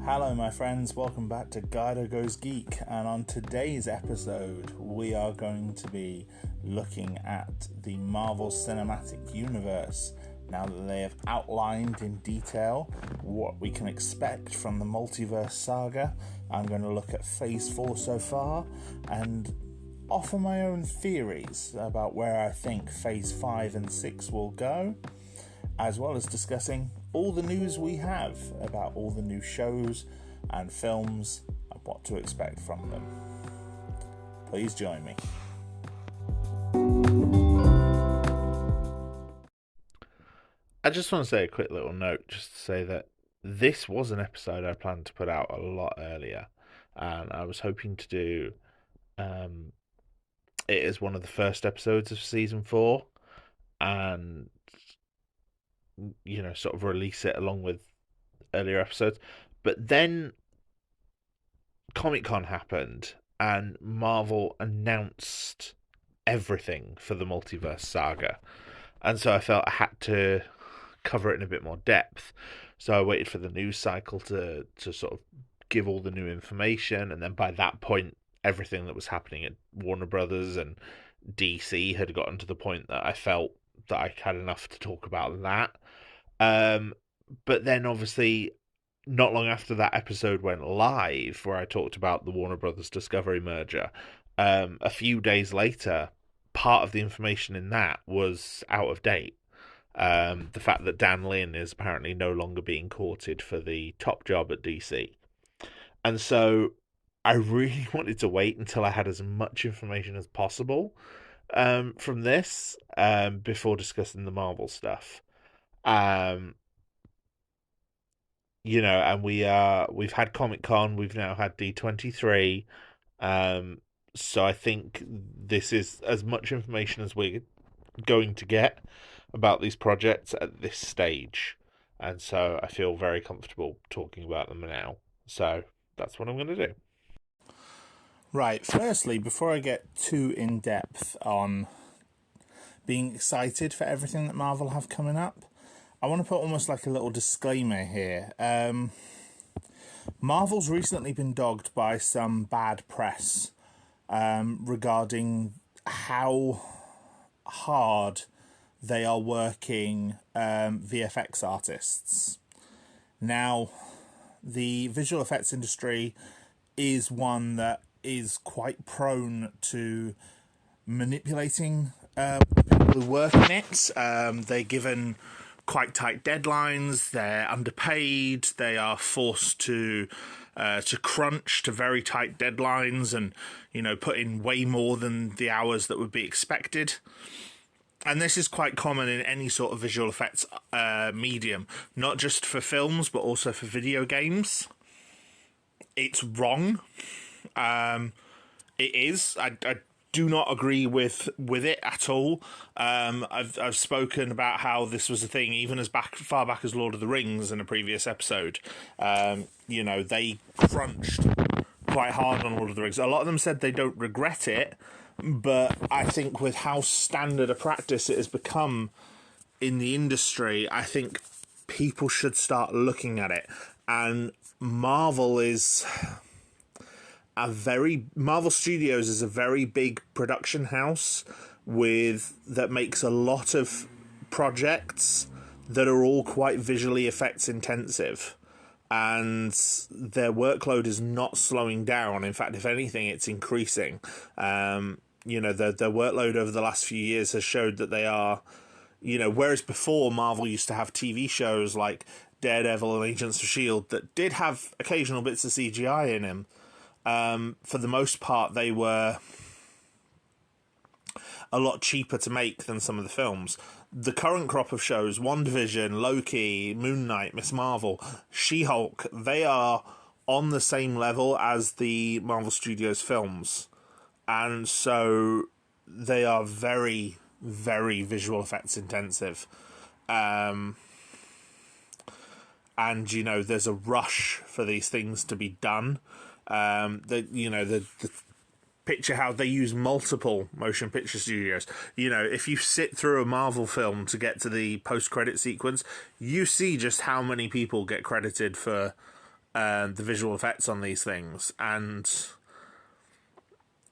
Hello my friends, welcome back to Garhdo Goes Geek, and on today's episode we are going to be looking at the Marvel Cinematic Universe now that they have outlined in detail what we can expect from the Multiverse Saga. I'm going to look at Phase 4 so far and offer my own theories about where I think Phase 5 and 6 will go, as well as discussing all the news we have about all the new shows and films and what to expect from them. Please join me. I just want to say a quick little note just to say that this was an episode I planned to put out a lot earlier, and I was hoping to do it as one of the first episodes of season 4 and sort of release it along with earlier episodes. But then Comic-Con happened and Marvel announced everything for the Multiverse Saga, and so I felt I had to cover it in a bit more depth. So I waited for the news cycle to sort of give all the new information, and then by that point everything that was happening at Warner Brothers and DC had gotten to the point that I felt that I had enough to talk about that. But then obviously not long after that episode went live where I talked about the Warner Brothers Discovery merger, a few days later part of the information in that was out of date. The fact that Dan Lin is apparently no longer being courted for the top job at DC. And so I really wanted to wait until I had as much information as possible from this before discussing the Marvel stuff. And we've had Comic-Con, we've now had D23. So I think this is as much information as we're going to get about these projects at this stage, and so I feel very comfortable talking about them now. So that's what I'm going to do. Right, firstly, before I get too in depth on being excited for everything that Marvel have coming up, I want to put almost like a little disclaimer here. Marvel's recently been dogged by some bad press regarding how hard they are working VFX artists. Now, the visual effects industry is one that is quite prone to manipulating people who work in it. They're given quite tight deadlines, they're underpaid, they are forced to crunch to very tight deadlines and, put in way more than the hours that would be expected. And this is quite common in any sort of visual effects medium, not just for films, but also for video games. It's wrong. It is. I do not agree with it at all. I've spoken about how this was a thing even as far back as Lord of the Rings in a previous episode. They crunched quite hard on Lord of the Rings. A lot of them said they don't regret it, but I think with how standard a practice it has become in the industry, I think people should start looking at it. And Marvel Studios is a very big production house that makes a lot of projects that are all quite visually effects intensive. And their workload is not slowing down. In fact, if anything, it's increasing. Their workload over the last few years has showed that they are, whereas before Marvel used to have TV shows like Daredevil and Agents of S.H.I.E.L.D. that did have occasional bits of CGI in them, for the most part they were a lot cheaper to make than some of the films. The current crop of shows, WandaVision, Loki, Moon Knight, Miss Marvel, She-Hulk, they are on the same level as the Marvel Studios films. And so they are very, very visual effects intensive. And, there's a rush for these things to be done. The picture how they use multiple motion picture studios. If you sit through a Marvel film to get to the post-credit sequence, you see just how many people get credited for the visual effects on these things. And,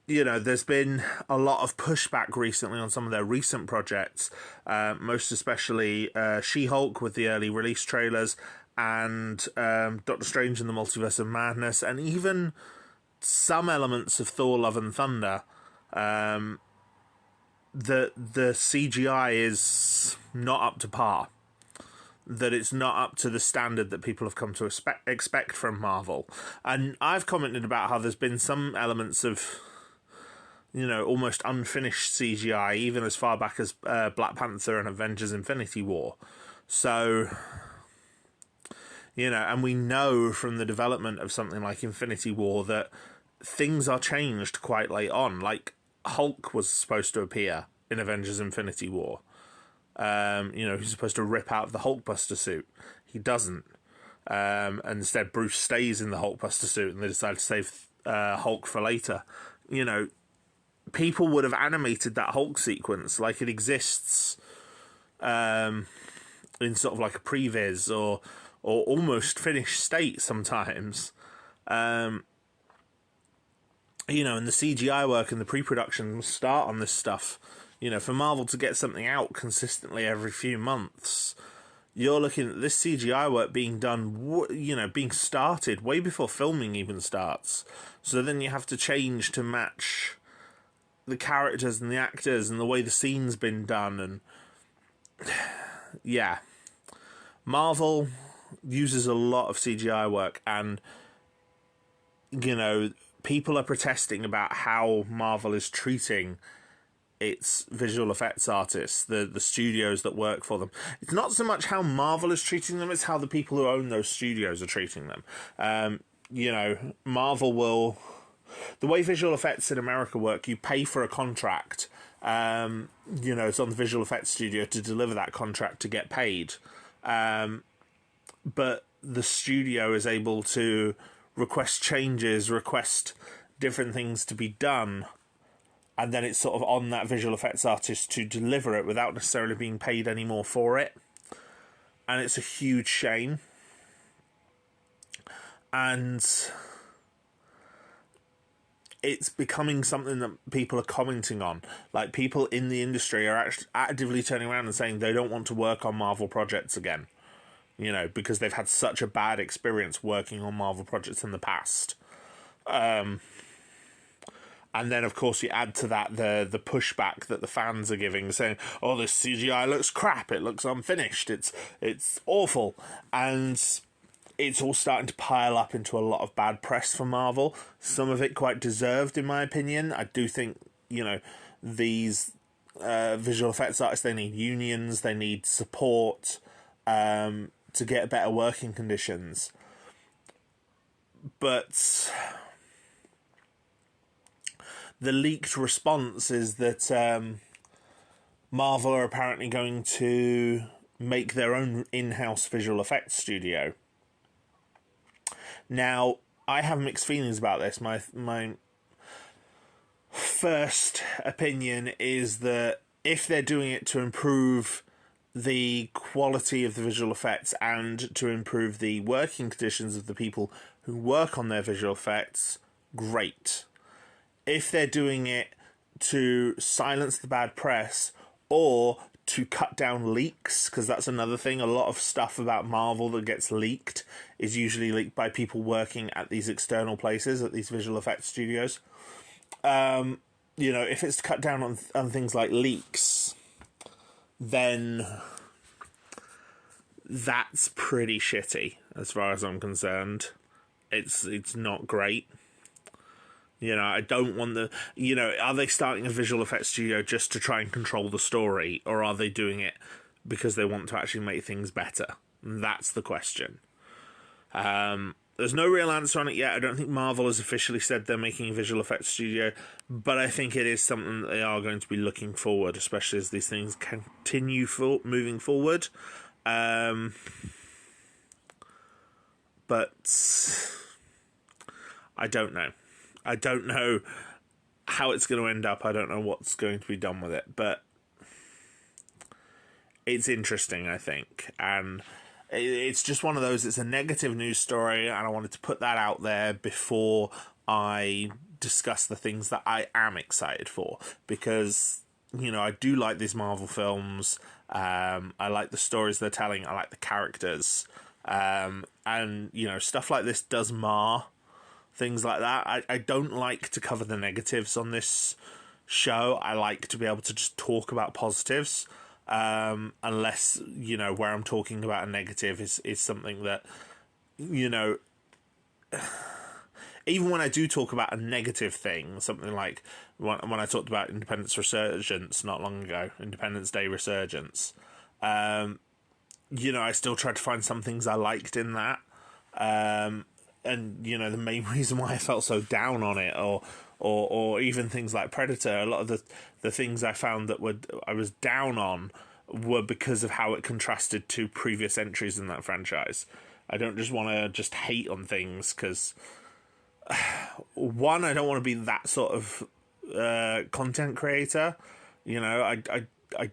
you know, there's been a lot of pushback recently on some of their recent projects, most especially She-Hulk with the early release trailers, and Doctor Strange in the Multiverse of Madness, and even some elements of Thor Love and Thunder. The CGI is not up to par. That it's not up to the standard that people have come to expect from Marvel. And I've commented about how there's been some elements of, you know, almost unfinished CGI, even as far back as Black Panther and Avengers Infinity War. So, you know, and we know from the development of something like Infinity War that things are changed quite late on. Like, Hulk was supposed to appear in Avengers Infinity War. You know, he's supposed to rip out the Hulkbuster suit. He doesn't. And instead, Bruce stays in the Hulkbuster suit, and they decide to save Hulk for later. You know, people would have animated that Hulk sequence like it exists in sort of like a previs or almost finished state sometimes. You know, and the CGI work and the pre-production start on this stuff. You know, for Marvel to get something out consistently every few months, you're looking at this CGI work being done, you know, being started way before filming even starts. So then you have to change to match the characters and the actors and the way the scene's been done. And yeah, Marvel uses a lot of CGI work, and, you know, people are protesting about how Marvel is treating its visual effects artists, the studios that work for them. It's not so much how Marvel is treating them, it's how the people who own those studios are treating them. You know, Marvel will... The way visual effects in America work, you pay for a contract. You know, it's on the visual effects studio to deliver that contract to get paid. But the studio is able to request changes, request different things to be done, and then it's sort of on that visual effects artist to deliver it without necessarily being paid any more for it. And it's a huge shame. And it's becoming something that people are commenting on. Like, people in the industry are actually actively turning around and saying they don't want to work on Marvel projects again. You know, because they've had such a bad experience working on Marvel projects in the past. And then, of course, you add to that the pushback that the fans are giving, saying, "Oh, this CGI looks crap. It looks unfinished. It's awful," and it's all starting to pile up into a lot of bad press for Marvel. Some of it quite deserved, in my opinion. I do think, you know, these visual effects artists, they need unions, they need support to get better working conditions. But the leaked response is that Marvel are apparently going to make their own in-house visual effects studio. Now, I have mixed feelings about this. My first opinion is that if they're doing it to improve the quality of the visual effects and to improve the working conditions of the people who work on their visual effects, great. If they're doing it to silence the bad press or to cut down leaks, because that's another thing, a lot of stuff about Marvel that gets leaked is usually leaked by people working at these external places, at these visual effects studios. You know, if it's to cut down on things like leaks, then that's pretty shitty as far as I'm concerned. It's not great. You know, I don't want the... You know, are they starting a visual effects studio just to try and control the story, or are they doing it because they want to actually make things better? That's the question. There's no real answer on it yet. I don't think Marvel has officially said they're making a visual effects studio, but I think it is something that they are going to be looking forward, especially as these things continue moving forward. But I don't know. I don't know how it's going to end up. I don't know what's going to be done with it, but it's interesting, I think. And it's just one of those. It's a negative news story, and I wanted to put that out there before I discuss the things that I am excited for, because I do like these Marvel films. I like the stories they're telling. I like the characters, and stuff like this does mar things like that. I don't like to cover the negatives on this show. I like to be able to just talk about positives, unless where I'm talking about a negative is something that even when I do talk about a negative thing, something like when I talked about Independence Resurgence not long ago, Independence Day Resurgence, I still tried to find some things I liked in that. And the main reason why I felt so down on it, or even things like Predator, a lot of the things I found that I was down on were because of how it contrasted to previous entries in that franchise. I don't just want to just hate on things because, one, I don't want to be that sort of content creator. I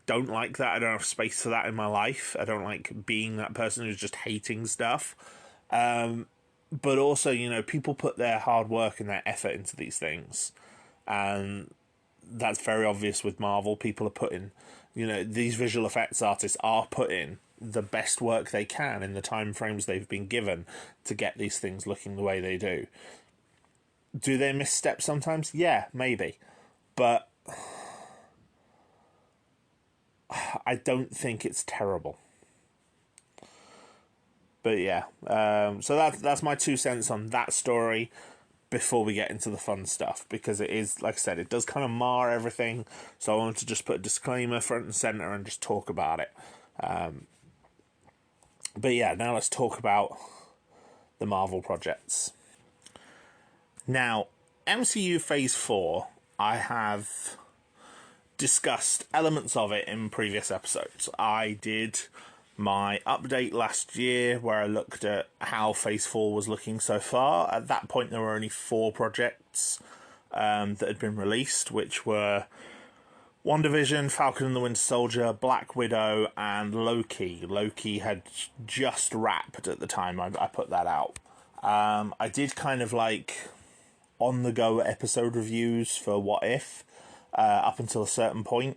don't like that. I don't have space for that in my life. I don't like being that person who's just hating stuff. But also, people put their hard work and their effort into these things. And that's very obvious with Marvel. People are putting, these visual effects artists are putting the best work they can in the time frames they've been given to get these things looking the way they do. Do they misstep sometimes? Yeah, maybe. But I don't think it's terrible. But yeah, so that's my 2 cents on that story before we get into the fun stuff, because it is, like I said, it does kind of mar everything, so I wanted to just put a disclaimer front and centre and just talk about it. But yeah, now let's talk about the Marvel projects. Now, MCU Phase 4, I have discussed elements of it in previous episodes. I did my update last year where I looked at how Phase 4 was looking so far. At that point, there were only 4 projects that had been released, which were WandaVision, Falcon and the Winter Soldier, Black Widow, and Loki. Loki had just wrapped at the time I put that out. I did kind of like on-the-go episode reviews for What If up until a certain point.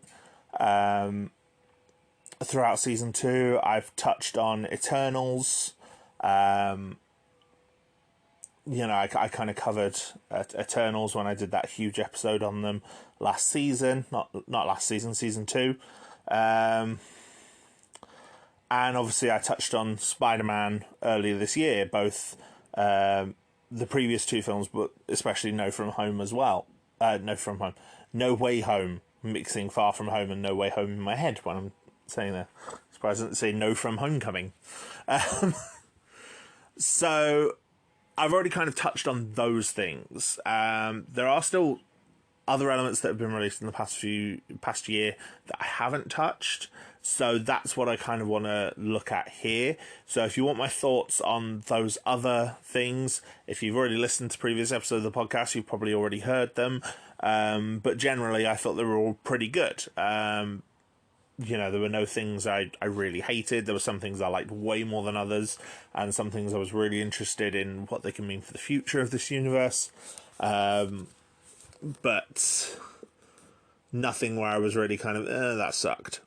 Throughout season 2, I've touched on Eternals. I kind of covered Eternals when I did that huge episode on them last season. Not last season, season 2. And obviously I touched on Spider-Man earlier this year, both the previous 2 films, but especially No From Home as well. No Way Home, mixing Far From Home and No Way Home in my head when I'm saying that. Surprised I didn't say No From Homecoming. So I've already kind of touched on those things. There are still other elements that have been released in the past year that I haven't touched. So that's what I kind of want to look at here. So if you want my thoughts on those other things, if you've already listened to previous episodes of the podcast, you've probably already heard them. But generally, I thought they were all pretty good. There were no things I really hated. There were some things I liked way more than others, and some things I was really interested in what they can mean for the future of this universe. But nothing where I was really kind of, that sucked.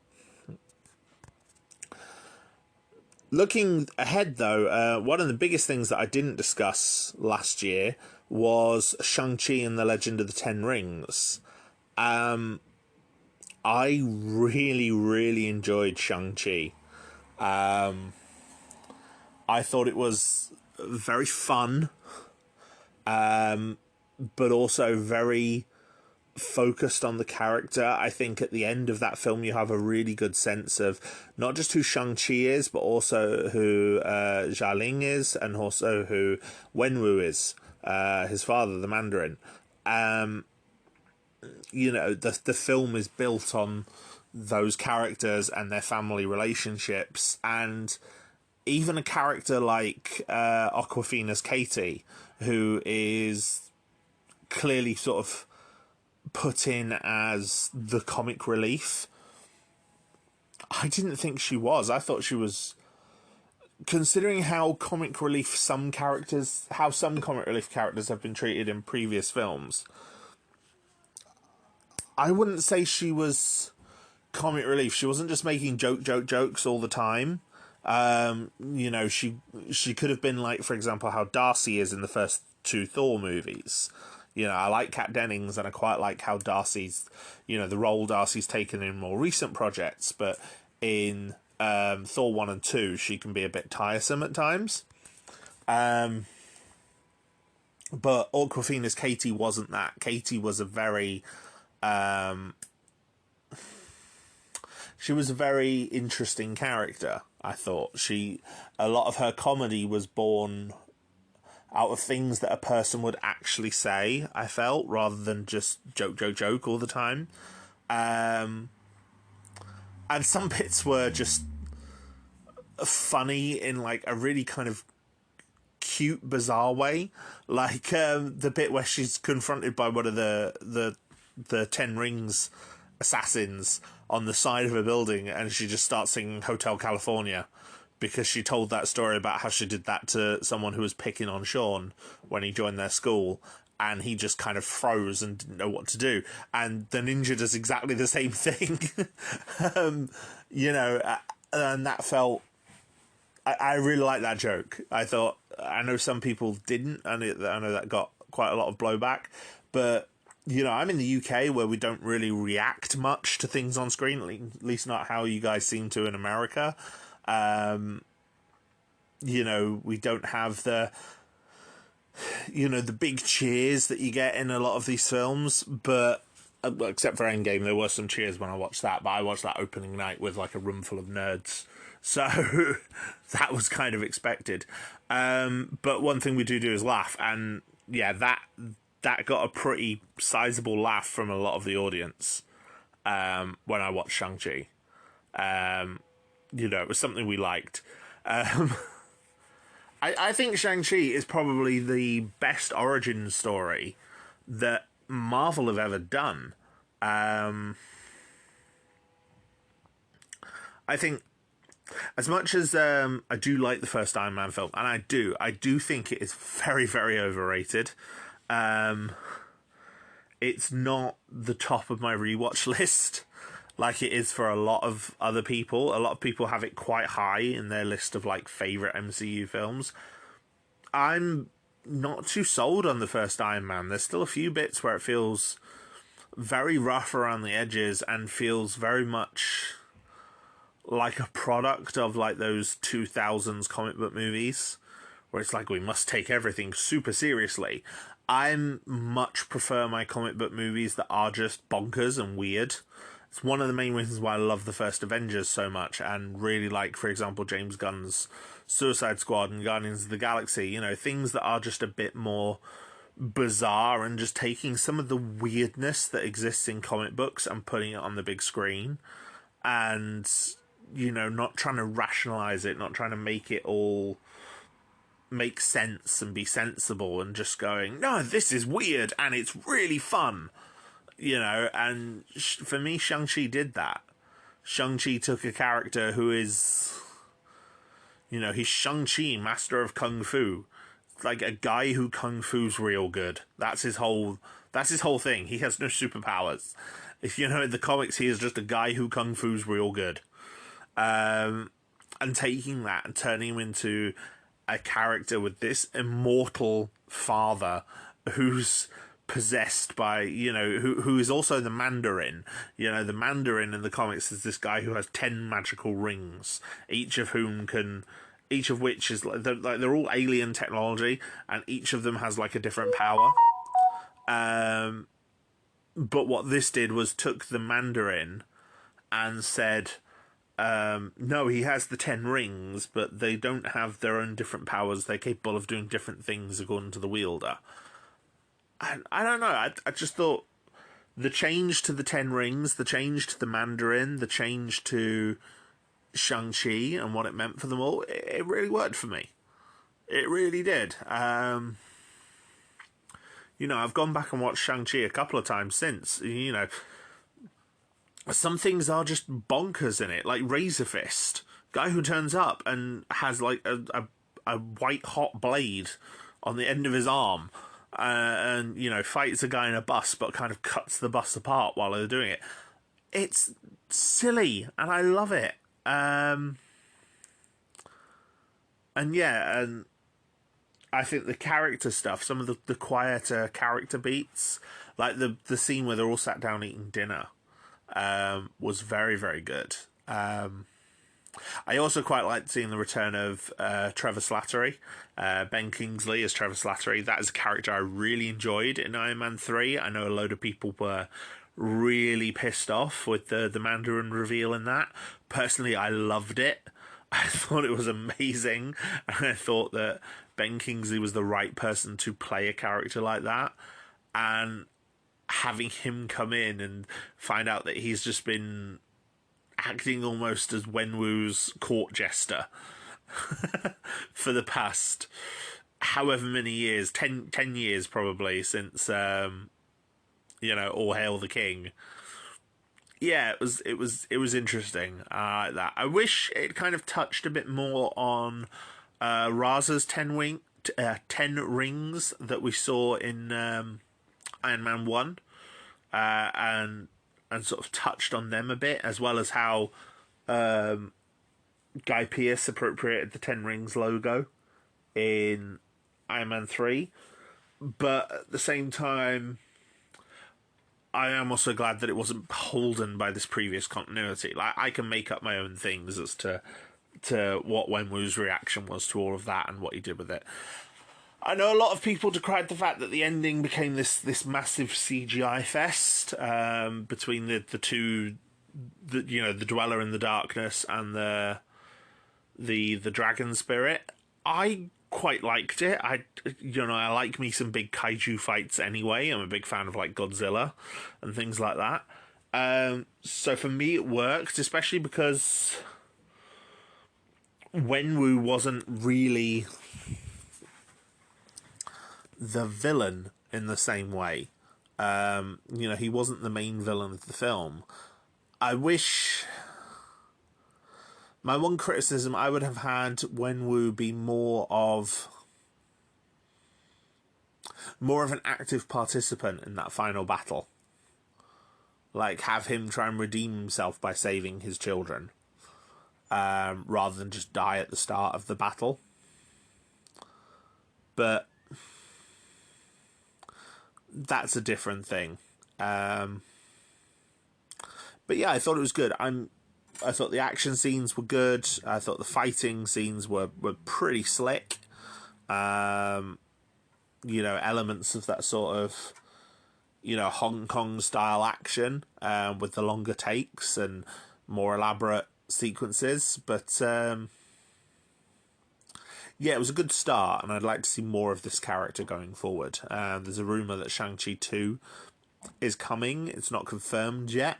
Looking ahead, though, one of the biggest things that I didn't discuss last year was Shang-Chi and the Legend of the Ten Rings. I really, really enjoyed Shang-Chi. I thought it was very fun, but also very focused on the character. I think at the end of that film you have a really good sense of not just who Shang-Chi is, but also who Xialing is, and also who Wenwu is, his father, the Mandarin. The film is built on those characters and their family relationships, and even a character like Awkwafina's Katie, who is clearly sort of put in as the comic relief. I didn't think she was. I thought she was considering how comic relief some comic relief characters have been treated in previous films, I wouldn't say she was comic relief. She wasn't just making jokes all the time. You know, she could have been like, for example, how Darcy is in the first two Thor movies. You know, I like Kat Dennings, and I quite like how Darcy's, you know, the role Darcy's taken in more recent projects, but in Thor 1 and 2, she can be a bit tiresome at times. But Awkwafina's Katie wasn't that. Katie was a very... she was a very interesting character, I thought. A lot of her comedy was born out of things that a person would actually say, I felt, rather than just joke all the time. And some bits were just funny in like a really kind of cute, bizarre way. Like the bit where she's confronted by one of the Ten Rings assassins on the side of a building, and she just starts singing Hotel California because she told that story about how she did that to someone who was picking on Sean when he joined their school, and he just kind of froze and didn't know what to do. And the ninja does exactly the same thing. You know, and that felt... I really like that joke. I know some people didn't, and I know that got quite a lot of blowback, but, you know, I'm in the UK where we don't really react much to things on screen, at least not how you guys seem to in America. You know, we don't have the big cheers that you get in a lot of these films, but except for Endgame, there were some cheers when I watched that, but I watched that opening night with like a room full of nerds, so that was kind of expected. But one thing we do is laugh, and yeah, that got a pretty sizable laugh from a lot of the audience when I watched Shang-Chi. You know, it was something we liked. I think Shang-Chi is probably the best origin story that Marvel have ever done. I think, as much as I do like the first Iron Man film, and I do think it is very, very overrated. It's not the top of my rewatch list like it is for a lot of other people. A lot of people have it quite high in their list of like favorite MCU films. I'm not too sold on the first Iron Man. There's still a few bits where it feels very rough around the edges and feels very much like a product of like those 2000s comic book movies where it's like we must take everything super seriously. I much prefer my comic book movies that are just bonkers and weird. It's one of the main reasons why I love the first Avengers so much, and really like, for example, James Gunn's Suicide Squad and Guardians of the Galaxy. You know, things that are just a bit more bizarre and just taking some of the weirdness that exists in comic books and putting it on the big screen, and, you know, not trying to rationalize it, not trying to make it all make sense and be sensible, and just going, no, this is weird and it's really fun. You know, and for me, Shang-Chi did that. Shang-Chi took a character who is, you know, he's Shang-Chi, master of Kung Fu. Like a guy who Kung Fu's real good. That's his whole thing. He has no superpowers. If you know, in the comics, he is just a guy who Kung Fu's real good. And taking that and turning him into a character with this immortal father who's possessed by, you know, who is also the Mandarin. You know, the Mandarin in the comics is this guy who has 10 magical rings, each of which is like they're all alien technology, and each of them has like a different power. But what this did was took the Mandarin and said, no, he has the 10 rings, but they don't have their own different powers. They're capable of doing different things according to the wielder. And I don't know, I just thought the change to the 10 rings, the change to the Mandarin, the change to Shang-Chi and what it meant for them all, it really worked for me. It really did. You know, I've gone back and watched Shang-Chi a couple of times since. You know, some things are just bonkers in it, like Razor Fist. Guy who turns up and has like a white hot blade on the end of his arm, and you know, fights a guy in a bus, but kind of cuts the bus apart while they're doing it. It's silly, and I love it. And yeah, and I think the character stuff, some of the quieter character beats, like the scene where they're all sat down eating dinner, was very, very good. I also quite liked seeing the return of Trevor Slattery, Ben Kingsley as Trevor Slattery. That is a character I really enjoyed in Iron Man 3. I know a load of people were really pissed off with the Mandarin reveal in that. Personally, I loved it. I thought it was amazing, and I thought that Ben Kingsley was the right person to play a character like that. And having him come in and find out that he's just been acting almost as Wenwu's court jester for the past however many years, 10 years probably, since you know, All Hail the King. Yeah, it was interesting. I like that. I wish it kind of touched a bit more on Raza's 10 rings that we saw in Iron Man 1, and sort of touched on them a bit, as well as how Guy Pearce appropriated the 10 rings logo in Iron Man 3. But at the same time, I am also glad that it wasn't beholden by this previous continuity. Like, I can make up my own things as to what Wenwu's reaction was to all of that and what he did with it. I know a lot of people decried the fact that the ending became this massive CGI fest between the two, you know, the Dweller in the Darkness and the Dragon Spirit. I quite liked it. I like me some big kaiju fights anyway. I'm a big fan of like Godzilla and things like that. So for me it worked, especially because Wenwu wasn't really the villain in the same way. You know, he wasn't the main villain of the film. I wish... My one criticism, I would have had Wenwu be more of an active participant in that final battle. Like, have him try and redeem himself by saving his children, rather than just die at the start of the battle. But that's a different thing. But yeah, I thought it was good. I thought the action scenes were good. I thought the fighting scenes were pretty slick. You know, elements of that sort of, you know, Hong Kong style action, with the longer takes and more elaborate sequences. But yeah, it was a good start, and I'd like to see more of this character going forward. There's a rumour that Shang-Chi 2 is coming. It's not confirmed yet.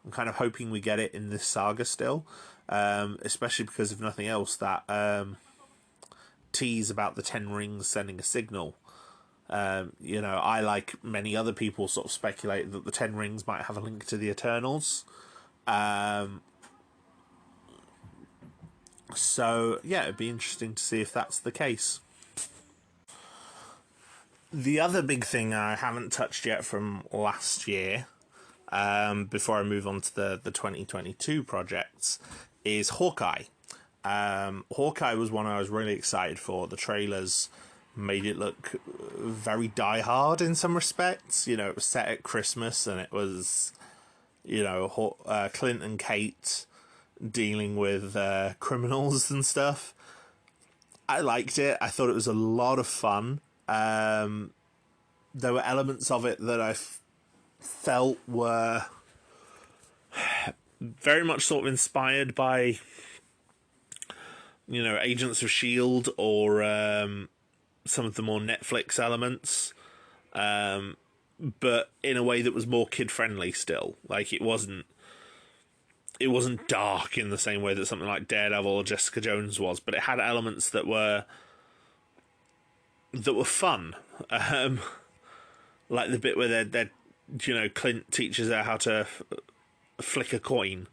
I'm kind of hoping we get it in this saga still, especially because, if nothing else, that tease about the 10 rings sending a signal. You know, I, like many other people, sort of speculated that the 10 rings might have a link to the Eternals. So, yeah, it'd be interesting to see if that's the case. The other big thing I haven't touched yet from last year, before I move on to the 2022 projects, is Hawkeye. Hawkeye was one I was really excited for. The trailers made it look very die-hard in some respects. You know, it was set at Christmas, and it was, you know, Clint and Kate dealing with criminals and stuff. I liked it. I thought it was a lot of fun. There were elements of it that I felt were very much sort of inspired by, you know, Agents of S.H.I.E.L.D. or some of the more Netflix elements, but in a way that was more kid-friendly still. Like, it wasn't dark in the same way that something like Daredevil or Jessica Jones was, but it had elements that were fun. Like the bit where they're you know, Clint teaches her how to flick a coin,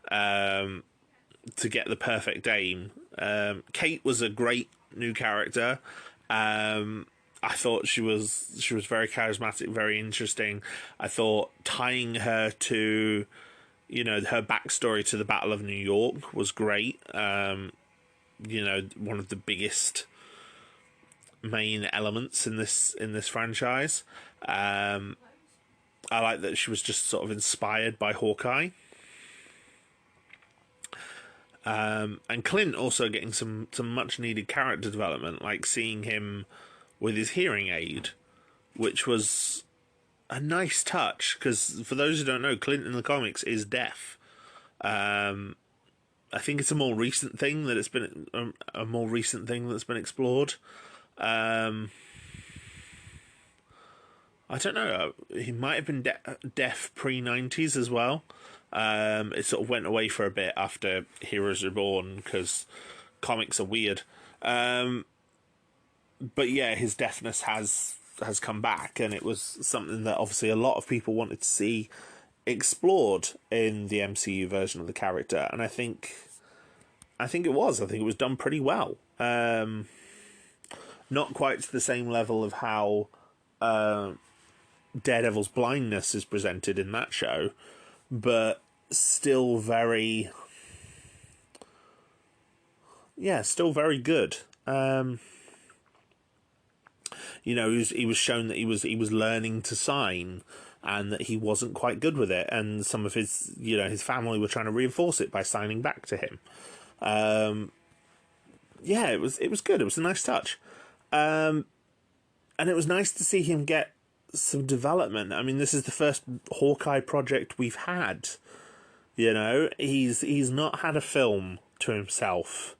to get the perfect aim. Kate was a great new character. I thought she was very charismatic, very interesting. I thought tying her to, her backstory to the Battle of New York was great. One of the biggest main elements in this franchise. I like that she was just sort of inspired by Hawkeye. And Clint also getting some much needed character development, like seeing him with his hearing aid, which was a nice touch, because for those who don't know, Clint in the comics is deaf. I think it's a more recent thing that it's been a more recent thing that's been explored. I don't know. He might have been deaf pre-90s as well. It sort of went away for a bit after Heroes Reborn because comics are weird. But yeah, his deafness has come back, and it was something that obviously a lot of people wanted to see explored in the MCU version of the character, and I think it was. I think it was done pretty well. Not quite to the same level of how Daredevil's blindness is presented in that show, but still very good. He was shown that he was learning to sign, and that he wasn't quite good with it, and some of his family were trying to reinforce it by signing back to him. It was good. It was a nice touch, and it was nice to see him get some development. I mean, this is the first Hawkeye project we've had. He's not had a film to himself.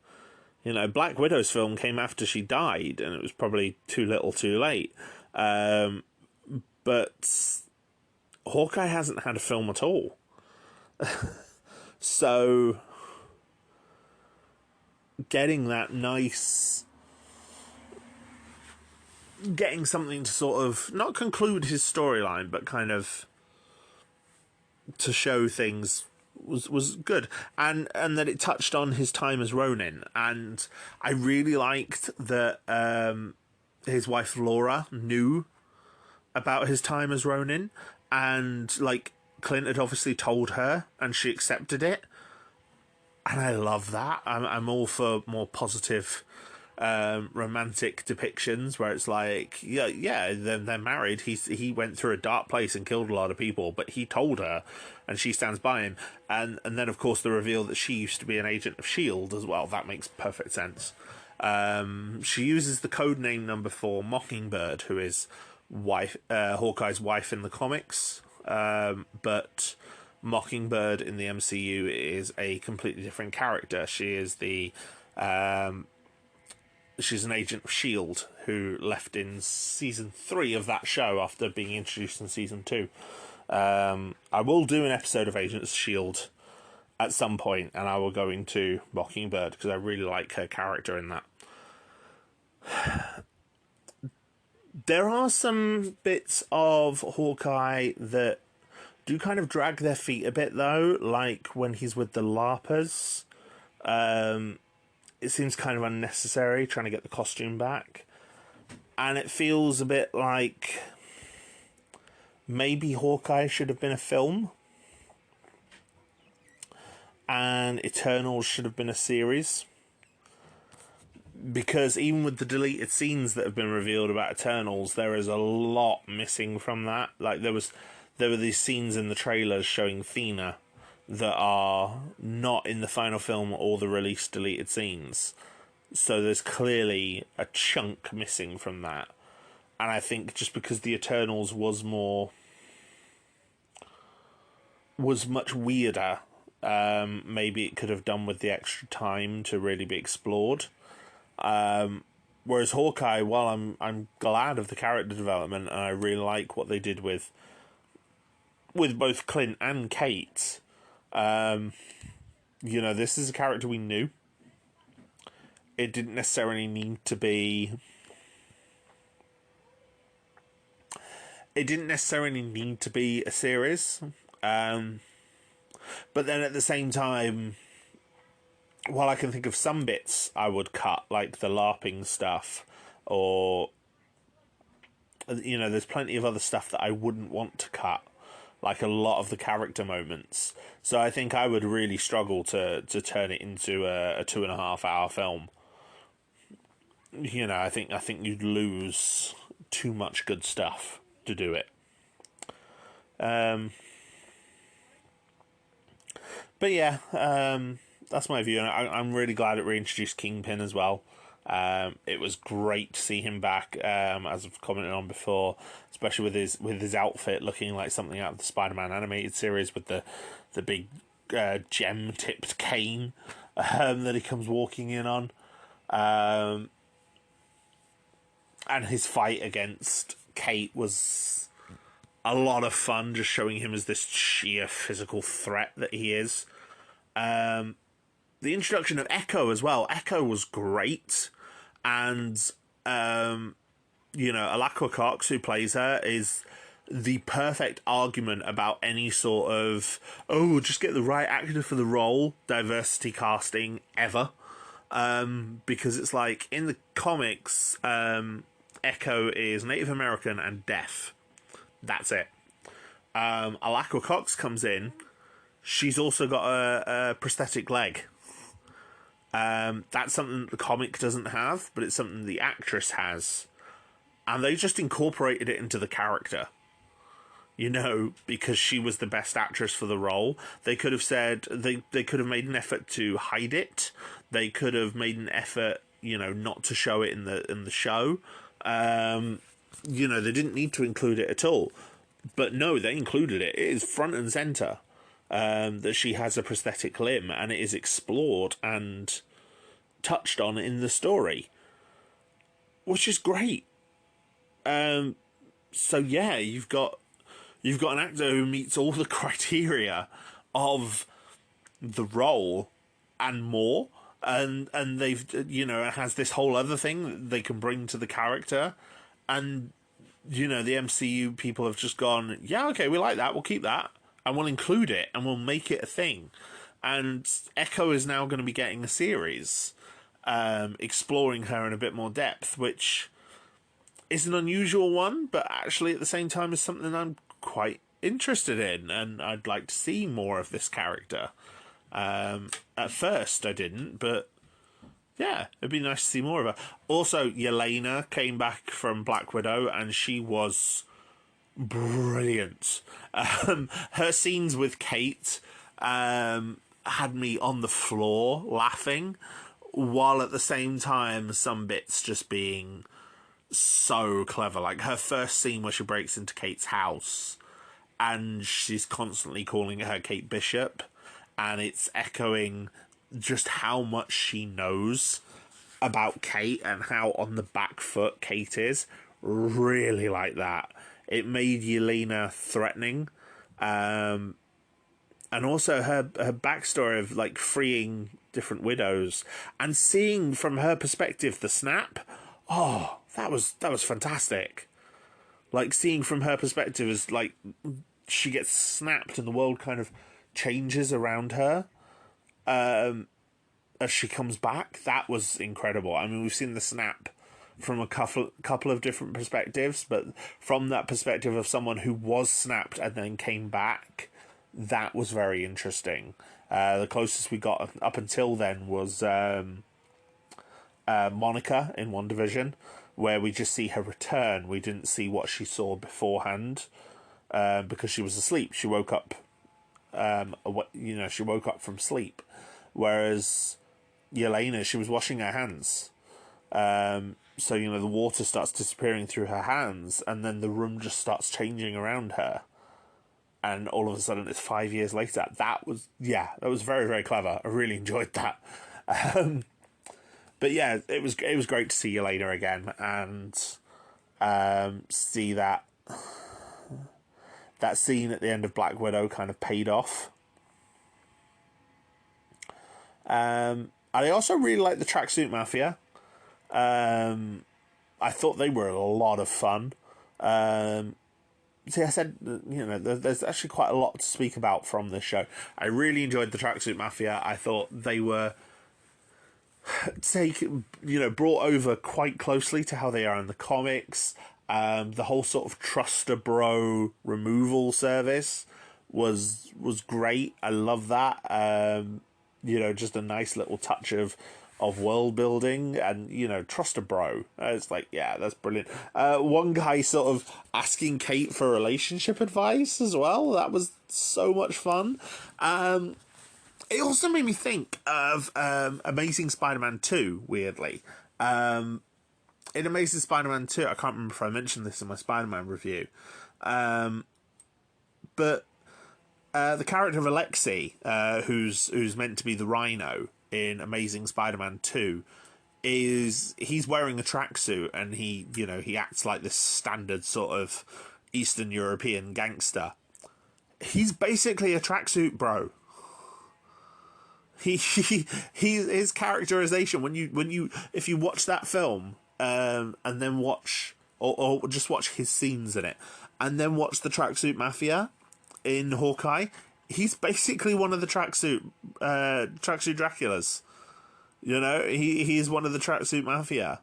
Black Widow's film came after she died, and it was probably too little too late. But Hawkeye hasn't had a film at all. So getting something to sort of not conclude his storyline, but kind of to show things was good, and that it touched on his time as Ronin, and I really liked that his wife Laura knew about his time as Ronin, and like Clint had obviously told her, and she accepted it, and I love that. I'm all for more positive romantic depictions where it's like, they're married. He went through a dark place and killed a lot of people, but he told her, and she stands by him. And then of course the reveal that she used to be an agent of S.H.I.E.L.D. as well. That makes perfect sense. She uses the codename number for Mockingbird, who is Hawkeye's wife in the comics, but Mockingbird in the MCU is a completely different character. She is she's an agent of S.H.I.E.L.D. who left in season 3 of that show after being introduced in season 2. I will do an episode of Agents of S.H.I.E.L.D. at some point, and I will go into Mockingbird because I really like her character in that. There are some bits of Hawkeye that do kind of drag their feet a bit, though, like when he's with the LARPers. It seems kind of unnecessary trying to get the costume back. And it feels a bit like maybe Hawkeye should have been a film, and Eternals should have been a series. Because even with the deleted scenes that have been revealed about Eternals, there is a lot missing from that. Like there were these scenes in the trailers showing Thena that are not in the final film or the released deleted scenes. So there's clearly a chunk missing from that. And I think just because the Eternals was much weirder, maybe it could have done with the extra time to really be explored. Whereas Hawkeye, while I'm glad of the character development, and I really like what they did with both Clint and Kate, this is a character we knew. It didn't necessarily need to be... It didn't necessarily need to be a series. But then at the same time, while I can think of some bits I would cut, like the LARPing stuff, or, you know, there's plenty of other stuff that I wouldn't want to cut, like a lot of the character moments. So I think I would really struggle to turn it into a 2.5-hour film. You know, I think you'd lose too much good stuff to do it. But yeah, that's my view, and I'm really glad it reintroduced Kingpin as well. It was great to see him back, as I've commented on before, especially with his outfit looking like something out of the Spider-Man animated series, with the big gem-tipped cane that he comes walking in on, and his fight against Kate was a lot of fun, just showing him as this sheer physical threat that he is. The introduction of Echo as well. Echo was great, and you know, Alakwa Cox, who plays her, is the perfect argument about any sort of, oh, just get the right actor for the role, diversity casting ever. Because it's like, in the comics, Echo is Native American and deaf. That's it. Alakwa Cox comes in. She's also got a prosthetic leg. That's something the comic doesn't have, but it's something the actress has. And they just incorporated it into the character. You know, because she was the best actress for the role. They could have said, they could have made an effort to hide it. They could have made an effort, you know, not to show it in the show. You know, they didn't need to include it at all. But no, they included it. It is front and center, that she has a prosthetic limb, and it is explored and touched on in the story, which is great. So yeah, you've got an actor who meets all the criteria of the role and more, and they've, you know, has this whole other thing that they can bring to the character, and, you know, the MCU people have just gone, yeah, okay, we like that, we'll keep that, and we'll include it, and we'll make it a thing. And Echo is now going to be getting a series, exploring her in a bit more depth, which is an unusual one, but actually at the same time is something I'm quite interested in, and I'd like to see more of this character. At first I didn't, but yeah, it'd be nice to see more of her. Also, Yelena came back from Black Widow, and she was brilliant. Her scenes with Kate had me on the floor laughing, while at the same time some bits just being so clever. Like her first scene where she breaks into Kate's house and she's constantly calling her Kate Bishop, and it's echoing just how much she knows about Kate and how on the back foot Kate is. Really like that. It made Yelena threatening, and also her backstory of like freeing different widows and seeing from her perspective the snap. Oh, that was fantastic. Like, seeing from her perspective as, like, she gets snapped and the world kind of changes around her as she comes back. That was incredible. I mean, we've seen the snap from a couple of different perspectives, but from that perspective of someone who was snapped and then came back, that was very interesting. The closest we got up until then was Monica in WandaVision, where we just see her return. We didn't see what she saw beforehand, because she was asleep. She woke up, she woke up from sleep. Whereas Yelena, she was washing her hands. So, you know, the water starts disappearing through her hands, and then the room just starts changing around her. And all of a sudden, it's 5 years later. That was very, very clever. I really enjoyed that. But yeah, it was great to see Yelena again, and see that scene at the end of Black Widow kind of paid off. I also really liked the Tracksuit Mafia. I thought they were a lot of fun. see, I said, there's actually quite a lot to speak about from this show. I really enjoyed the Tracksuit Mafia. I thought they were brought over quite closely to how they are in the comics. The whole sort of trust a bro removal service was great. I love that. Just a nice little touch of world building, and trust a bro. It's like, yeah, that's brilliant. One guy sort of asking Kate for relationship advice as well. That was so much fun. It also made me think of Amazing Spider-Man 2, weirdly. In Amazing Spider-Man 2, I can't remember if I mentioned this in my Spider-Man review, but the character of Alexei, who's meant to be the Rhino in Amazing Spider-Man 2, he's wearing a tracksuit, and he acts like this standard sort of Eastern European gangster. He's basically a tracksuit bro. His characterization if you watch that film and then watch or just watch his scenes in it and then watch the Tracksuit Mafia in Hawkeye, he's basically one of the tracksuit Draculas. He's one of the Tracksuit Mafia,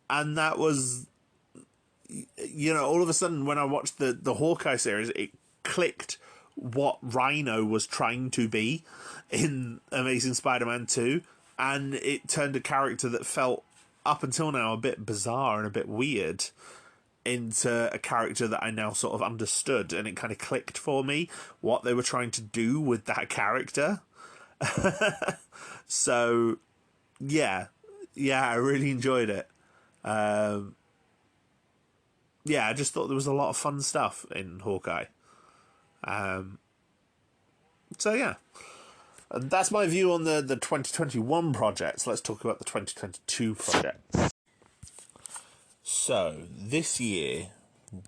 and that was all of a sudden when I watched the Hawkeye series, it clicked what Rhino was trying to be in Amazing Spider-Man 2, and it turned a character that felt up until now a bit bizarre and a bit weird into a character that I now sort of understood, and it kind of clicked for me what they were trying to do with that character. So yeah, I really enjoyed it. I just thought there was a lot of fun stuff in Hawkeye. So yeah, and that's my view on the 2021 projects. Let's talk about the 2022 projects. So this year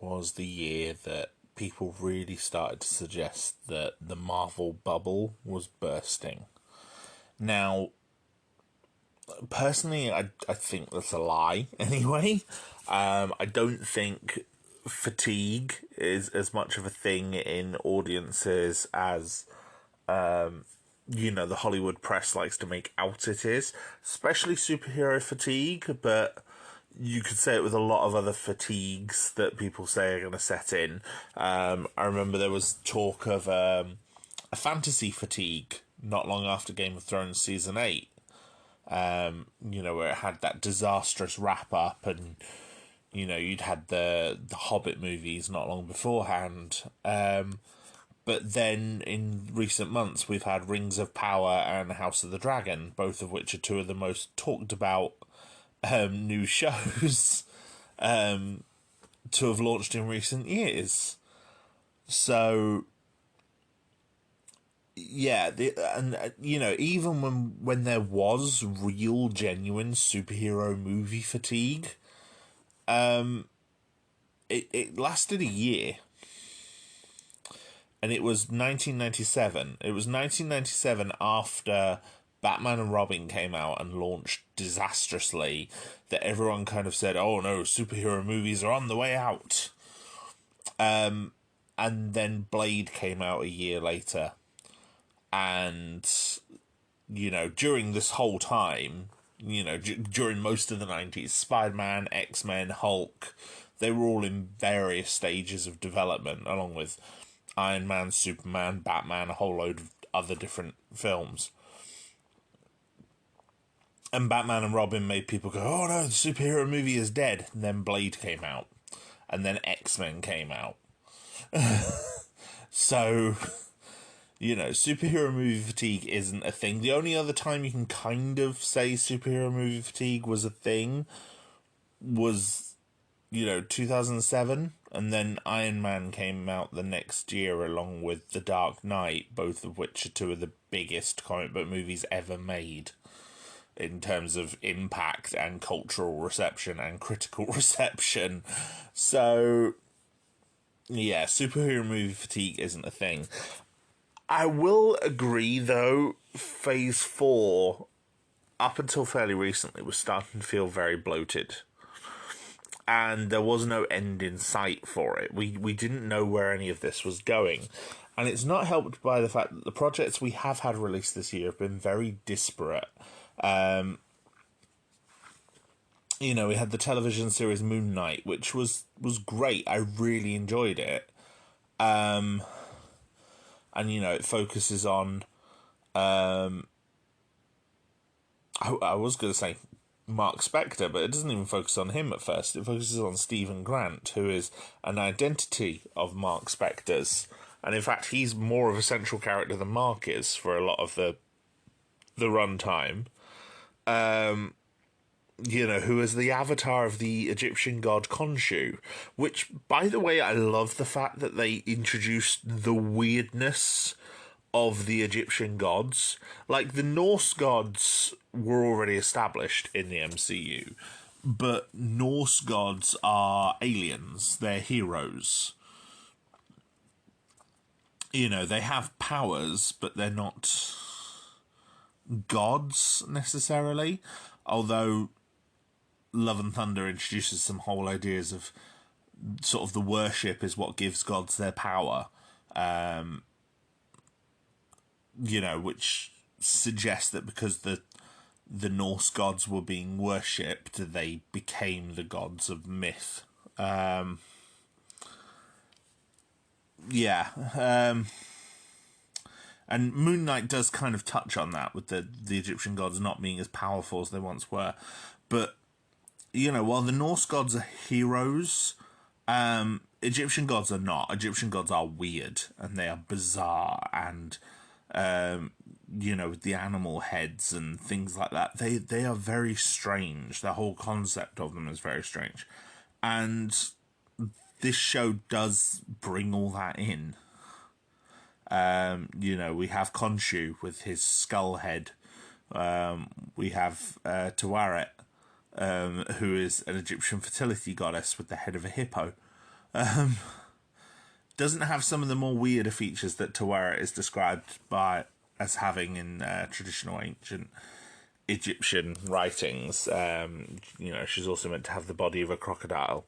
was the year that people really started to suggest that the Marvel bubble was bursting. Now, personally, I think that's a lie anyway. I don't think fatigue is as much of a thing in audiences as the Hollywood press likes to make out it is, especially superhero fatigue, but you could say it with a lot of other fatigues that people say are going to set in. I remember there was talk of a fantasy fatigue not long after Game of Thrones Season 8, where it had that disastrous wrap-up, and you'd had the Hobbit movies not long beforehand. But then in recent months, we've had Rings of Power and House of the Dragon, both of which are two of the most talked about new shows to have launched in recent years. So yeah, even when there was real, genuine superhero movie fatigue, it lasted a year. And it was 1997. It was 1997 after Batman and Robin came out and launched disastrously that everyone kind of said, oh no, superhero movies are on the way out. And then Blade came out a year later. And, during this whole time, during most of the 90s, Spider-Man, X-Men, Hulk, they were all in various stages of development, along with Iron Man, Superman, Batman, a whole load of other different films. And Batman and Robin made people go, oh no, the superhero movie is dead. And then Blade came out. And then X-Men came out. So, superhero movie fatigue isn't a thing. The only other time you can kind of say superhero movie fatigue was a thing was 2007, and then Iron Man came out the next year along with The Dark Knight, both of which are two of the biggest comic book movies ever made in terms of impact and cultural reception and critical reception. So yeah, superhero movie fatigue isn't a thing. I will agree though, Phase 4 up until fairly recently was starting to feel very bloated. and there was no end in sight for it. We didn't know where any of this was going. And it's not helped by the fact that the projects we have had released this year have been very disparate. We had the television series Moon Knight, which was great. I really enjoyed it. And, it focuses on... I was going to say Mark Spector, but it doesn't even focus on him at first. It focuses on Stephen Grant, who is an identity of Mark Spector's. And in fact, he's more of a central character than Mark is for a lot of the runtime. Who is the avatar of the Egyptian god Khonshu, which, by the way, I love the fact that they introduced the weirdness of the Egyptian gods. Like, the Norse gods were already established in the MCU, but Norse gods are aliens. They're heroes. They have powers, but they're not gods, necessarily. Although Love and Thunder introduces some whole ideas of sort of the worship is what gives gods their power. Which suggests that because the Norse gods were being worshipped, they became the gods of myth. And Moon Knight does kind of touch on that, with the Egyptian gods not being as powerful as they once were. But, while the Norse gods are heroes, Egyptian gods are not. Egyptian gods are weird, and they are bizarre, and... with the animal heads and things like that. They are very strange. The whole concept of them is very strange. And this show does bring all that in. We have Khonshu with his skull head. We have Taweret, who is an Egyptian fertility goddess with the head of a hippo. Doesn't have some of the more weirder features that Taweret is described as having in traditional ancient Egyptian writings. She's also meant to have the body of a crocodile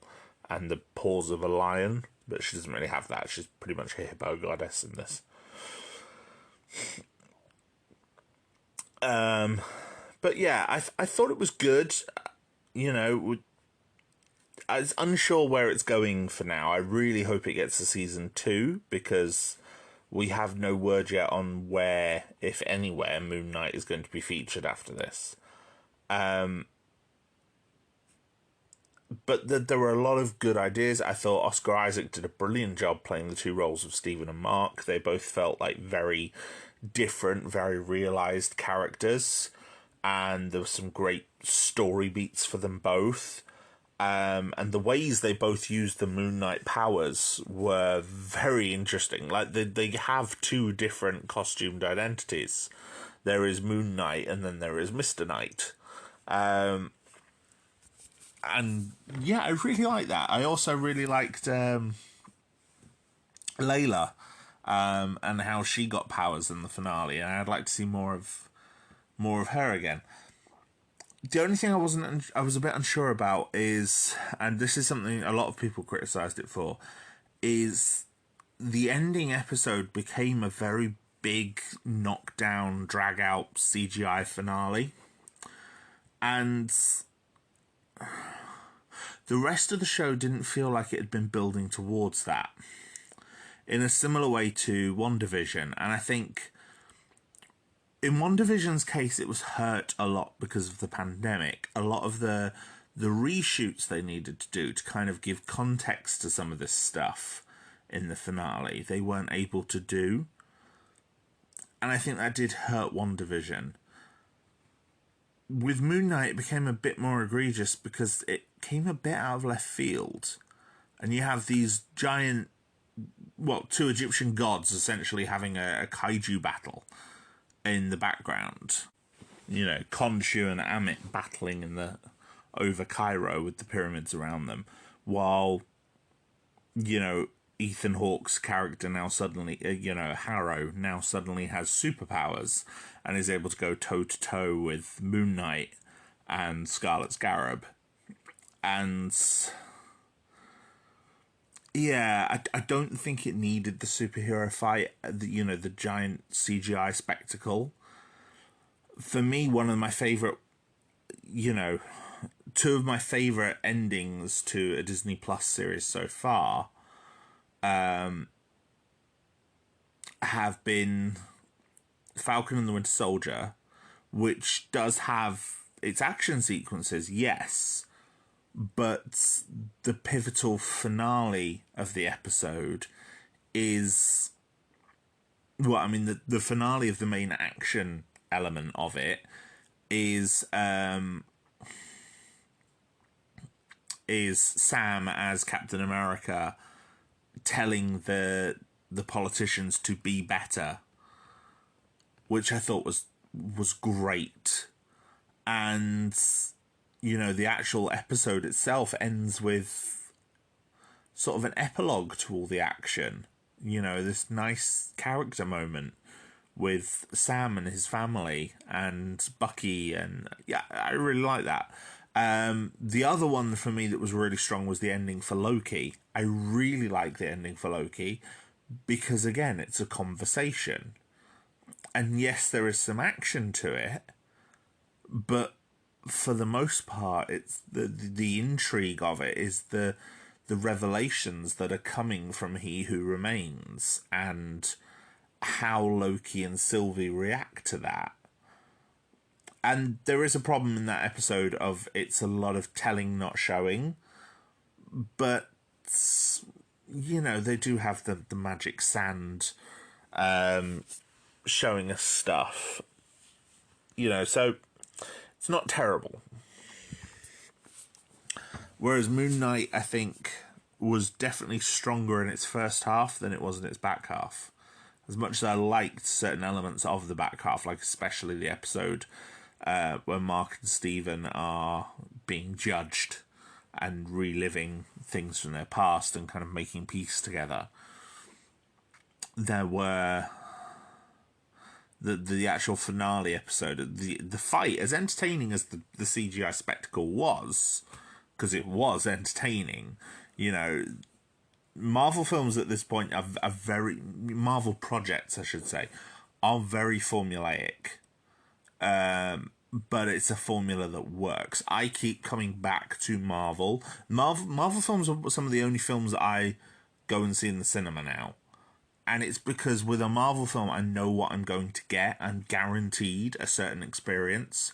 and the paws of a lion, but she doesn't really have that. She's pretty much a hippo goddess in this. But yeah, I thought it was good. I was unsure where it's going for now. I really hope it gets to season 2, because we have no word yet on where, if anywhere, Moon Knight is going to be featured after this. But there were a lot of good ideas. I thought Oscar Isaac did a brilliant job playing the two roles of Stephen and Mark. They both felt like very different, very realised characters, and there were some great story beats for them both. And the ways they both used the Moon Knight powers were very interesting. Like, they have two different costumed identities. There is Moon Knight, and then there is Mr. Knight. And yeah, I really like that. I also really liked Layla, and how she got powers in the finale, and I'd like to see more of her again. The only thing I was a bit unsure about is, and this is something a lot of people criticised it for, is the ending episode became a very big knockdown, drag out CGI finale. And the rest of the show didn't feel like it had been building towards that, in a similar way to WandaVision. And I think in WandaVision's case, it was hurt a lot because of the pandemic. A lot of the reshoots they needed to do to kind of give context to some of this stuff in the finale, they weren't able to do. And I think that did hurt WandaVision. With Moon Knight, it became a bit more egregious because it came a bit out of left field. And you have these giant, two Egyptian gods essentially having a kaiju battle in the background. Khonshu and Amit battling over Cairo with the pyramids around them, while, Ethan Hawke's character now suddenly, Harrow, now suddenly has superpowers and is able to go toe-to-toe with Moon Knight and Scarlet Scarab. And Yeah, I don't think it needed the superhero fight, the giant CGI spectacle. For me, one of my favorite, you know, two of my favorite endings to a Disney Plus series so far have been Falcon and the Winter Soldier, which does have its action sequences, yes, but the pivotal finale of the episode is, well, I mean, the finale of the main action element of it is Sam as Captain America telling the politicians to be better, which I thought was great. And the actual episode itself ends with sort of an epilogue to all the action. This nice character moment with Sam and his family and Bucky, and yeah, I really like that. The other one for me that was really strong was the ending for Loki. I really like the ending for Loki because, again, it's a conversation. And yes, there is some action to it, but for the most part, it's the intrigue of it is the revelations that are coming from He Who Remains and how Loki and Sylvie react to that. And there is a problem in that episode of it's a lot of telling, not showing. But, they do have the magic sand showing us stuff. So it's not terrible. Whereas Moon Knight, I think, was definitely stronger in its first half than it was in its back half. As much as I liked certain elements of the back half, like especially the episode where Mark and Steven are being judged and reliving things from their past and kind of making peace together. There were the actual finale episode, the fight, as entertaining as the CGI spectacle was, because it was entertaining, Marvel films at this point are very, Marvel projects, I should say, are very formulaic. But it's a formula that works. I keep coming back to Marvel. Marvel films are some of the only films that I go and see in the cinema now. And it's because with a Marvel film, I know what I'm going to get. I'm guaranteed a certain experience.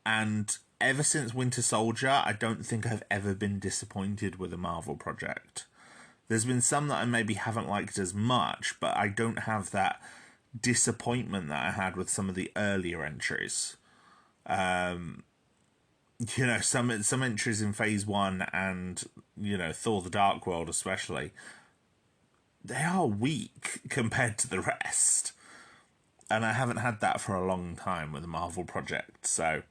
And ever since Winter Soldier, I don't think I've ever been disappointed with a Marvel project. There's been some that I maybe haven't liked as much, but I don't have that disappointment that I had with some of the earlier entries. Some entries in Phase 1 and, Thor the Dark World especially, they are weak compared to the rest. And I haven't had that for a long time with a Marvel project, so...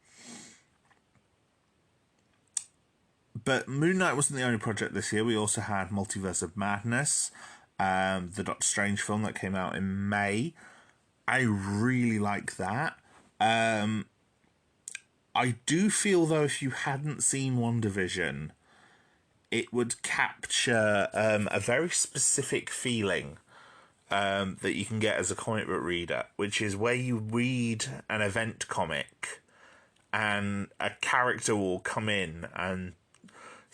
But Moon Knight wasn't the only project this year. We also had Multiverse of Madness, the Doctor Strange film that came out in May. I really like that. I do feel, though, if you hadn't seen WandaVision, it would capture a very specific feeling that you can get as a comic book reader, which is where you read an event comic and a character will come in and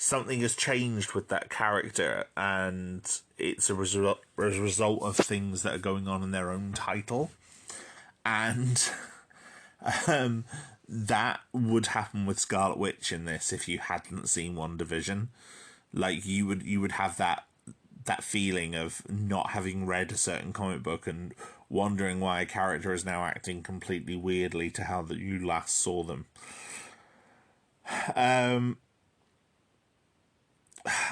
something has changed with that character and it's a result of things that are going on in their own title. And that would happen with Scarlet Witch in this if you hadn't seen WandaVision. Like, you would have that feeling of not having read a certain comic book and wondering why a character is now acting completely weirdly to how that you last saw them.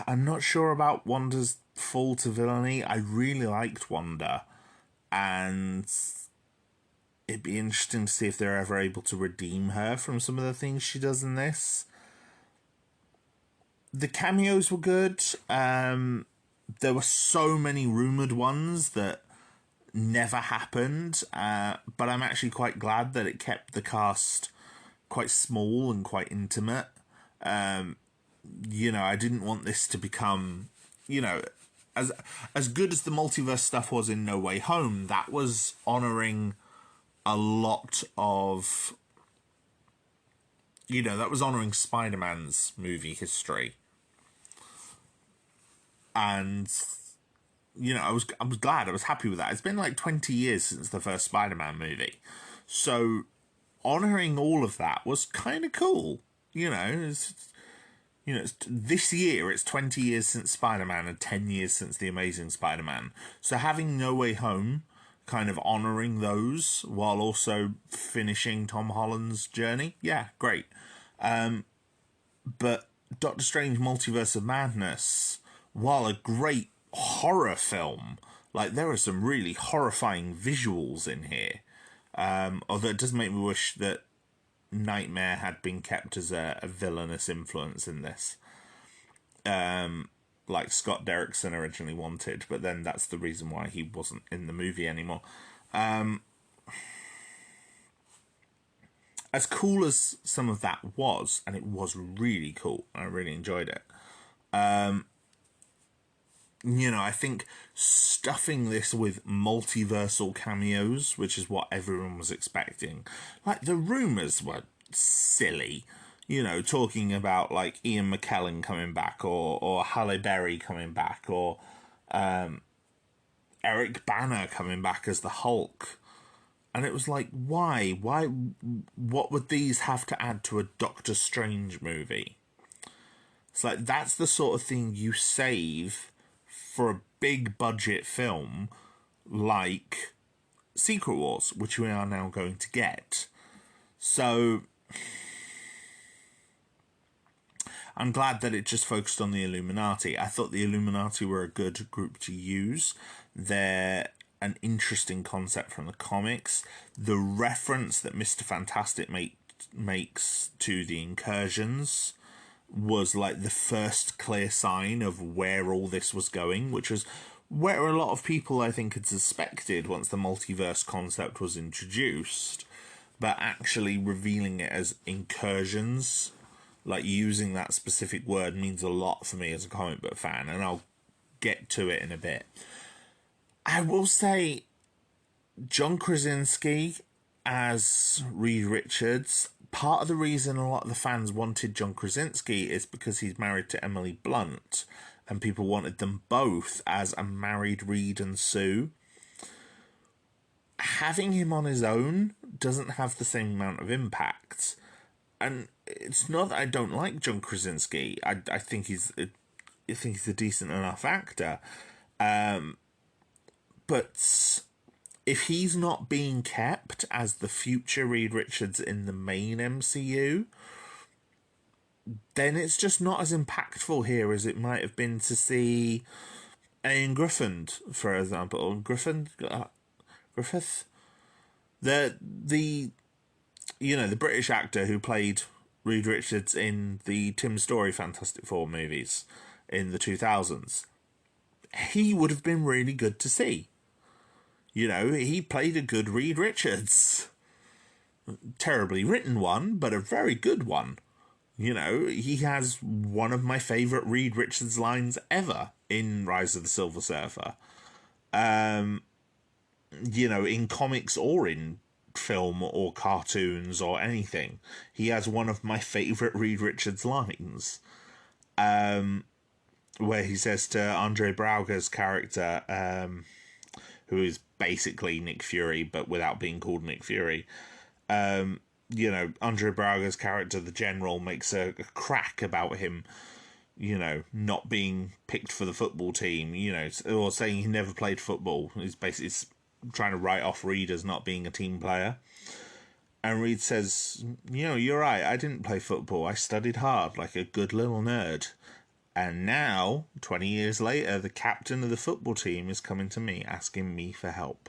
I'm not sure about Wanda's fall to villainy. I really liked Wanda, and it'd be interesting to see if they're ever able to redeem her from some of the things she does in this. The cameos were good. There were so many rumoured ones that never happened, but I'm actually quite glad that it kept the cast quite small and quite intimate. I didn't want this to become, as good as the multiverse stuff was in No Way Home, that was honouring a lot of, that was honouring Spider-Man's movie history. And, I was glad, I was happy with that. It's been like 20 years since the first Spider-Man movie. So honouring all of that was kind of cool. This year it's 20 years since Spider-Man and 10 years since The Amazing Spider-Man. So having No Way Home kind of honouring those while also finishing Tom Holland's journey, yeah, great. But Doctor Strange Multiverse of Madness, while a great horror film, like there are some really horrifying visuals in here. Although it does make me wish that Nightmare had been kept as a villainous influence in this. Like Scott Derrickson originally wanted, but then that's the reason why he wasn't in the movie anymore. As cool as some of that was, and it was really cool, I really enjoyed it. I think stuffing this with multiversal cameos, which is what everyone was expecting. Like, the rumours were silly. Talking about, like, Ian McKellen coming back, or Halle Berry coming back, or Eric Bana coming back as the Hulk. And it was like, why? What would these have to add to a Doctor Strange movie? It's like, that's the sort of thing you save for a big budget film like Secret Wars, which we are now going to get. So I'm glad that it just focused on the Illuminati. I thought the Illuminati were a good group to use. They're an interesting concept from the comics. The reference that Mr. Fantastic makes to the incursions was like the first clear sign of where all this was going, which was where a lot of people, I think, had suspected once the multiverse concept was introduced, but actually revealing it as incursions, like using that specific word, means a lot for me as a comic book fan, and I'll get to it in a bit. I will say John Krasinski as Reed Richards, part of the reason a lot of the fans wanted John Krasinski is because he's married to Emily Blunt, and people wanted them both as a married Reed and Sue. Having him on his own doesn't have the same amount of impact. And it's not that I don't like John Krasinski. I think he's a decent enough actor. But if he's not being kept as the future Reed Richards in the main MCU, then it's just not as impactful here as it might have been to see Ian Griffith, for example. Griffith? The British actor who played Reed Richards in the Tim Story Fantastic Four movies in the 2000s. He would have been really good to see. He played a good Reed Richards. Terribly written one, but a very good one. He has one of my favourite Reed Richards lines ever in Rise of the Silver Surfer. In comics or in film or cartoons or anything, he has one of my favourite Reed Richards lines. Where he says to Andre Brauger's character, who is basically Nick Fury, but without being called Nick Fury, Andre Brauger's character, the General, makes a crack about him, not being picked for the football team, or saying he never played football. He's basically trying to write off Reed as not being a team player. And Reed says, you're right, I didn't play football. I studied hard like a good little nerd. And now, 20 years later, the captain of the football team is coming to me, asking me for help.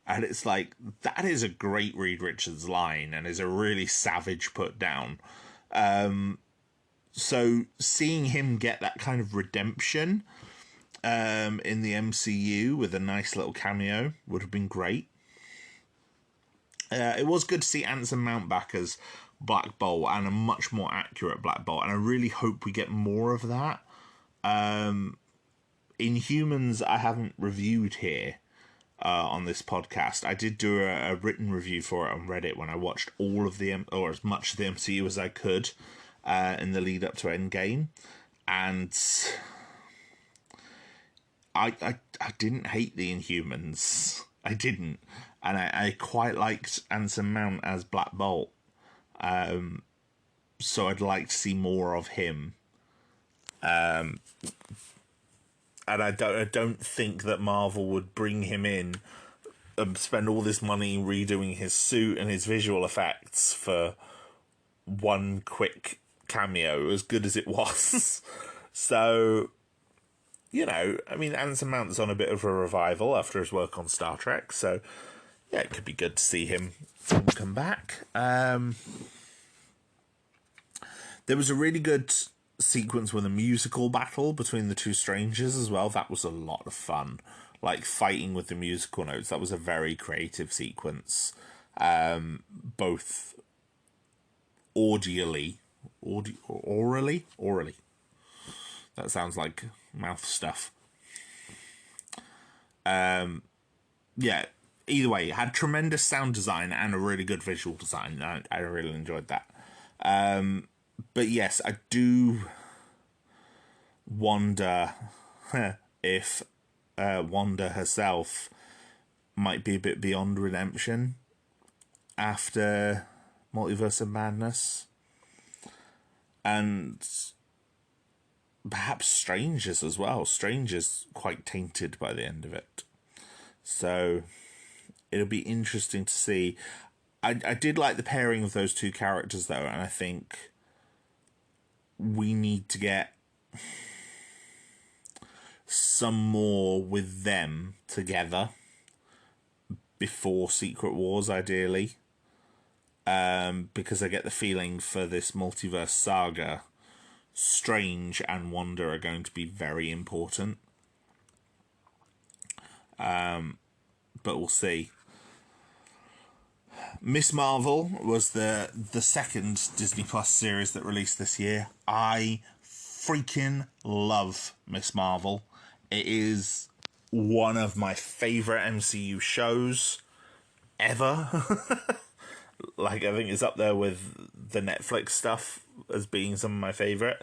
And it's like, that is a great Reed Richards line, and is a really savage put down. So seeing him get that kind of redemption in the MCU with a nice little cameo would have been great. It was good to see Anson Mount back as Black Bolt, and a much more accurate Black Bolt, and I really hope we get more of that. Inhumans I haven't reviewed here on this podcast. I did do a written review for it on Reddit when I watched all of or as much of the MCU as I could in the lead up to Endgame, and I didn't hate the Inhumans. I didn't, and I quite liked Anson Mount as Black Bolt. So I'd like to see more of him. And I don't think that Marvel would bring him in and spend all this money redoing his suit and his visual effects for one quick cameo, as good as it was. So, you know, I mean, Anson Mount's on a bit of a revival after his work on Star Trek, so yeah, it could be good to see him come back. There was a really good sequence with a musical battle between the two strangers as well. That was a lot of fun. Like, fighting with the musical notes. That was a very creative sequence. Both orally. That sounds like mouth stuff. Yeah, either way, it had tremendous sound design and a really good visual design. I really enjoyed that. But yes, I do wonder if Wanda herself might be a bit beyond redemption after Multiverse of Madness. And perhaps Stranger's as well. Stranger's quite tainted by the end of it. So it'll be interesting to see. I did like the pairing of those two characters, though, and I think we need to get some more with them together before Secret Wars, ideally. Because I get the feeling for this Multiverse Saga, Strange and Wanda are going to be very important. But we'll see. Miss Marvel was the second Disney Plus series that released this year. I freaking love Miss Marvel. It is one of my favourite MCU shows ever. Like, I think it's up there with the Netflix stuff as being some of my favourite,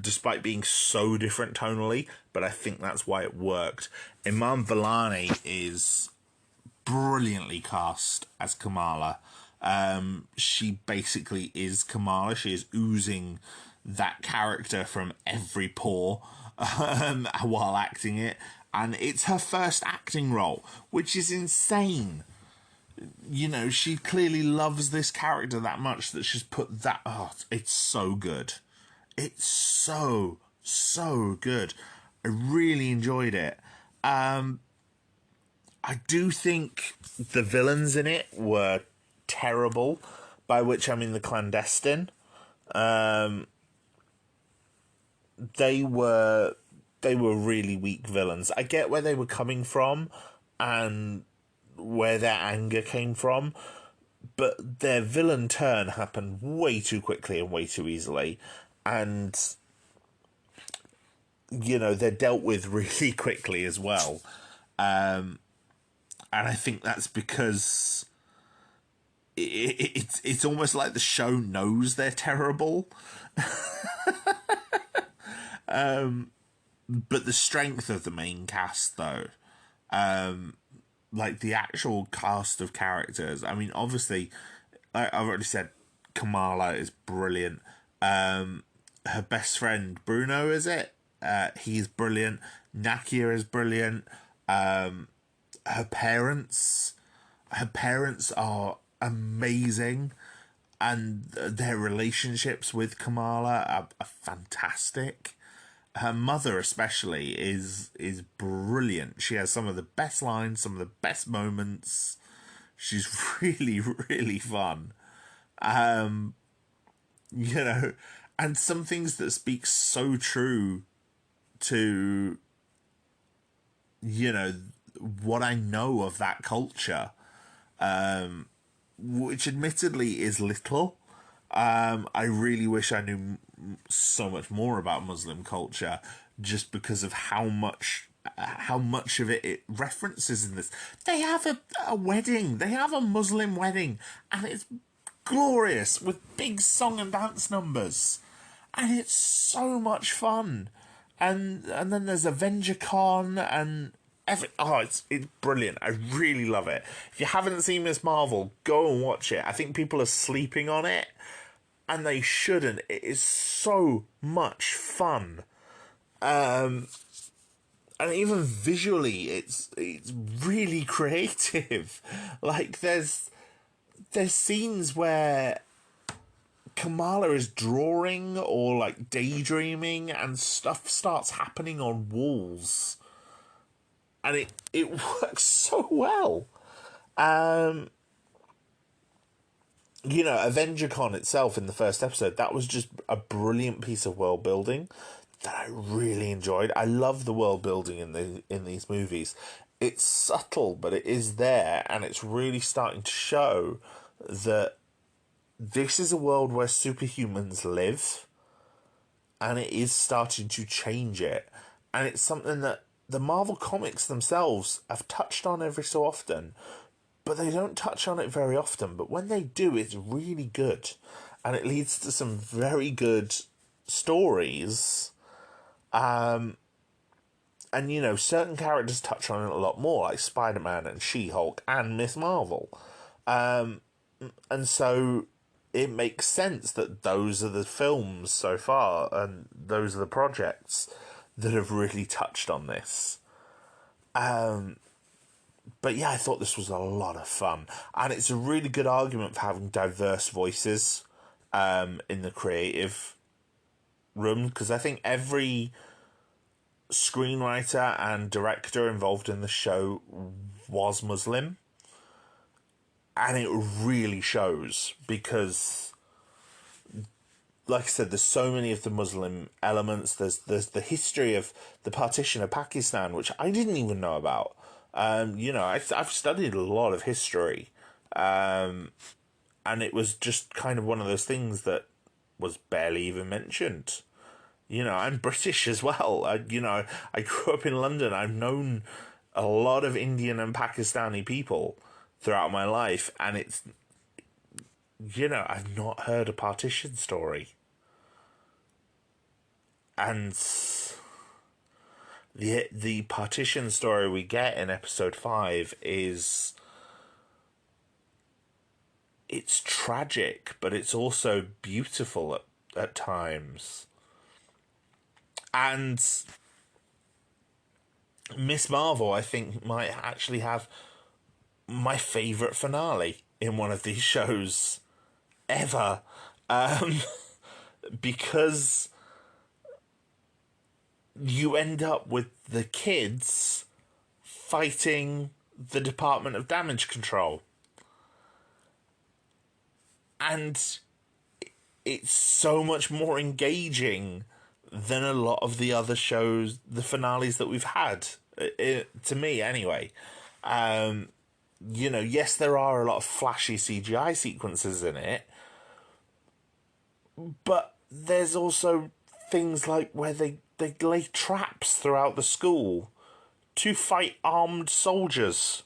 despite being so different tonally, but I think that's why it worked. Iman Vellani is brilliantly cast as Kamala. She basically is Kamala. She is oozing that character from every pore while acting it, and it's her first acting role, which is insane. You know, she clearly loves this character that much that she's put that... Oh, it's so good. It's so good. I really enjoyed it. I do think the villains in it were terrible, by which I mean the clandestine. They were really weak villains. I get where they were coming from and where their anger came from, but their villain turn happened way too quickly and way too easily, and you know, they're dealt with really quickly as well. And I think that's because it's almost like the show knows they're terrible. But the strength of the main cast, though, like the actual cast of characters, I mean, obviously, like I've already said, Kamala is brilliant. Her best friend, Bruno, is it? He's brilliant. Nakia is brilliant. Her parents are amazing, and their relationships with Kamala are fantastic. Her mother especially is brilliant. She has some of the best lines, some of the best moments. She's really, really fun. You know, and some things that speak so true to, you know, what I know of that culture, which admittedly is little. I really wish I knew so much more about Muslim culture, just because of how much of it references in this. They have a wedding. They have a Muslim wedding, and it's glorious with big song and dance numbers, and it's so much fun. And then there's Avenger Con and it's brilliant. I really love it. If you haven't seen Miss Marvel, go and watch it. I think people are sleeping on it, and they shouldn't. It is so much fun. And even visually, it's really creative. Like there's scenes where Kamala is drawing or like daydreaming, and stuff starts happening on walls, and it works so well. AvengerCon itself in the first episode, that was just a brilliant piece of world building that I really enjoyed. I love the world building in these movies. It's subtle, but it is there, and it's really starting to show that this is a world where superhumans live, and it is starting to change it. And it's something that the Marvel comics themselves have touched on every so often, but they don't touch on it very often. But when they do, it's really good, and it leads to some very good stories. And certain characters touch on it a lot more, like Spider-Man and She-Hulk and Miss Marvel. And so it makes sense that those are the films so far, and those are the projects that have really touched on this. But yeah, I thought this was a lot of fun, and it's a really good argument for having diverse voices in the creative room, because I think every screenwriter and director involved in the show was Muslim, and it really shows, because like I said, there's so many of the Muslim elements. There's the history of the partition of Pakistan, which I didn't even know about. I've studied a lot of history, and it was just kind of one of those things that was barely even mentioned. I'm British as well. I grew up in London. I've known a lot of Indian and Pakistani people throughout my life, and it's, I've not heard a partition story. And the partition story we get in episode 5 is, it's tragic, but it's also beautiful at times. And Miss Marvel, I think, might actually have my favourite finale in one of these shows ever. Because you end up with the kids fighting the Department of Damage Control. And it's so much more engaging than a lot of the other shows, the finales that we've had, to me anyway. Yes, there are a lot of flashy CGI sequences in it, but there's also things like where they lay traps throughout the school to fight armed soldiers,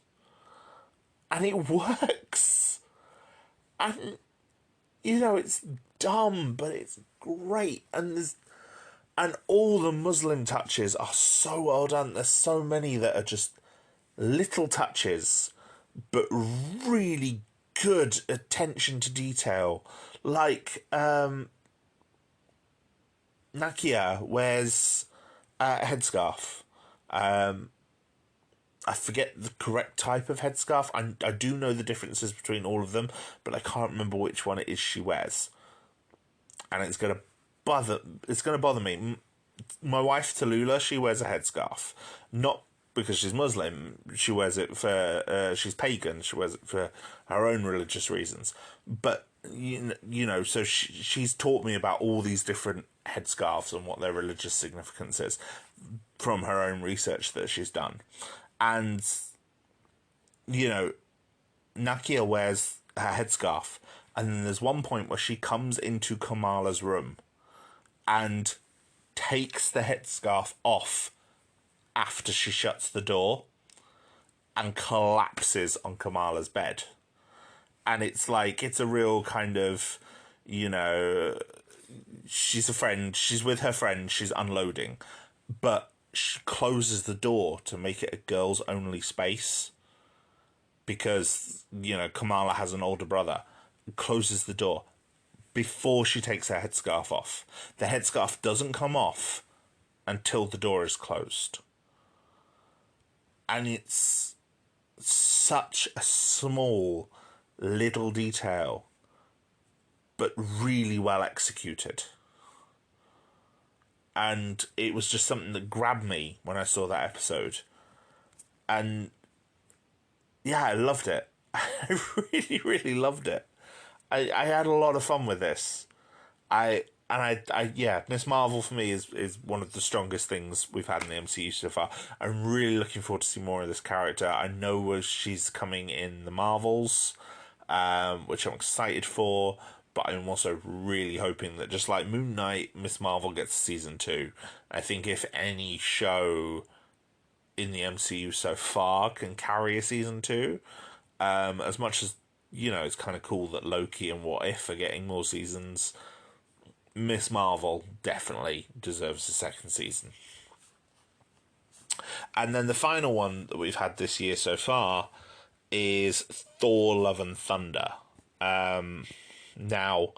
and it works. And it's dumb, but it's great, and all the Muslim touches are so well done. There's so many that are just little touches, but really good attention to detail. Like, Nakia wears a headscarf. I forget the correct type of headscarf. I do know the differences between all of them, but I can't remember which one it is she wears. And it's gonna bother me. My wife Tallulah, she wears a headscarf, not because she's Muslim. She wears it for she's pagan. She wears it for her own religious reasons. But so she's taught me about all these different headscarves and what their religious significance is from her own research that she's done. And Nakia wears her headscarf, and then there's one point where she comes into Kamala's room and takes the headscarf off after she shuts the door and collapses on Kamala's bed. And it's like, it's a real kind of, you know, she's a friend, she's with her friend, she's unloading, but she closes the door to make it a girls only space because, you know, Kamala has an older brother. Closes the door before she takes her headscarf off. The headscarf doesn't come off until the door is closed. And it's such a small little detail, but really well executed. And it was just something that grabbed me when I saw that episode. And yeah, I loved it. I really, really loved it. I had a lot of fun with this. Yeah, Miss Marvel for me is one of the strongest things we've had in the MCU so far. I'm really looking forward to see more of this character. I know she's coming in the Marvels, which I'm excited for, but I'm also really hoping that just like Moon Knight, Miss Marvel gets season 2. I think if any show in the MCU so far can carry a season 2, as much as, you know, it's kind of cool that Loki and What If are getting more seasons, Miss Marvel definitely deserves a second season. And then the final one that we've had this year so far is Thor Love and Thunder. Now,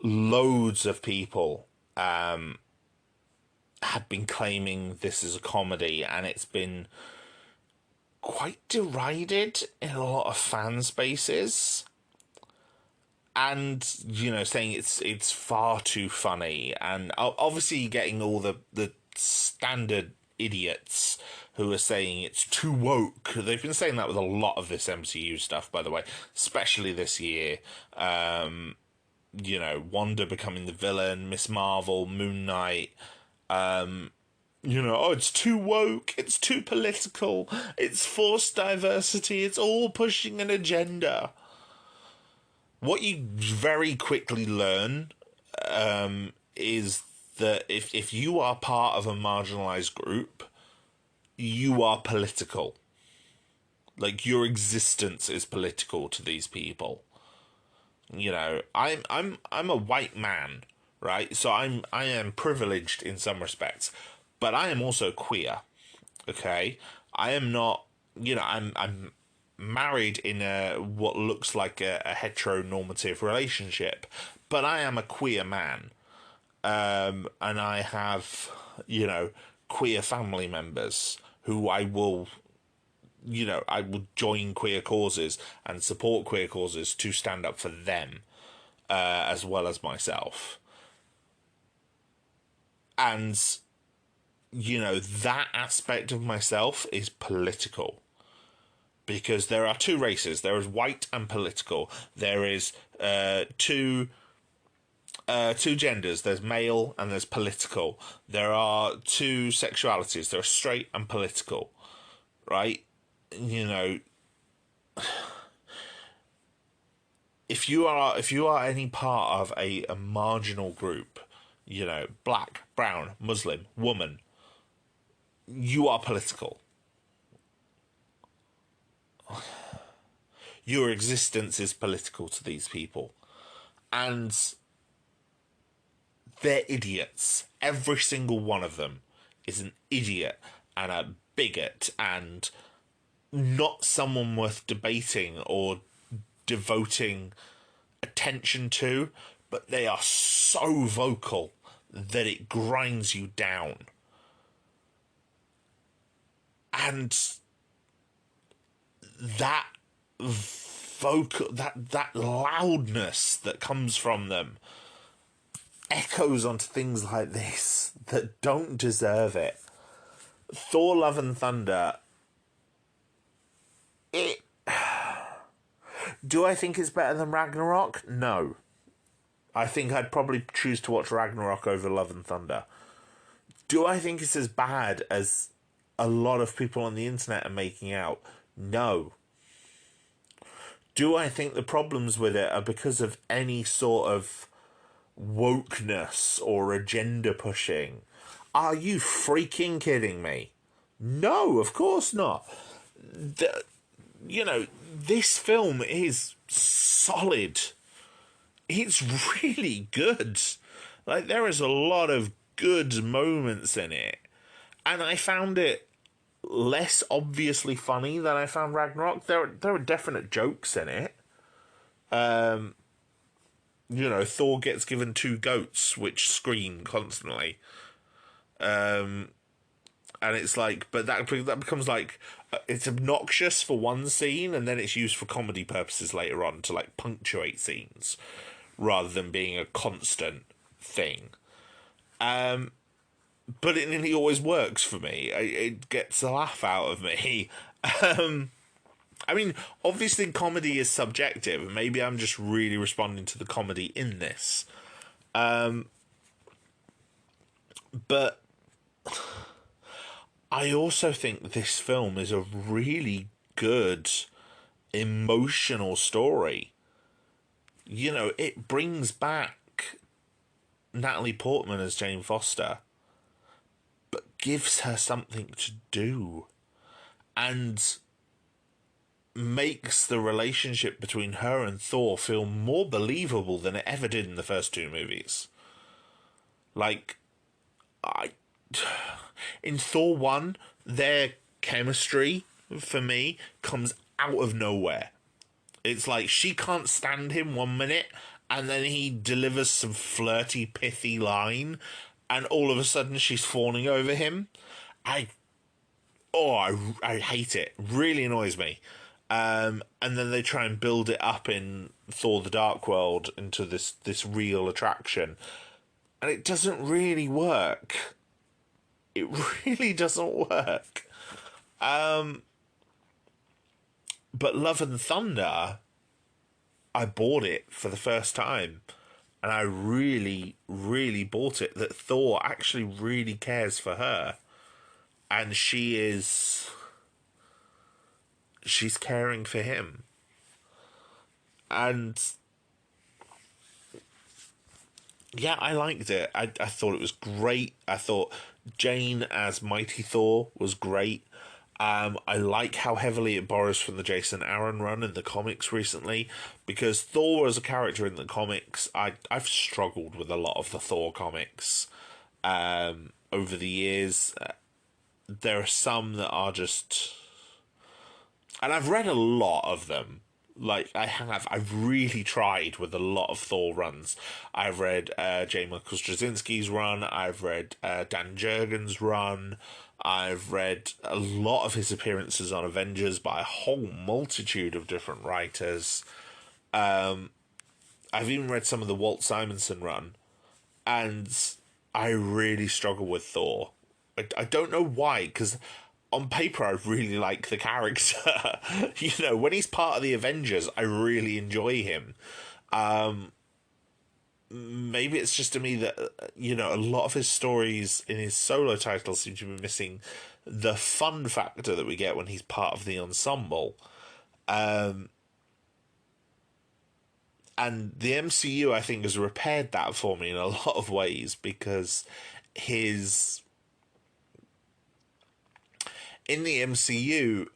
loads of people have been claiming this is a comedy, and it's been quite derided in a lot of fan spaces. And, you know, saying it's far too funny, and obviously getting all the standard idiots who are saying it's too woke. They've been saying that with a lot of this MCU stuff, by the way, especially this year. You know, Wanda becoming the villain, Miss Marvel, Moon Knight. You know, oh, it's too woke, it's too political, it's forced diversity, it's all pushing an agenda. What you very quickly learn is that if you are part of a marginalized group, you are political. Like, your existence is political to these people. You know, I'm a white man, right? So I am privileged in some respects, but I am also queer. Okay, I am not. You know, I'm married in a what looks like a heteronormative relationship, but I am a queer man, and I have, you know, queer family members who I will join queer causes and support queer causes to stand up for them, as well as myself. And, you know, that aspect of myself is political. Because there are two races. There is white and political. There is two genders. There's male and there's political. There are two sexualities. There are straight and political. Right? You know, if you are any part of a marginal group, you know, black, brown, Muslim, woman, you are political. Your existence is political to these people. And they're idiots. Every single one of them is an idiot and a bigot and not someone worth debating or devoting attention to, but they are so vocal that it grinds you down. And that that loudness that comes from them echoes onto things like this that don't deserve it. Thor Love and Thunder, do I think it's better than Ragnarok? No. I think I'd probably choose to watch Ragnarok over Love and Thunder. Do I think it's as bad as a lot of people on the internet are making out? No. Do I think the problems with it are because of any sort of wokeness or agenda pushing. Are you freaking kidding me? No, of course not. This film is solid. It's really good. Like, there is a lot of good moments in it. And I found it less obviously funny than I found Ragnarok. There are definite jokes in it. Thor gets given 2 goats which scream constantly. And it's like, but that becomes like, it's obnoxious for one scene, and then it's used for comedy purposes later on to like punctuate scenes, rather than being a constant thing. But it nearly always works for me. It gets a laugh out of me. I mean, obviously comedy is subjective. Maybe I'm just really responding to the comedy in this. But I also think this film is a really good emotional story. It brings back Natalie Portman as Jane Foster, but gives her something to do, and makes the relationship between her and Thor feel more believable than it ever did in the first 2 movies. Like, in Thor 1, their chemistry, for me, comes out of nowhere. It's like, she can't stand him 1 minute, and then he delivers some flirty, pithy line, and all of a sudden she's fawning over him. I hate it. Really annoys me. And then they try and build it up in Thor: The Dark World into this real attraction. And it doesn't really work. It really doesn't work. But Love and Thunder, I bought it for the first time. And I really, really bought it that Thor actually really cares for her. And she's caring for him. And yeah, I liked it. I thought it was great. I thought Jane as Mighty Thor was great. I like how heavily it borrows from the Jason Aaron run in the comics recently, because Thor as a character in the comics, I've struggled with a lot of the Thor comics over the years. There are some that are just... And I've read a lot of them. Like, I've really tried with a lot of Thor runs. I've read J. Michael Straczynski's run. I've read Dan Jurgens' run. I've read a lot of his appearances on Avengers by a whole multitude of different writers. I've even read some of the Walt Simonson run. And I really struggle with Thor. I don't know why, because on paper, I really like the character. When he's part of the Avengers, I really enjoy him. Maybe it's just to me that, a lot of his stories in his solo titles seem to be missing the fun factor that we get when he's part of the ensemble. And the MCU, I think, has repaired that for me in a lot of ways, because in the MCU,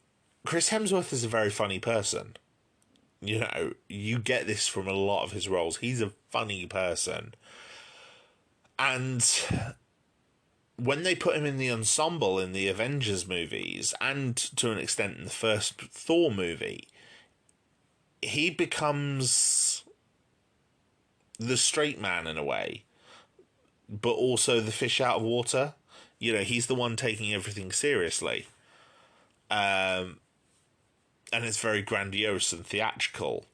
Chris Hemsworth is a very funny person. You get this from a lot of his roles. He's a funny person. And when they put him in the ensemble in the Avengers movies, and to an extent in the first Thor movie, he becomes the straight man in a way, but also the fish out of water. He's the one taking everything seriously. And it's very grandiose and theatrical.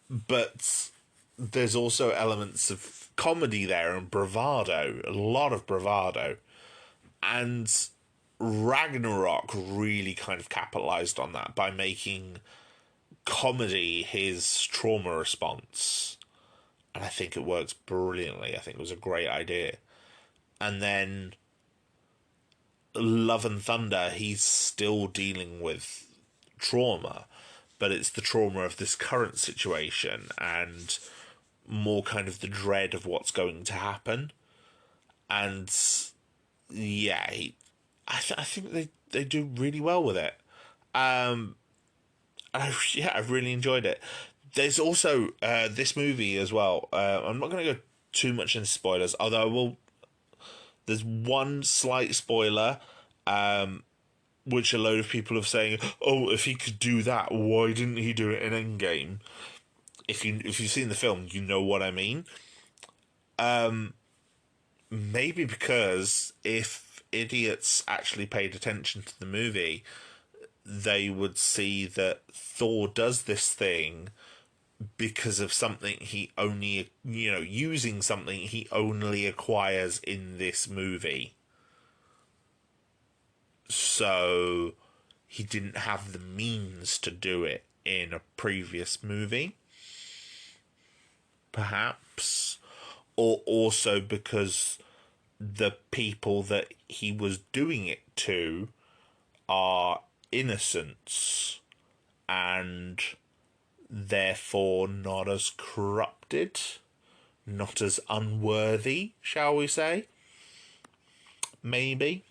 But there's also elements of comedy there and bravado, a lot of bravado. And Ragnarok really kind of capitalized on that by making comedy his trauma response. And I think it works brilliantly. I think it was a great idea. And then Love and Thunder, he's still dealing with trauma, but it's the trauma of this current situation and more kind of the dread of what's going to happen. And yeah, I think they do really well with it. I've really enjoyed it. There's also this movie as well. I'm not going to go too much into spoilers, although I will. There's one slight spoiler, which a load of people are saying, "Oh, if he could do that, why didn't he do it in Endgame?" If you've seen the film, you know what I mean. Maybe because if idiots actually paid attention to the movie, they would see that Thor does this thing because of something he only, using something he only acquires in this movie. So he didn't have the means to do it in a previous movie. Perhaps. Or also because the people that he was doing it to are innocents and therefore not as corrupted, not as unworthy, shall we say? Maybe.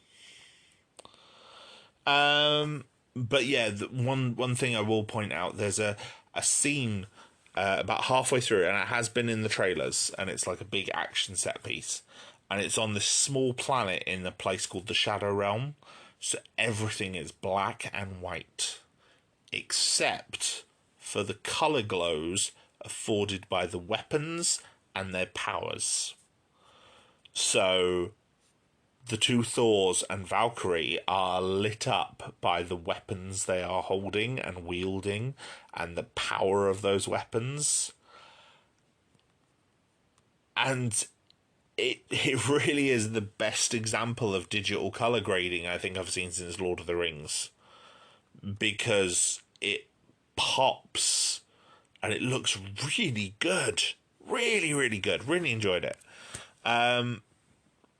But yeah, one thing I will point out, there's a scene about halfway through, and it has been in the trailers, and it's like a big action set piece, and it's on this small planet in a place called the Shadow Realm, so everything is black and white, except for the colour glows afforded by the weapons and their powers. So the two Thors and Valkyrie are lit up by the weapons they are holding and wielding and the power of those weapons. And it really is the best example of digital colour grading I think I've seen since Lord of the Rings. Because it pops and it looks really good. Really, really good. Really enjoyed it.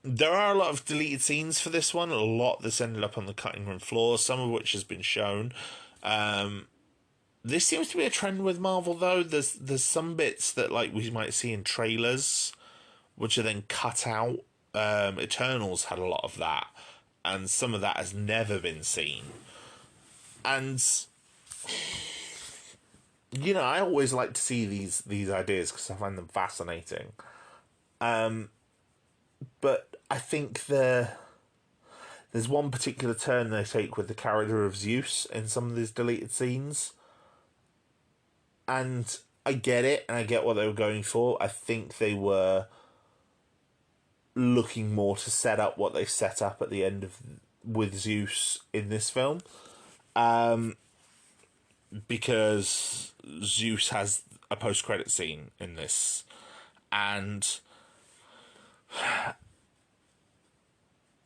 There are a lot of deleted scenes for this one, a lot that's ended up on the cutting room floor, some of which has been shown. This seems to be a trend with Marvel, though. There's some bits that like we might see in trailers, which are then cut out. Eternals had a lot of that, and some of that has never been seen. And I always like to see these ideas because I find them fascinating. But I think there's one particular turn they take with the character of Zeus in some of these deleted scenes. And I get it, and I get what they were going for. I think they were looking more to set up what they set up at the end with Zeus in this film. Because Zeus has a post-credit scene in this. And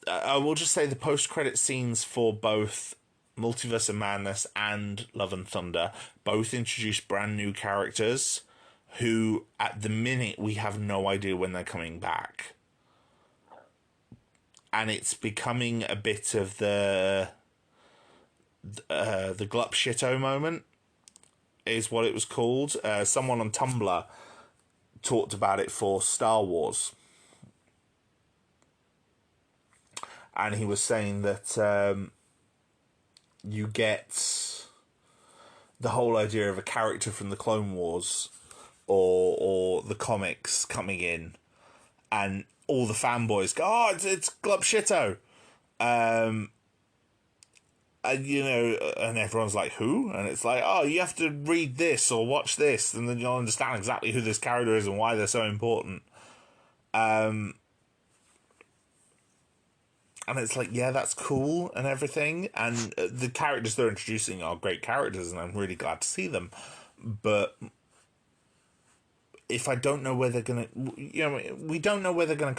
I will just say the post-credit scenes for both Multiverse of Madness and Love and Thunder both introduce brand new characters who, at the minute, we have no idea when they're coming back. And it's becoming a bit of the Glup Shitto moment, is what it was called. Someone on Tumblr talked about it for Star Wars. And he was saying that you get the whole idea of a character from the Clone Wars or the comics coming in, and all the fanboys go, "Oh, it's Glup Shitto," and and everyone's like, "Who?" And it's like, "Oh, you have to read this or watch this, and then you'll understand exactly who this character is and why they're so important." And it's like, yeah, that's cool and everything. And the characters they're introducing are great characters, and I'm really glad to see them. But if I don't know where they're gonna, we don't know where they're gonna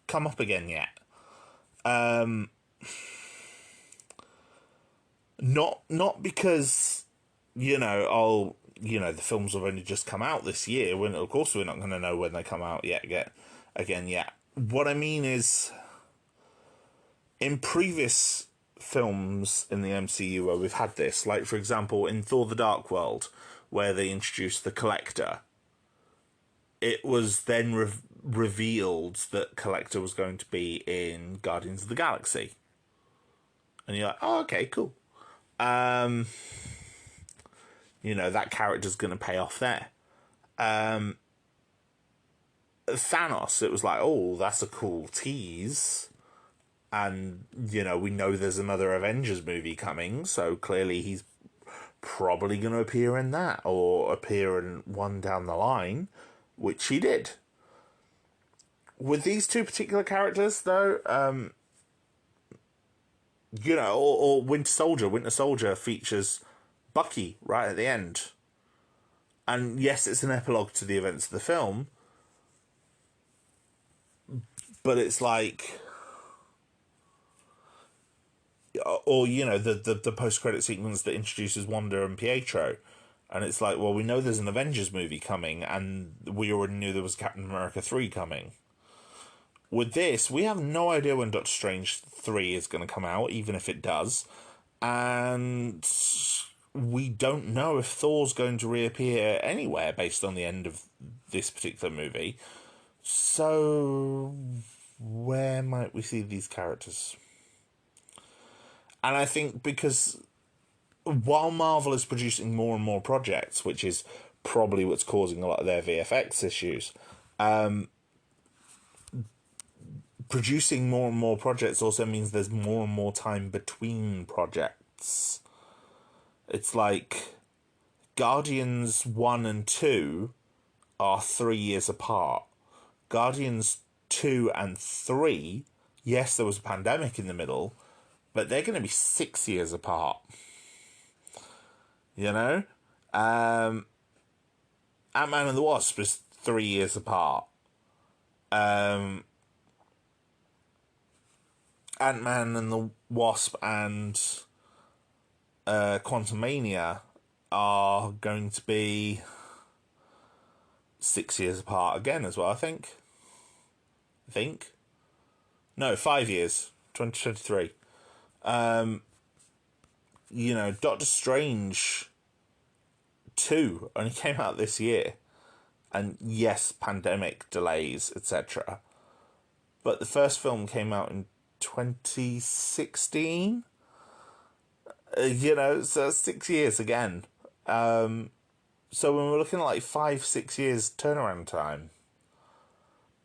come up again yet. Not because the films have only just come out this year. When of course we're not going to know when they come out yet. What I mean is, in previous films in the MCU where we've had this, like for example in Thor: The Dark World, where they introduced the Collector, it was then revealed that Collector was going to be in Guardians of the Galaxy. And you're like, oh, okay, cool. That character's going to pay off there. Thanos, it was like, oh, that's a cool tease. And, we know there's another Avengers movie coming, so clearly he's probably going to appear in that, or appear in one down the line, which he did. With these two particular characters, though, or Winter Soldier. Winter Soldier features Bucky right at the end. And yes, it's an epilogue to the events of the film, but it's like... Or, the post-credit sequence that introduces Wanda and Pietro. And it's like, well, we know there's an Avengers movie coming, and we already knew there was Captain America 3 coming. With this, we have no idea when Doctor Strange 3 is going to come out, even if it does. And we don't know if Thor's going to reappear anywhere based on the end of this particular movie. So, where might we see these characters? And I think because while Marvel is producing more and more projects, which is probably what's causing a lot of their VFX issues, producing more and more projects also means there's more and more time between projects. It's like Guardians 1 and 2 are 3 years apart. Guardians 2 and 3, yes, there was a pandemic in the middle, but they're going to be 6 years apart. Ant-Man and the Wasp is 3 years apart. Ant-Man and the Wasp and Quantumania are going to be 6 years apart again as well, I think. No, 5 years. 2023. Doctor Strange 2 only came out this year. And yes, pandemic delays, etc. But the first film came out in 2016. So 6 years again. So when we're looking at like 5-6 years turnaround time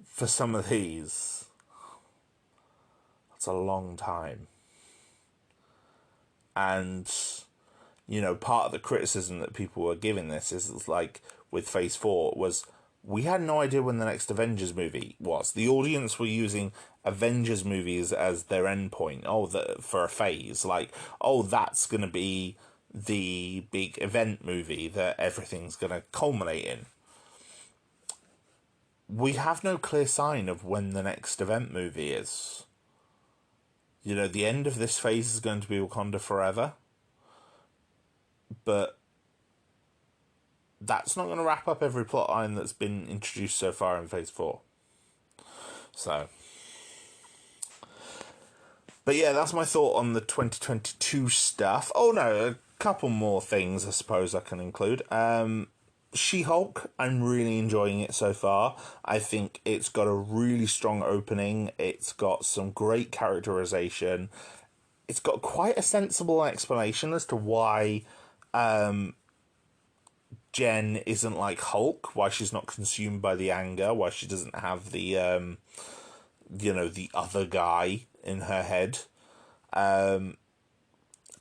for some of these, that's a long time. And, part of the criticism that people were giving this is like with Phase 4 was we had no idea when the next Avengers movie was. The audience were using Avengers movies as their endpoint. For a phase. Like, that's going to be the big event movie that everything's going to culminate in. We have no clear sign of when the next event movie is. The end of this phase is going to be Wakanda Forever. But that's not going to wrap up every plotline that's been introduced so far in Phase 4. So. But yeah, that's my thought on the 2022 stuff. Oh no, a couple more things I suppose I can include. She-Hulk, I'm really enjoying it so far. I think it's got a really strong opening. It's got some great characterization. It's got quite a sensible explanation as to why Jen isn't like Hulk, why she's not consumed by the anger, why she doesn't have the, the other guy in her head.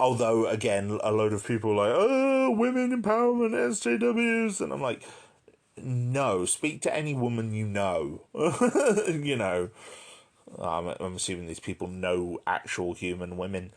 Although, again, a load of people are like, oh, women empowerment, SJWs. And I'm like, no, speak to any woman you know. I'm assuming these people know actual human women.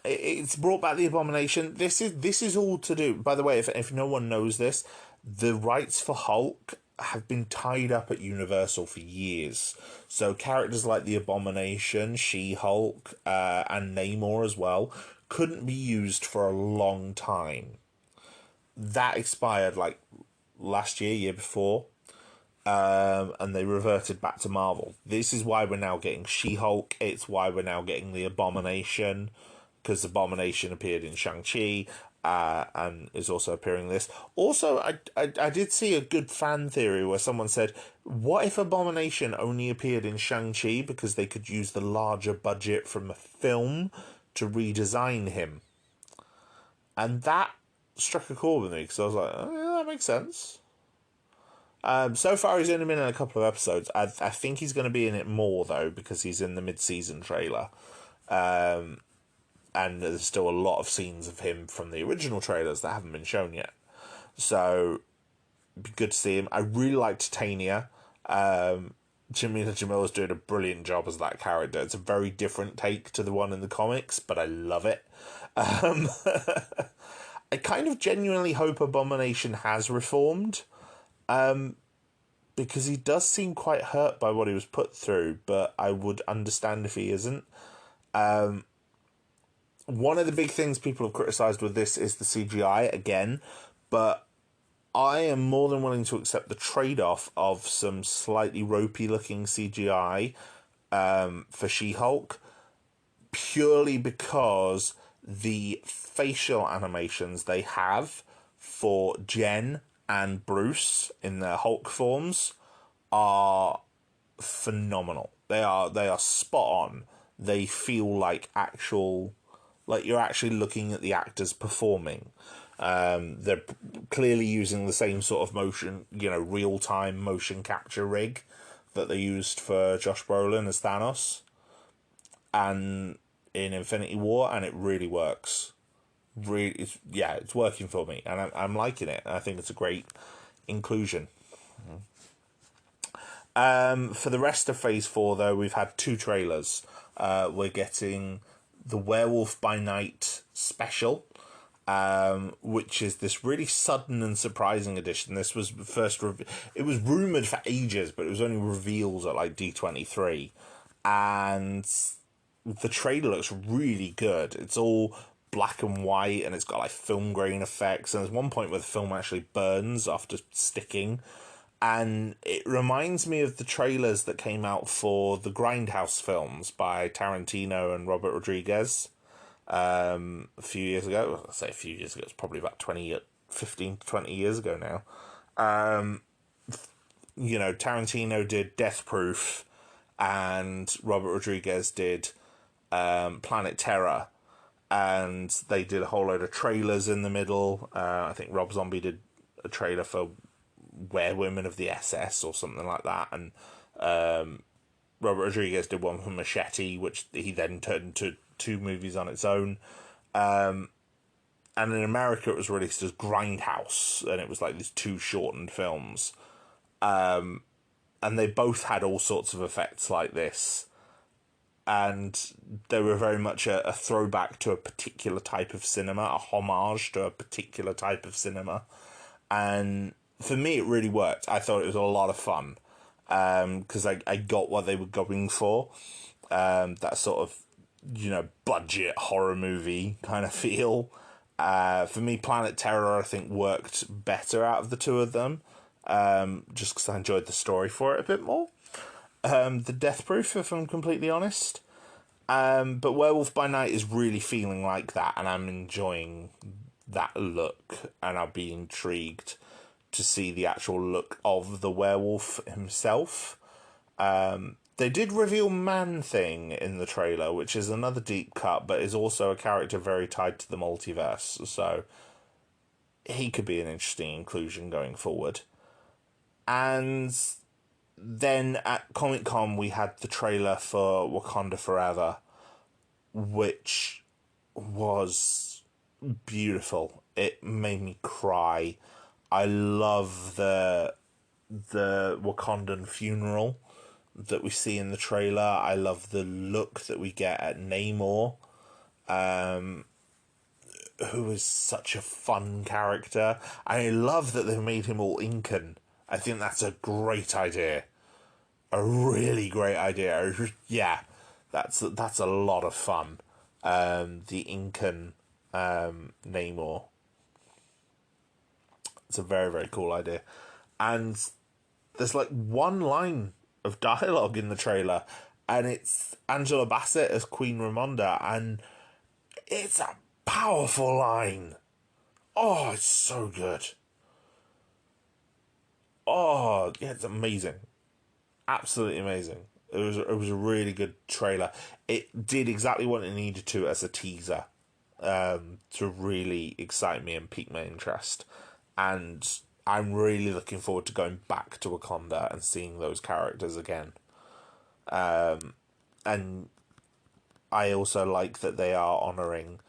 It's brought back the Abomination. This is all to do. By the way, if no one knows this, the rights for Hulk have been tied up at Universal for years. So characters like the Abomination, She-Hulk, and Namor as well couldn't be used for a long time. That expired like last year before, and they reverted back to Marvel. This is why we're now getting She-Hulk. It's why we're now getting the Abomination, because Abomination appeared in Shang-Chi. and is also appearing in this. Also, I did see a good fan theory where someone said, what if Abomination only appeared in Shang-Chi because they could use the larger budget from a film to redesign him? And that struck a chord with me, because I was like, oh, yeah, that makes sense. So far, he's only been in a couple of episodes. I think he's going to be in it more, though, because he's in the mid-season trailer. And there's still a lot of scenes of him from the original trailers that haven't been shown yet. So, it'd be good to see him. I really liked Titania. Jamila Jamil is doing a brilliant job as that character. It's a very different take to the one in the comics, but I love it. I kind of genuinely hope Abomination has reformed. Because he does seem quite hurt by what he was put through, but I would understand if he isn't. One of the big things people have criticised with this is the CGI, again, but I am more than willing to accept the trade-off of some slightly ropey-looking CGI for She-Hulk, purely because the facial animations they have for Jen and Bruce in their Hulk forms are phenomenal. They are spot on. They feel like you're actually looking at the actors performing. They're clearly using the same sort of motion, real-time motion capture rig that they used for Josh Brolin as Thanos and in Infinity War, and it really works. It's working for me, and I'm liking it. I think it's a great inclusion. For the rest of Phase 4, though, we've had 2 trailers. We're getting the Werewolf by Night special, which is this really sudden and surprising addition. This was it was rumoured for ages, but it was only revealed at like D23, and the trailer looks really good. It's all black and white, and it's got like film grain effects, and there's one point where the film actually burns after sticking, and it reminds me of the trailers that came out for the Grindhouse films by Tarantino and Robert Rodriguez a few years ago. I say a few years ago, it's probably about 15 to 20 years ago now. Tarantino did Death Proof, and Robert Rodriguez did Planet Terror, and they did a whole load of trailers in the middle. I think Rob Zombie did a trailer for Werewomen of the SS or something like that, and Robert Rodriguez did one for Machete, which he then turned into 2 movies on its own. And in America it was released as Grindhouse, and it was like these 2 shortened films. And they both had all sorts of effects like this. And they were very much a throwback to a particular type of cinema, a homage to a particular type of cinema. And for me, it really worked. I thought it was a lot of fun, because I got what they were going for. That sort of, budget horror movie kind of feel. For me, Planet Terror, I think, worked better out of the 2 of them, just because I enjoyed the story for it a bit more. The Death Proof, if I'm completely honest. But Werewolf by Night is really feeling like that, and I'm enjoying that look, and I'll be intrigued to see the actual look of the werewolf himself. They did reveal Man-Thing in the trailer, which is another deep cut, but is also a character very tied to the multiverse, so he could be an interesting inclusion going forward. And then at Comic-Con, we had the trailer for Wakanda Forever, which was beautiful. It made me cry. I love the Wakandan funeral that we see in the trailer. I love the look that we get at Namor, who is such a fun character. I love that they've made him all Incan. I think that's a great idea. A really great idea. Yeah, that's a lot of fun. The Incan Namor. It's a very, very cool idea. And there's like one line of dialogue in the trailer, and it's Angela Bassett as Queen Ramonda, and it's a powerful line. Oh, it's so good. Oh, yeah, it's amazing. Absolutely amazing. It was a really good trailer. It did exactly what it needed to as a teaser, to really excite me and pique my interest. And I'm really looking forward to going back to Wakanda and seeing those characters again. And I also like that they are honouring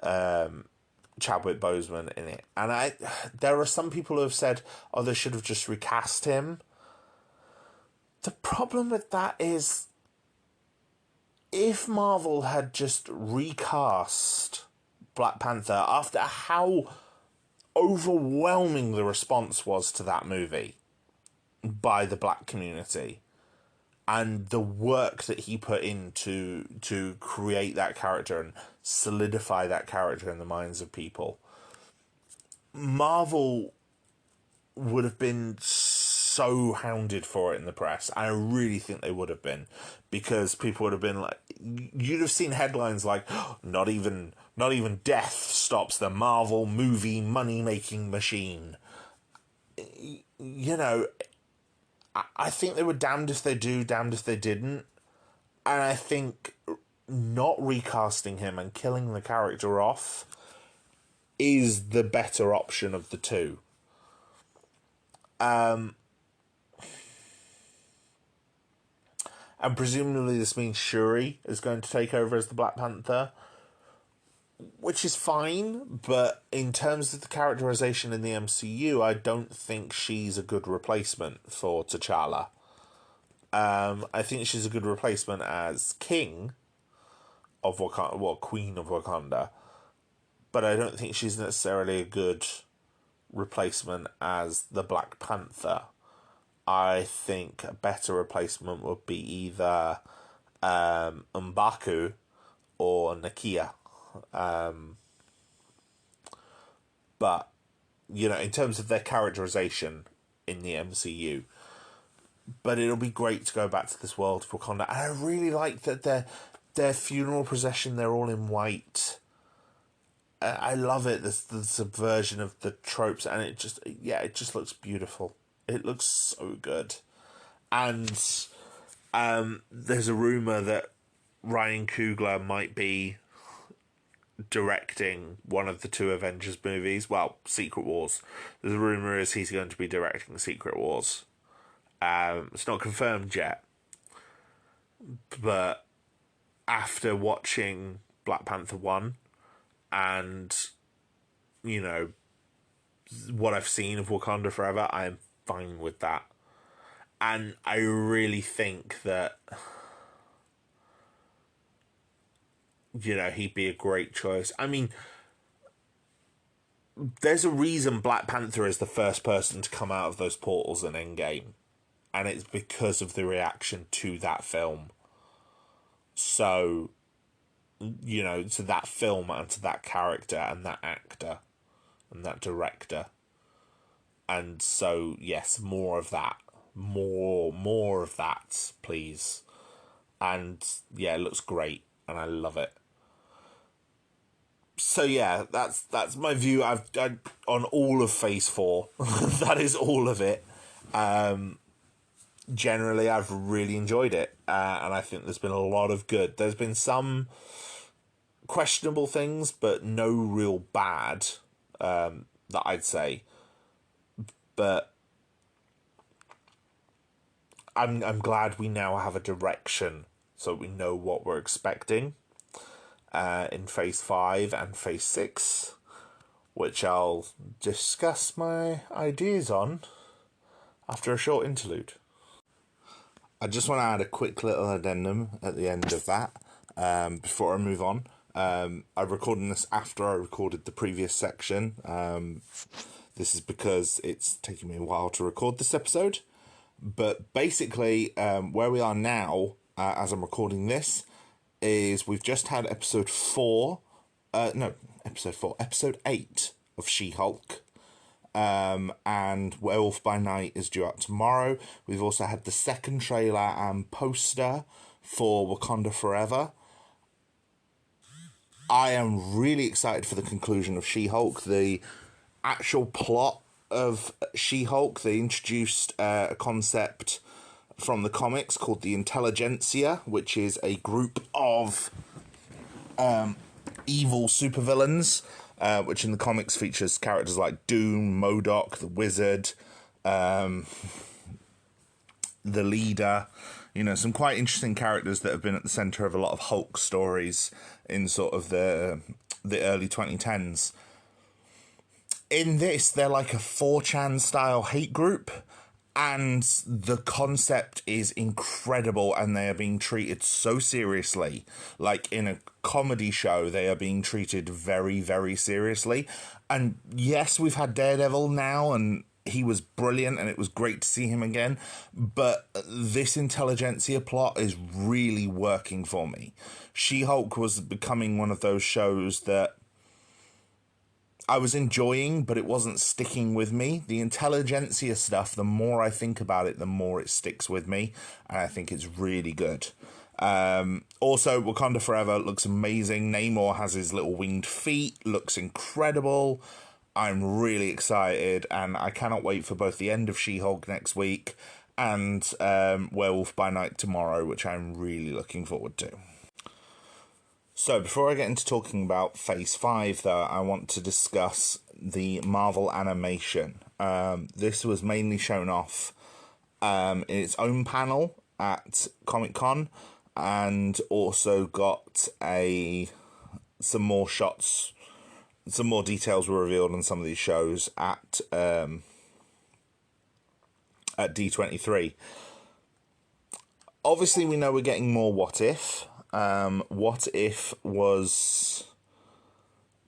Chadwick Boseman in it. And there are some people who have said, oh, they should have just recast him. The problem with that is, if Marvel had just recast Black Panther after how overwhelming the response was to that movie by the black community, and the work that he put into to create that character and solidify that character in the minds of people, Marvel would have been so hounded for it in the press. I really think they would have been, because people would have been like, you'd have seen headlines like, oh, not even death stops the Marvel movie money making machine. You know, I think they were damned if they do, damned if they didn't. And I think not recasting him and killing the character off is the better option of the two. And presumably this means Shuri is going to take over as the Black Panther, which is fine, but in terms of the characterization in the MCU, I don't think she's a good replacement for T'Challa. I think she's a good replacement as King of Wakanda, well, Queen of Wakanda, but I don't think she's necessarily a good replacement as the Black Panther. I think a better replacement would be either M'Baku or Nakia. But, you know, in terms of their characterization in the MCU, but it'll be great to go back to this world of Wakanda. And I really like that their funeral procession, they're all in white. I love it, the subversion of the tropes, and it just looks beautiful. It looks so good. And there's a rumour that Ryan Coogler might be directing one of the two Avengers movies. Well, Secret Wars. The rumour is he's going to be directing Secret Wars. It's not confirmed yet. But after watching Black Panther 1 and, you know, what I've seen of Wakanda Forever, I am fine with that. And I really think that, you know, he'd be a great choice. I mean, there's a reason Black Panther is the first person to come out of those portals in Endgame. And it's because of the reaction to that film. So, you know, to that film and to that character and that actor and that director. And so, yes, more of that. More of that, please. And yeah, it looks great, and I love it. So yeah, that's my view. I've on all of Phase 4. That is all of it. Generally, I've really enjoyed it, and I think there's been a lot of good. There's been some questionable things, but no real bad, that I'd say. But I'm glad we now have a direction, so we know what we're expecting in Phase 5 and Phase 6, which I'll discuss my ideas on after a short interlude. I just want to add a quick little addendum at the end of that, before I move on. I'm recording this after I recorded the previous section. This is because it's taking me a while to record this episode. But basically, where we are now, as I'm recording this, is we've just had episode 8 of She-Hulk. And Werewolf by Night is due out tomorrow. We've also had the second trailer and poster for Wakanda Forever. I am really excited for the conclusion of She-Hulk. The actual plot of She-Hulk, they introduced a concept from the comics called the Intelligentsia, which is a group of evil supervillains, which in the comics features characters like Doom, MODOK, the Wizard, the Leader. You know, some quite interesting characters that have been at the centre of a lot of Hulk stories in sort of the early 2010s. In this, they're like a 4chan style hate group, and the concept is incredible, and they are being treated so seriously. Like in a comedy show, they are being treated very, very seriously. And yes, we've had Daredevil now, and he was brilliant, and it was great to see him again. But this Intelligentsia plot is really working for me. She-Hulk was becoming one of those shows that I was enjoying, but it wasn't sticking with me. The Intelligentsia stuff, the more I think about it, the more it sticks with me, and I think it's really good. Also, Wakanda Forever looks amazing. Namor has his little winged feet, looks incredible. I'm really excited, and I cannot wait for both the end of She-Hulk next week and Werewolf by Night tomorrow, which I'm really looking forward to. So, before I get into talking about Phase 5, though, I want to discuss the Marvel animation. This was mainly shown off in its own panel at Comic-Con, and also got some more shots, some more details were revealed on some of these shows at D23. Obviously, we know we're getting more What If. What If was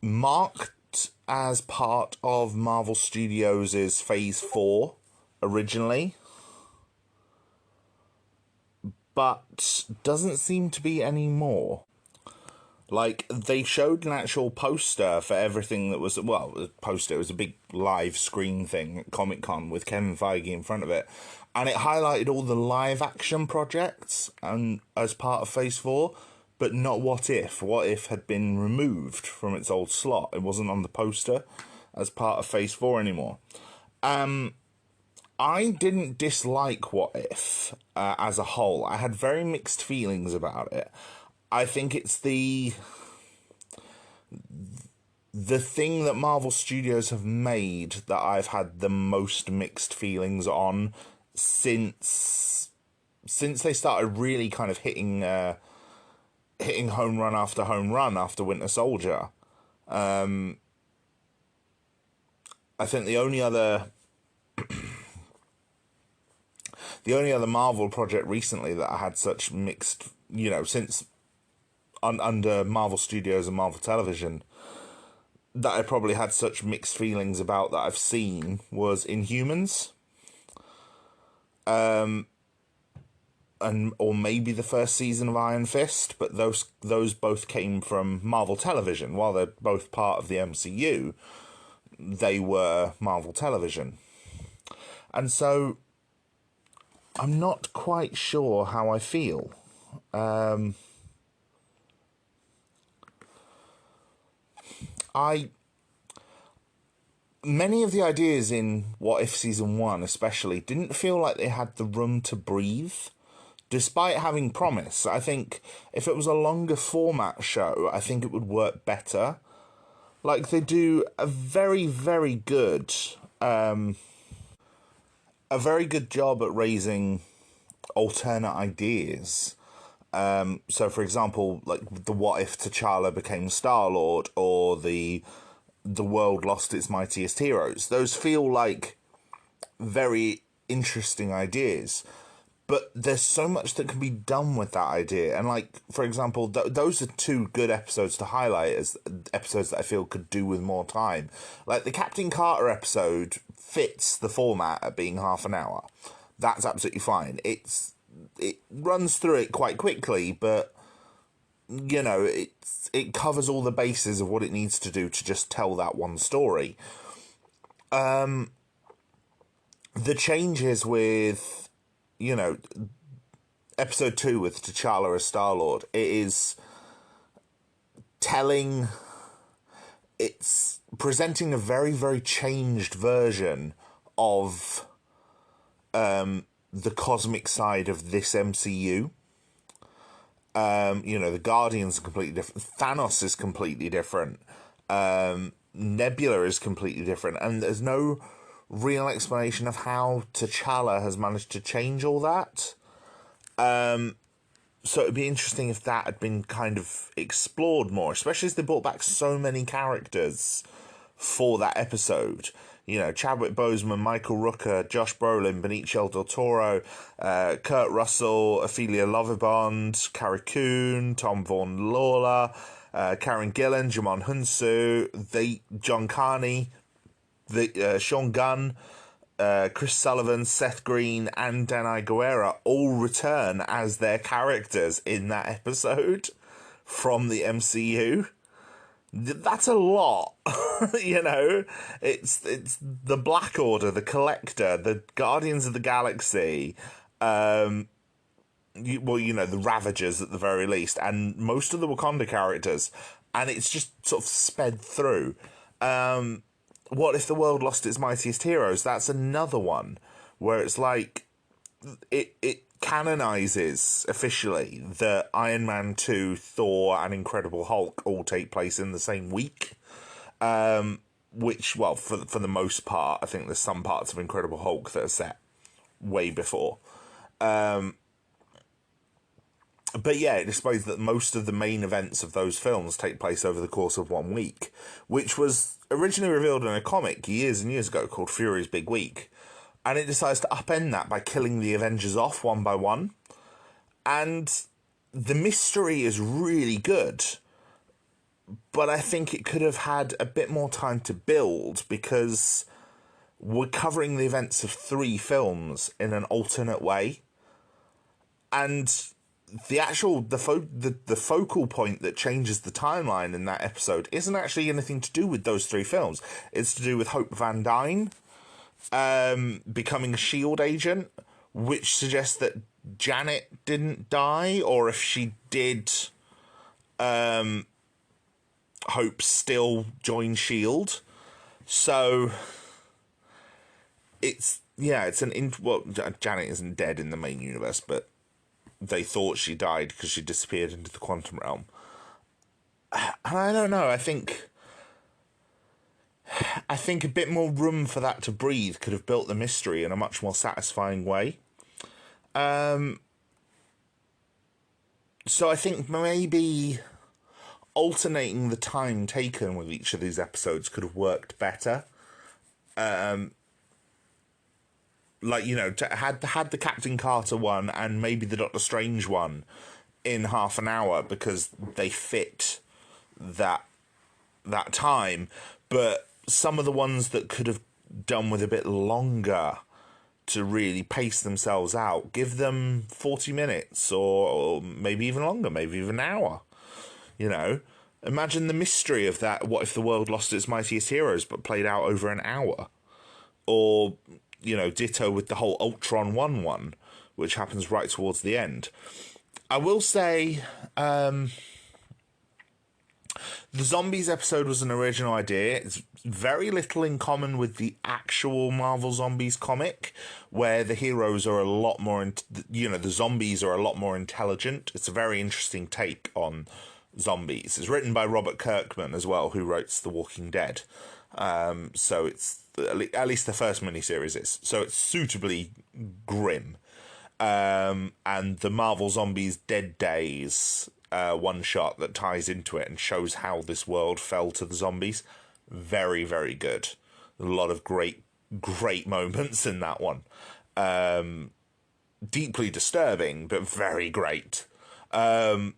marked as part of Marvel Studios' Phase 4 originally, but doesn't seem to be anymore. Like, they showed an actual poster for everything that was, well, a poster, it was a big live screen thing at Comic-Con with Kevin Feige in front of it, and it highlighted all the live action projects and as part of Phase 4, but not What If. What If had been removed from its old slot. It wasn't on the poster as part of Phase 4 anymore. I didn't dislike What If as a whole. I had very mixed feelings about it. I think it's the thing that Marvel Studios have made that I've had the most mixed feelings on since they started really kind of hitting home run after Winter Soldier. I think the only other Marvel project recently that I had such mixed, since under Marvel Studios and Marvel Television, that I probably had such mixed feelings about that I've seen was Inhumans. Or maybe the first season of Iron Fist, but those both came from Marvel Television. While they're both part of the MCU, they were Marvel Television. And so I'm not quite sure how I feel. Many of the ideas in What If Season 1 especially didn't feel like they had the room to breathe, despite having promise. I think if it was a longer format show, I think it would work better. Like, they do a very, very good job at raising alternate ideas. So, for example, like the What If T'Challa became Star-Lord, or the world lost its mightiest heroes. Those feel like very interesting ideas, but there's so much that can be done with that idea. And, like, for example, those are two good episodes to highlight as episodes that I feel could do with more time. Like, the Captain Carter episode fits the format at being half an hour. That's absolutely fine. It runs through it quite quickly, but it covers all the bases of what it needs to do to just tell that one story. The changes with, episode 2 with T'Challa as Star-Lord, it is telling... It's presenting a very, very changed version of the cosmic side of this MCU. The Guardians are completely different. Thanos is completely different. Nebula is completely different. And there's no real explanation of how T'Challa has managed to change all that. So it'd be interesting if that had been kind of explored more, especially as they brought back so many characters for that episode. Chadwick Boseman, Michael Rooker, Josh Brolin, Benicio del Toro, Kurt Russell, Ophelia Lovibond, Carrie Coon, Tom Vaughan Lawler, Karen Gillan, Jamon Hunsu, John Carney, Sean Gunn, Chris Sullivan, Seth Green, and Danai Gurira all return as their characters in that episode from the MCU. That's a lot. It's the Black Order, the Collector, the Guardians of the Galaxy, the Ravagers at the very least, and most of the Wakanda characters, and it's just sort of sped through. What if the world lost its mightiest heroes? That's another one where it's like it canonizes officially that Iron Man 2, Thor, and Incredible Hulk all take place in the same week. Which, well, for the most part, I think there's some parts of Incredible Hulk that are set way before. But yeah, it displays that most of the main events of those films take place over the course of 1 week, which was originally revealed in a comic years and years ago called Fury's Big Week. And it decides to upend that by killing the Avengers off one by one. And the mystery is really good, but I think it could have had a bit more time to build, because we're covering the events of 3 films in an alternate way. And the actual the focal point that changes the timeline in that episode isn't actually anything to do with those 3 films. It's to do with Hope Van Dyne becoming a S.H.I.E.L.D. agent, which suggests that Janet didn't die, or if she did, Hope still joined S.H.I.E.L.D. So Janet isn't dead in the main universe, but they thought she died because she disappeared into the quantum realm. And I don't know, I think a bit more room for that to breathe could have built the mystery in a much more satisfying way. So I think maybe alternating the time taken with each of these episodes could have worked better. Had the Captain Carter one and maybe the Doctor Strange one in half an hour, because they fit that time. But some of the ones that could have done with a bit longer to really pace themselves out, give them 40 minutes or maybe even longer, maybe even an hour. Imagine the mystery of that. What if the world lost its mightiest heroes but played out over an hour? Or, ditto with the whole Ultron 1, which happens right towards the end. I will say, the zombies episode was an original idea. It's very little in common with the actual Marvel Zombies comic, where the heroes are a lot more, the zombies are a lot more intelligent. It's a very interesting take on zombies. It's written by Robert Kirkman as well, who writes The Walking Dead. So it's, at least the first miniseries is. So it's suitably grim. And the Marvel Zombies Dead Days one shot that ties into it and shows how this world fell to the zombies. Very, very good. A lot of great moments in that one. Deeply disturbing, but very great. The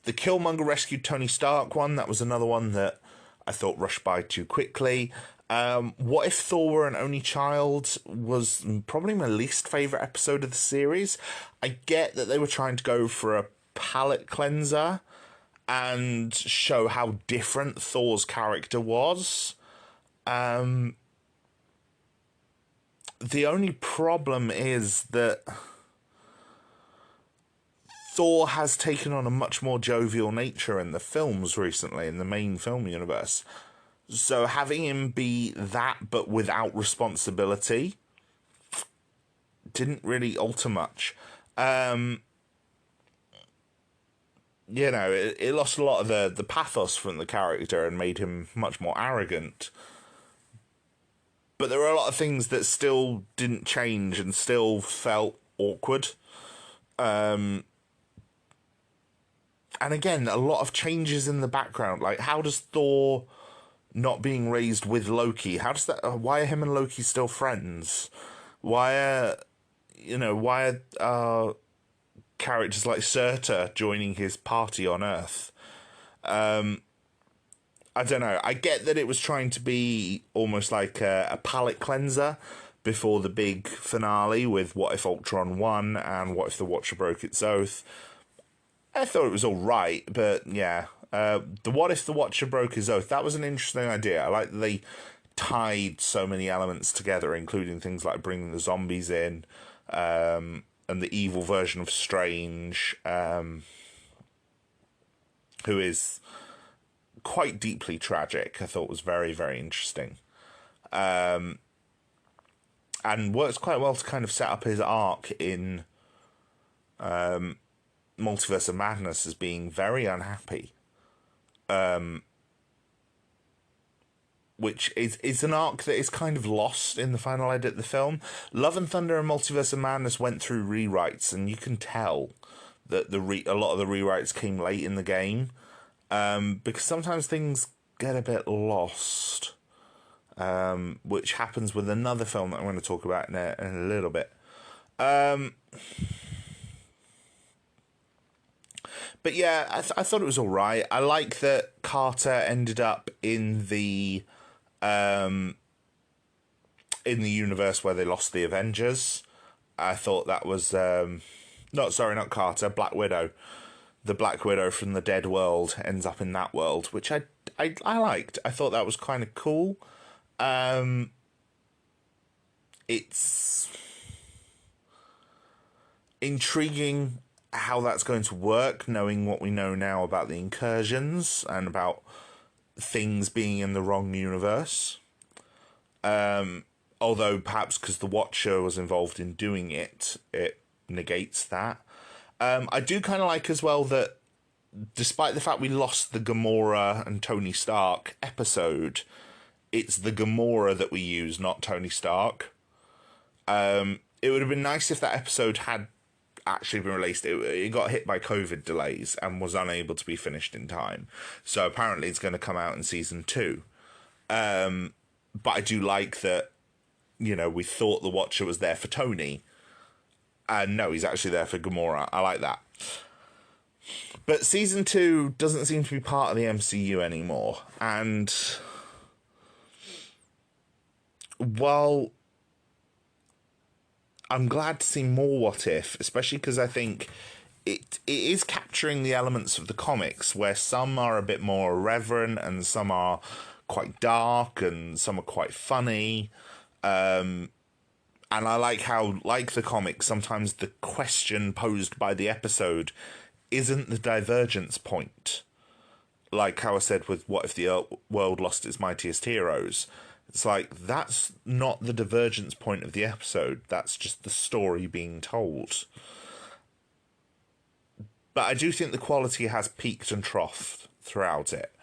Killmonger rescued Tony Stark one, that was another one that I thought rushed by too quickly. What If Thor Were an Only Child was probably my least favourite episode of the series. I get that they were trying to go for a palate cleanser and show how different Thor's character was. The only problem is that Thor has taken on a much more jovial nature in the films recently, in the main film universe. So having him be that, but without responsibility, didn't really alter much. It lost a lot of the pathos from the character and made him much more arrogant. But there were a lot of things that still didn't change and still felt awkward. And again, a lot of changes in the background. Like, how does Thor not being raised with Loki? How does that? Why are him and Loki still friends? Why are characters like Surtur joining his party on Earth? I don't know. I get that it was trying to be almost like a palate cleanser before the big finale with What If Ultron won and What If the Watcher broke its oath. I thought it was all right, but yeah. The What If the Watcher broke his oath, that was an interesting idea. I like that they tied so many elements together, including things like bringing the zombies in, and the evil version of Strange, who is quite deeply tragic. I thought was very, very interesting. And works quite well to kind of set up his arc in Multiverse of Madness as being very unhappy. Which is an arc that is kind of lost in the final edit of the film. Love and Thunder and Multiverse of Madness went through rewrites, and you can tell that a lot of the rewrites came late in the game, because sometimes things get a bit lost, which happens with another film that I'm going to talk about in a little bit. But yeah, I thought it was all right. I like that Carter ended up in the universe where they lost the Avengers. I thought that was not Carter, Black Widow. The Black Widow from the Dead World ends up in that world, which I liked. I thought that was kind of cool. It's intriguing how that's going to work, knowing what we know now about the incursions and about things being in the wrong universe. Although perhaps because the Watcher was involved in doing it, it negates that. I do kind of like as well that despite the fact we lost the Gamora and Tony Stark episode, it's the Gamora that we use, not Tony Stark. It would have been nice if that episode had actually been released. It got hit by COVID delays and was unable to be finished in time. So apparently it's going to come out in season 2. But I do like that, we thought the Watcher was there for Tony. And no, he's actually there for Gamora. I like that. But season 2 doesn't seem to be part of the MCU anymore. And while I'm glad to see more What If, especially because I think it is capturing the elements of the comics, where some are a bit more irreverent and some are quite dark and some are quite funny. And I like how, like the comics, sometimes the question posed by the episode isn't the divergence point. Like how I said with What If the World Lost Its Mightiest Heroes? It's like, that's not the divergence point of the episode. That's just the story being told. But I do think the quality has peaked and troughed throughout it.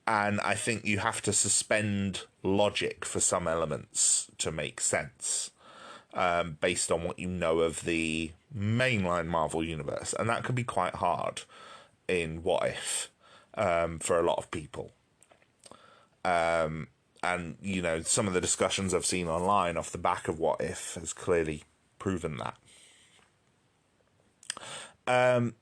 And I think you have to suspend logic for some elements to make sense, based on what you know of the mainline Marvel universe. And that can be quite hard in What If, for a lot of people. And, some of the discussions I've seen online off the back of What If has clearly proven that.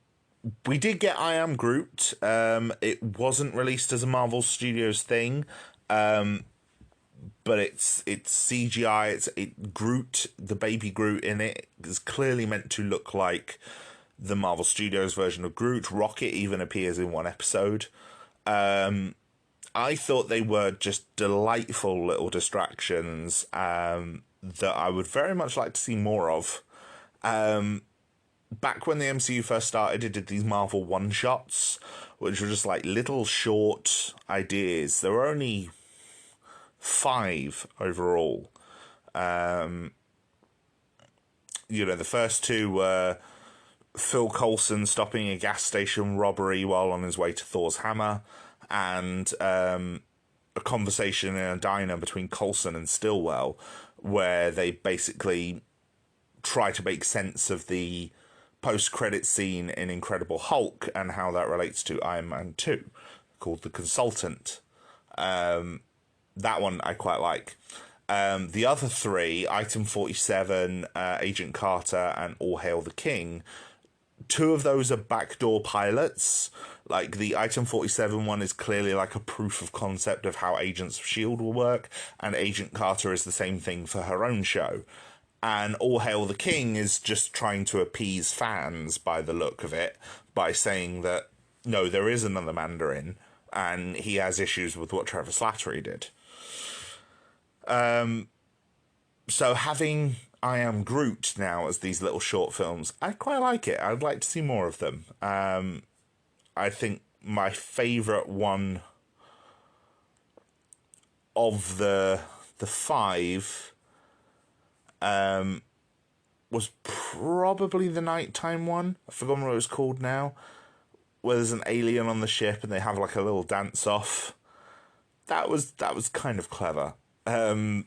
We did get I Am Groot. It wasn't released as a Marvel Studios thing, but it's CGI. Groot, the baby Groot in it, is clearly meant to look like the Marvel Studios version of Groot. Rocket even appears in one episode. I thought they were just delightful little distractions that I would very much like to see more of. back when the MCU first started, it did these Marvel one-shots, which were just like little short ideas. There were only 5 overall. The first 2 were Phil Coulson stopping a gas station robbery while on his way to Thor's hammer, and a conversation in a diner between Coulson and Stillwell, where they basically try to make sense of the post-credit scene in Incredible Hulk and how that relates to Iron Man 2, called The Consultant. That one I quite like. The other 3, Item 47, Agent Carter, and All Hail the King, 2 of those are backdoor pilots. Like, the Item 47 one is clearly like a proof of concept of how Agents of S.H.I.E.L.D. will work, and Agent Carter is the same thing for her own show. And All Hail the King is just trying to appease fans by the look of it, by saying that, no, there is another Mandarin, and he has issues with what Trevor Slattery did. So having I Am Groot now as these little short films, I quite like it. I'd like to see more of them. I think my favourite one of the 5 was probably the nighttime one. I've forgotten what it was called now, where there's an alien on the ship and they have like a little dance off. That was kind of clever. And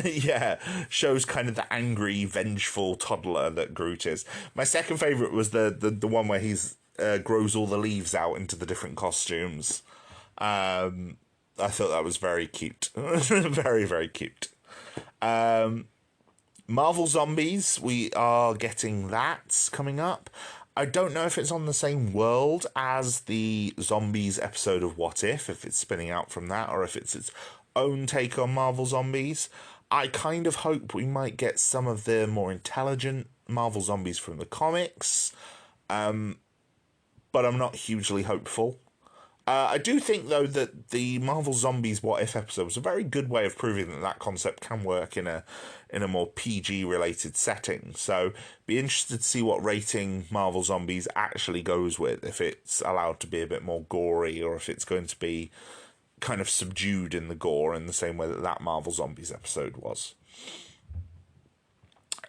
yeah, shows kind of the angry, vengeful toddler that Groot is. My second favourite was the one where he's grows all the leaves out into the different costumes. I thought that was very cute. Very, very cute. Marvel Zombies, we are getting that coming up. I don't know if it's on the same world as the Zombies episode of What If it's spinning out from that, or if it's its own take on Marvel Zombies. I kind of hope we might get some of the more intelligent Marvel Zombies from the comics, but I'm not hugely hopeful. I do think, though, that the Marvel Zombies What If episode was a very good way of proving that that concept can work in a more PG-related setting. So, be interested to see what rating Marvel Zombies actually goes with, if it's allowed to be a bit more gory, or if it's going to be kind of subdued in the gore in the same way that Marvel Zombies episode was.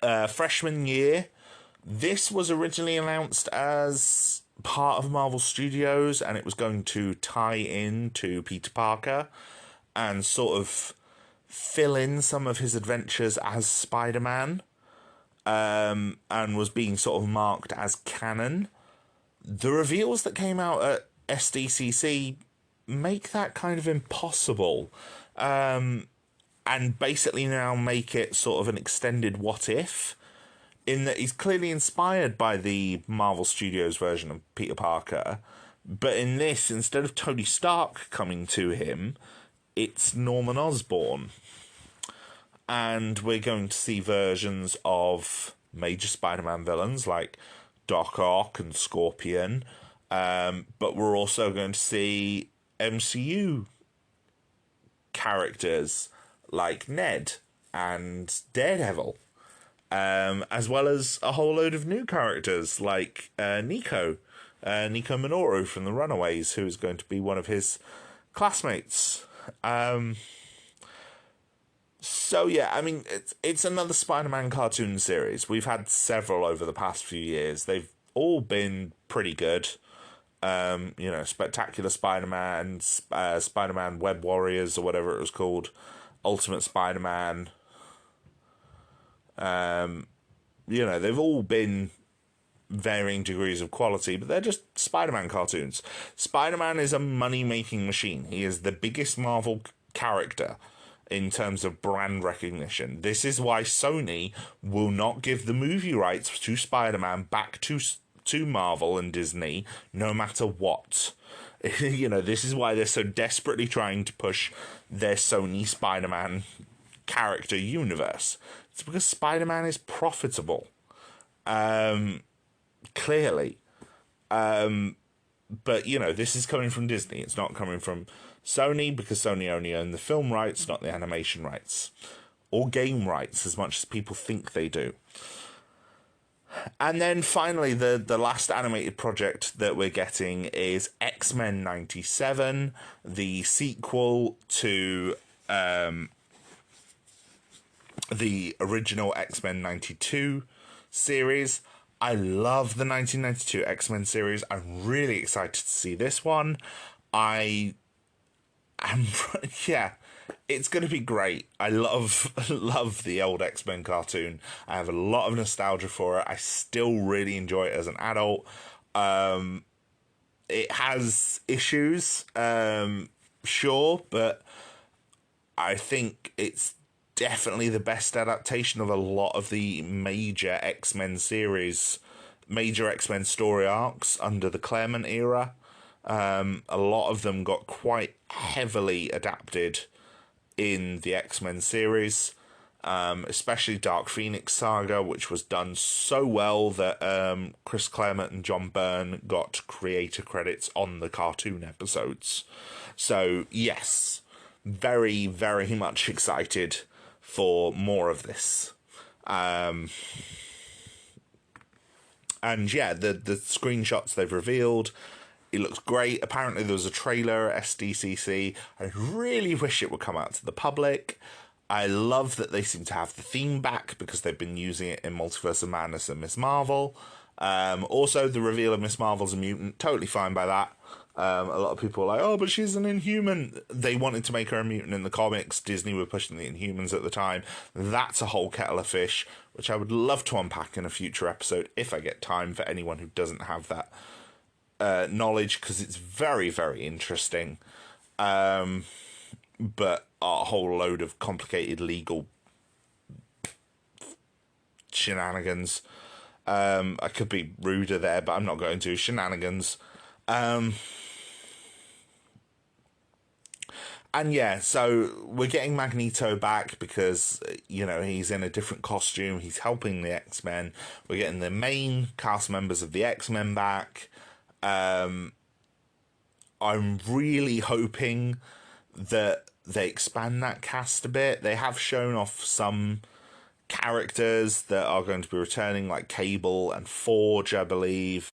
Freshman Year. This was originally announced as part of Marvel Studios, and it was going to tie in to Peter Parker and sort of fill in some of his adventures as Spider-Man, and was being sort of marked as canon. The reveals that came out at SDCC make that kind of impossible, and basically now make it sort of an extended What If, in that he's clearly inspired by the Marvel Studios version of Peter Parker, but in this, instead of Tony Stark coming to him, it's Norman Osborn. And we're going to see versions of major Spider-Man villains like Doc Ock and Scorpion, but we're also going to see MCU characters like Ned and Daredevil, as well as a whole load of new characters like Nico Minoru from The Runaways, who is going to be one of his classmates. So yeah, I mean, it's another Spider-Man cartoon series. We've had several over the past few years. They've all been pretty good. Spectacular Spider-Man, Spider-Man Web Warriors, or whatever it was called, Ultimate Spider-Man. They've all been varying degrees of quality, but they're just Spider-Man cartoons. Spider-Man is a money-making machine. He is the biggest Marvel character in terms of brand recognition. This is why Sony will not give the movie rights to Spider-Man back to Marvel and Disney, no matter what. This is why they're so desperately trying to push their Sony Spider-Man character universe. It's because Spider-Man is profitable. Clearly. But, this is coming from Disney. It's not coming from Sony, because Sony only own the film rights, not the animation rights. or game rights as much as people think they do. And then finally, the last animated project that we're getting is X-Men 97, the sequel to the original X-Men 92 series. I love the 1992 X-Men series. I'm really excited to see this one. Yeah, it's going to be great. I love the old X-Men cartoon. I have a lot of nostalgia for it. I still really enjoy it as an adult. It has issues, sure, but I think it's definitely the best adaptation of a lot of the major X-Men series, major X-Men story arcs under the Claremont era. A lot of them got quite heavily adapted in the X-Men series, especially Dark Phoenix Saga, which was done so well that Chris Claremont and John Byrne got creator credits on the cartoon episodes. So, yes, very, very much excited for more of this. And yeah, the screenshots they've revealed, it looks great. Apparently there was a trailer at SDCC. I really wish it would come out to the public. I love that they seem to have the theme back because they've been using it in Multiverse of Madness and Miss Marvel. Also, the reveal of Miss Marvel's a mutant, totally fine by that. A lot of people are like, oh, but she's an Inhuman. They wanted to make her a mutant in the comics. Disney were pushing the Inhumans at the time. That's a whole kettle of fish, which I would love to unpack in a future episode if I get time, for anyone who doesn't have that knowledge, because it's very, very interesting. But a whole load of complicated legal shenanigans. I could be ruder there, but I'm not going to. Shenanigans. And yeah, so we're getting Magneto back because, he's in a different costume. He's helping the X-Men. We're getting the main cast members of the X-Men back. I'm really hoping that they expand that cast a bit. They have shown off some characters that are going to be returning, like Cable and Forge, I believe.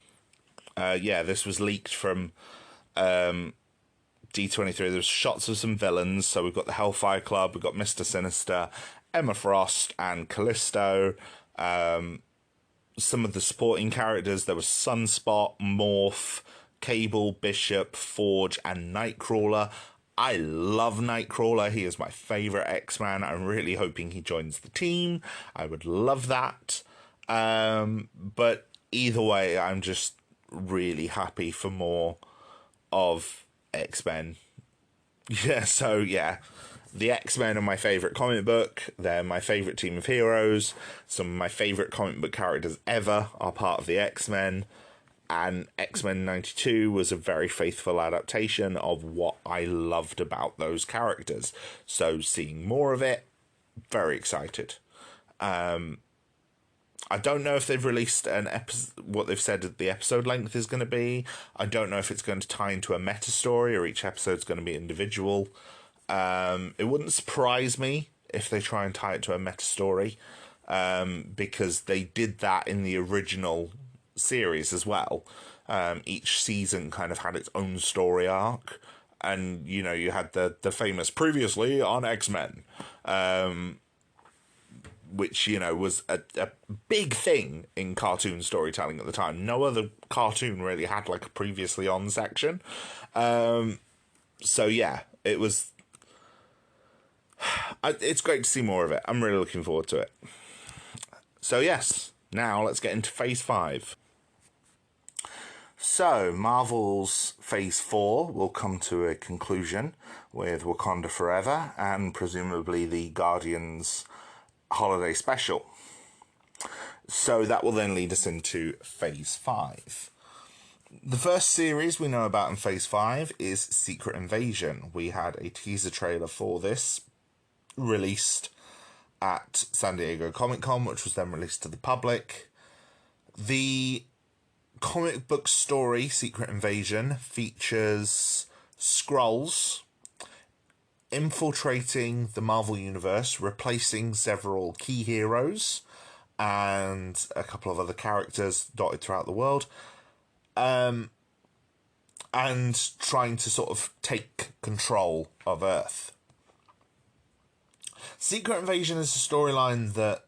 This was leaked from D23. There's shots of some villains. So we've got the Hellfire Club, we've got Mr. Sinister, Emma Frost, and Callisto. Some of the supporting characters, there was Sunspot, Morph, Cable, Bishop, Forge, and Nightcrawler. I love Nightcrawler. He is my favourite X-Man. I'm really hoping he joins the team. I would love that. But either way, I'm just really happy for more of X-Men. The X-Men are my favourite comic book. They're my favourite team of heroes. Some of my favourite comic book characters ever are part of the X-Men. And X-Men 92 was a very faithful adaptation of what I loved about those characters. So seeing more of it, very excited. I don't know if they've released an episode, what they've said the episode length is going to be. I don't know if it's going to tie into a meta story or each episode's going to be individual. It wouldn't surprise me if they try and tie it to a meta story, because they did that in the original series as well. Each season kind of had its own story arc, and you had the famous previously on X-Men, which was a big thing in cartoon storytelling at the time. No other cartoon really had like a previously on section. So yeah, it was. It's great to see more of it. I'm really looking forward to it. So yes, now let's get into Phase 5. So, Marvel's Phase 4 will come to a conclusion with Wakanda Forever and presumably the Guardians holiday special. So that will then lead us into Phase 5. The first series we know about in Phase 5 is Secret Invasion. We had a teaser trailer for this released at San Diego Comic-Con, which was then released to the public. The comic book story, Secret Invasion, features Skrulls infiltrating the Marvel Universe, replacing several key heroes and a couple of other characters dotted throughout the world, and trying to sort of take control of Earth. Secret Invasion is a storyline that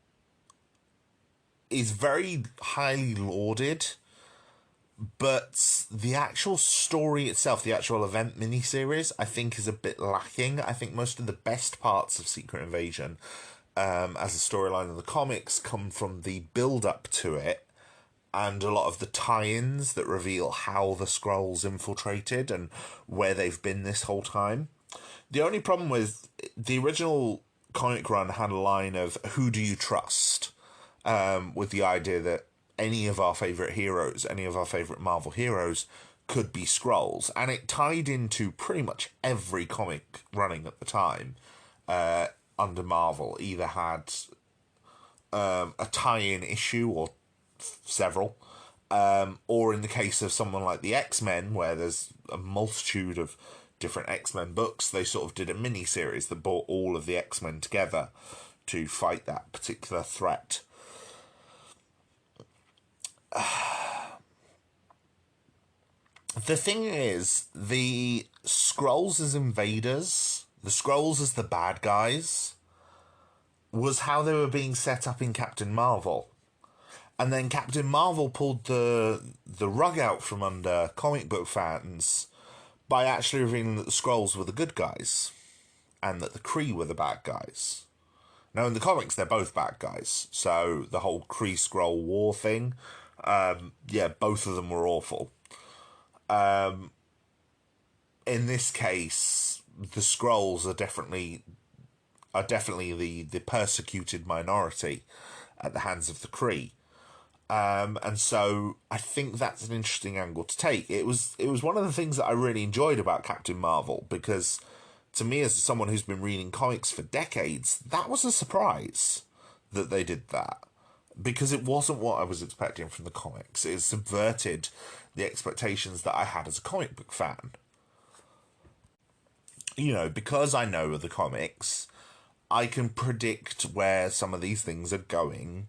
is very highly lauded, but the actual story itself, the actual event miniseries, I think is a bit lacking. I think most of the best parts of Secret Invasion as a storyline in the comics come from the build-up to it, and a lot of the tie-ins that reveal how the Skrulls infiltrated and where they've been this whole time. The only problem with the original comic run had a line of, who do you trust? With the idea that any of our favourite heroes, any of our favourite Marvel heroes could be Skrulls. And it tied into pretty much every comic running at the time under Marvel. Either had a tie-in issue or several, or in the case of someone like the X-Men, where there's a multitude of different X-Men books, they sort of did a mini-series that brought all of the X-Men together to fight that particular threat. The thing is, the Skrulls as invaders, the Skrulls as the bad guys, was how they were being set up in Captain Marvel. And then Captain Marvel pulled the rug out from under comic book fans by actually revealing that the Skrulls were the good guys and that the Kree were the bad guys. Now, in the comics, they're both bad guys. So the whole Kree-Skrull war thing, both of them were awful. In this case, the Skrulls are definitely the persecuted minority at the hands of the Kree. And so I think that's an interesting angle to take. It was one of the things that I really enjoyed about Captain Marvel, because to me, as someone who's been reading comics for decades, that was a surprise that they did that, because it wasn't what I was expecting from the comics. It subverted the expectations that I had as a comic book fan. You know, because I know the comics, I can predict where some of these things are going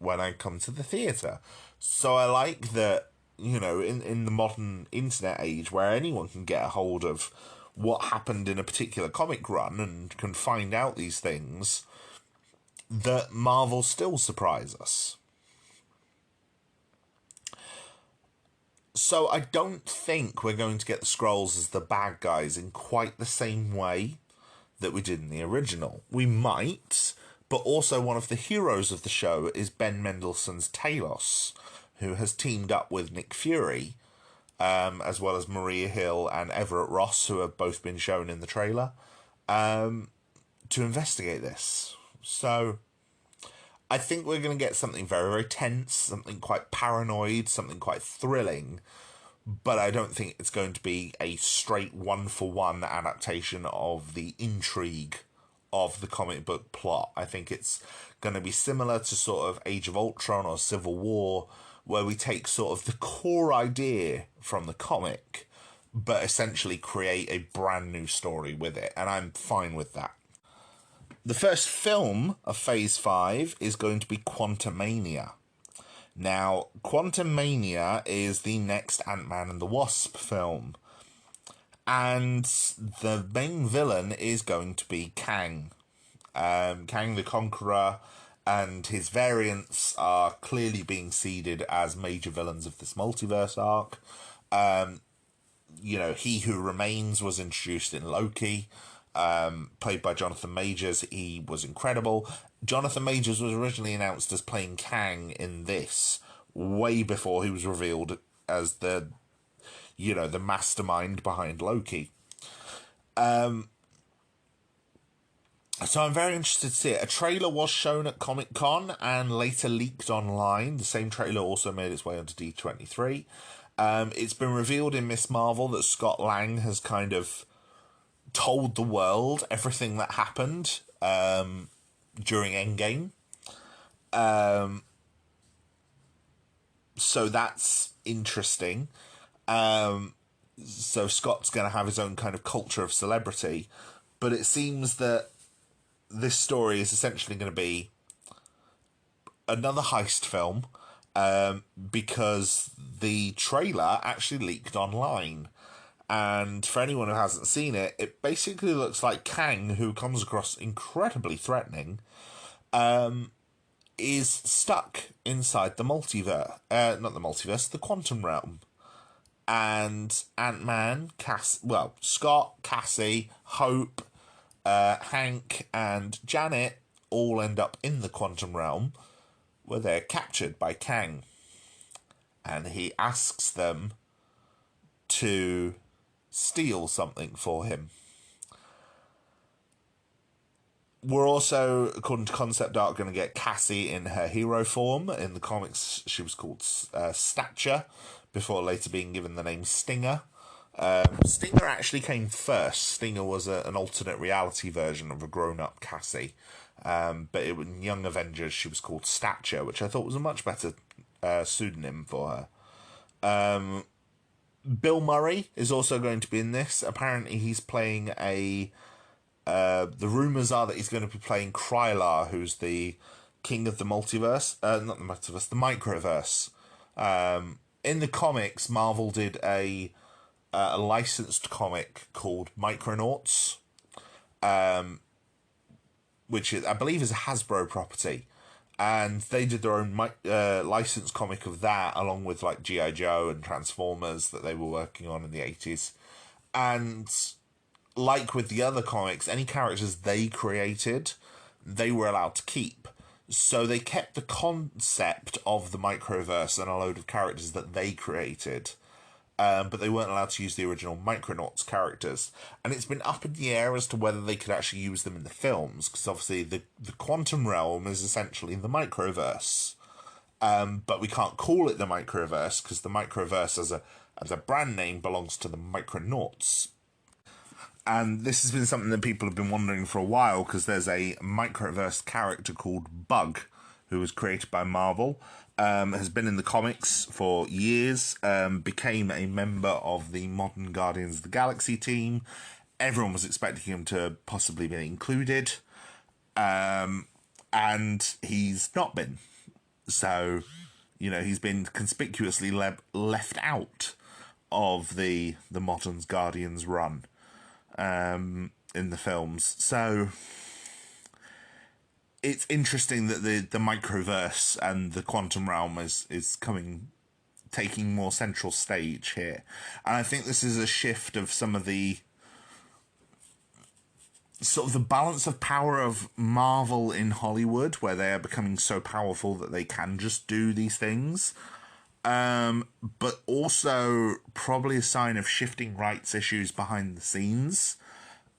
when I come to the theatre. So I like that, you know, in the modern internet age where anyone can get a hold of what happened in a particular comic run and can find out these things, that Marvel still surprise us. So I don't think we're going to get the Skrulls as the bad guys in quite the same way that we did in the original. We might, but also one of the heroes of the show is Ben Mendelsohn's Talos, who has teamed up with Nick Fury, as well as Maria Hill and Everett Ross, who have both been shown in the trailer, to investigate this. So I think we're going to get something very, very tense, something quite paranoid, something quite thrilling, but I don't think it's going to be a straight one-for-one adaptation of the intrigue of the comic book plot. I think it's going to be similar to sort of Age of Ultron or Civil War, where we take sort of the core idea from the comic, but essentially create a brand new story with it, and I'm fine with that. The first film of Phase 5 is going to be Quantumania. Now, Quantumania is the next Ant-Man and the Wasp film, and the main villain is going to be Kang. Kang the Conqueror and his variants are clearly being seeded as major villains of this multiverse arc. He Who Remains was introduced in Loki, played by Jonathan Majors. He was incredible. Jonathan Majors was originally announced as playing Kang in this, way before he was revealed as the mastermind behind Loki. So I'm very interested to see it. A trailer was shown at Comic-Con and later leaked online. The same trailer also made its way onto D23. It's been revealed in Miss Marvel that Scott Lang has kind of told the world everything that happened during Endgame. So that's interesting. So Scott's going to have his own kind of culture of celebrity. But it seems that this story is essentially going to be another heist film, because the trailer actually leaked online. And for anyone who hasn't seen it, it basically looks like Kang, who comes across incredibly threatening, is stuck inside the multiverse. Not the multiverse, the quantum realm. And Ant-Man, Scott, Cassie, Hope, Hank, and Janet all end up in the quantum realm, where they're captured by Kang. And he asks them to steal something for him. We're also, according to concept art, going to get Cassie in her hero form. In the comics, she was called Stature, before later being given the name Stinger. Stinger actually came first. Stinger was an alternate reality version of a grown-up Cassie. But in Young Avengers, she was called Stature, which I thought was a much better pseudonym for her. Bill Murray is also going to be in this. Apparently, he's playing the rumours are that he's going to be playing Krylar, who's the king of the multiverse. Not the multiverse, the microverse. In the comics, Marvel did a licensed comic called Micronauts, which I believe is a Hasbro property. And they did their own licensed comic of that, along with like G.I. Joe and Transformers that they were working on in the 80s. And like with the other comics, any characters they created, they were allowed to keep. So they kept the concept of the microverse and a load of characters that they created, but they weren't allowed to use the original Micronauts characters. And it's been up in the air as to whether they could actually use them in the films, because obviously the quantum realm is essentially the microverse. But we can't call it the microverse, because the microverse as a brand name belongs to the Micronauts. And this has been something that people have been wondering for a while, because there's a microverse character called Bug, who was created by Marvel, has been in the comics for years, became a member of the modern Guardians of the Galaxy team. Everyone was expecting him to possibly be included, and he's not been. So, he's been conspicuously left out of the modern Guardians run in the films. So it's interesting that the microverse and the quantum realm is taking more central stage here. And I think this is a shift of some of the sort of the balance of power of Marvel in Hollywood, where they are becoming so powerful that they can just do these things. But also probably a sign of shifting rights issues behind the scenes.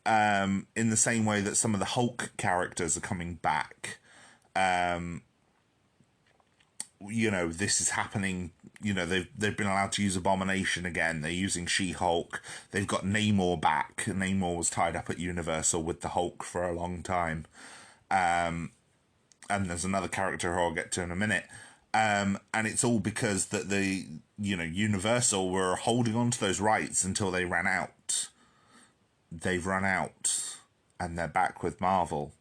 In the same way that some of the Hulk characters are coming back. This is happening. They've been allowed to use Abomination again. They're using She-Hulk. They've got Namor back. Namor was tied up at Universal with the Hulk for a long time. And there's another character who I'll get to in a minute. And it's all because that Universal were holding on to those rights until they ran out. They've run out, and they're back with Marvel,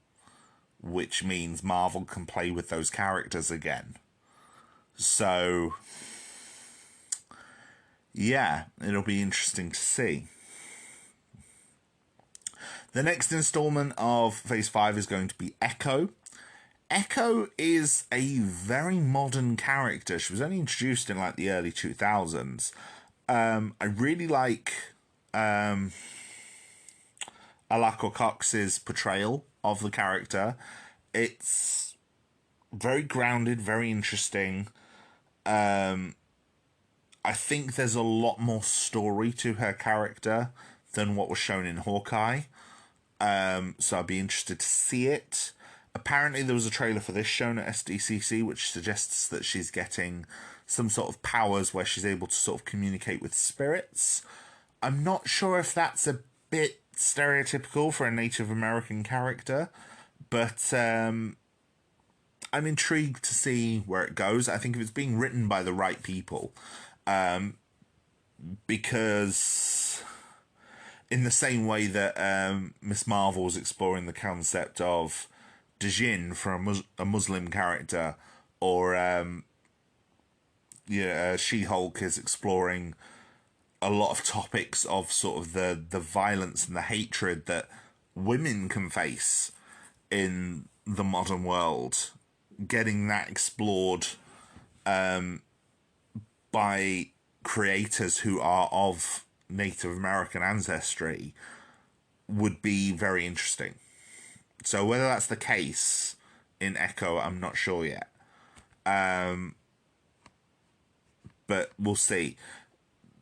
which means Marvel can play with those characters again. So, yeah, it'll be interesting to see. The next installment of Phase 5 is going to be Echo. Echo is a very modern character. She was only introduced in like the early 2000s. I really like Alako Cox's portrayal of the character. It's very grounded, very interesting. I think there's a lot more story to her character than what was shown in Hawkeye. So I'd be interested to see it. Apparently there was a trailer for this shown at SDCC, which suggests that she's getting some sort of powers where she's able to sort of communicate with spirits. I'm not sure if that's a bit stereotypical for a Native American character, but I'm intrigued to see where it goes. I think if it's being written by the right people, because in the same way that Miss Marvel was exploring the concept of Djinn for a Muslim character, or She-Hulk is exploring a lot of topics of sort of the violence and the hatred that women can face in the modern world, getting that explored by creators who are of Native American ancestry would be very interesting. So whether that's the case in Echo, I'm not sure yet. But we'll see.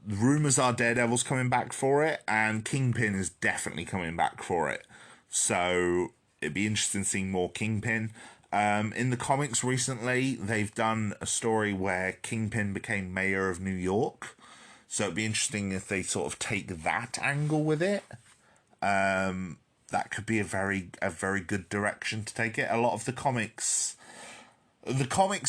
The rumours are Daredevil's coming back for it, and Kingpin is definitely coming back for it. So it'd be interesting seeing more Kingpin. In the comics recently, they've done a story where Kingpin became mayor of New York. So it'd be interesting if they sort of take that angle with it. That could be a very good direction to take it. A lot of the comics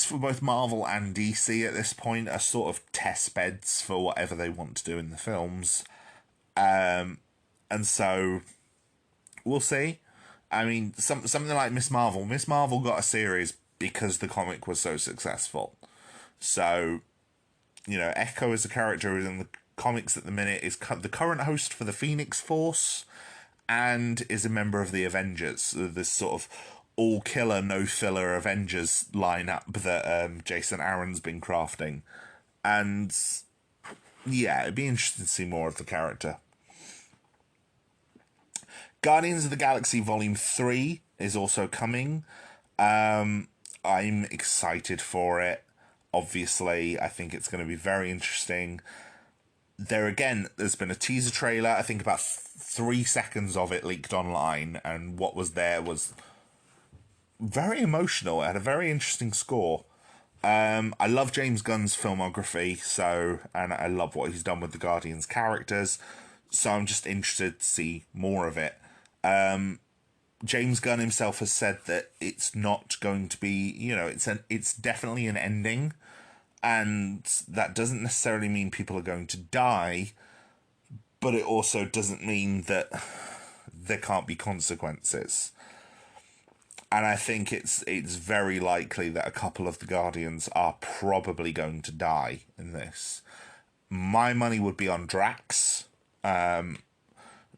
for both Marvel and DC at this point are sort of test beds for whatever they want to do in the films. And so we'll see. I mean, something like Miss Marvel. Miss Marvel got a series because the comic was so successful. So, Echo is a character who's in the comics at the minute, is the current host for the Phoenix Force, and is a member of the Avengers. This sort of all-killer, no-filler Avengers lineup that Jason Aaron's been crafting. And, yeah, it'd be interesting to see more of the character. Guardians of the Galaxy Volume 3 is also coming. I'm excited for it. Obviously, I think it's going to be very interesting. There's been a teaser trailer. I think about 3 seconds of it leaked online, and what was there was very emotional. It had a very interesting score. I love James Gunn's filmography, and I love what he's done with the Guardians characters, so I'm just interested to see more of it. James Gunn himself has said that it's not going to be, it's definitely an ending, and that doesn't necessarily mean people are going to die, but it also doesn't mean that there can't be consequences. And I think it's very likely that a couple of the Guardians are probably going to die in this. My money would be on Drax.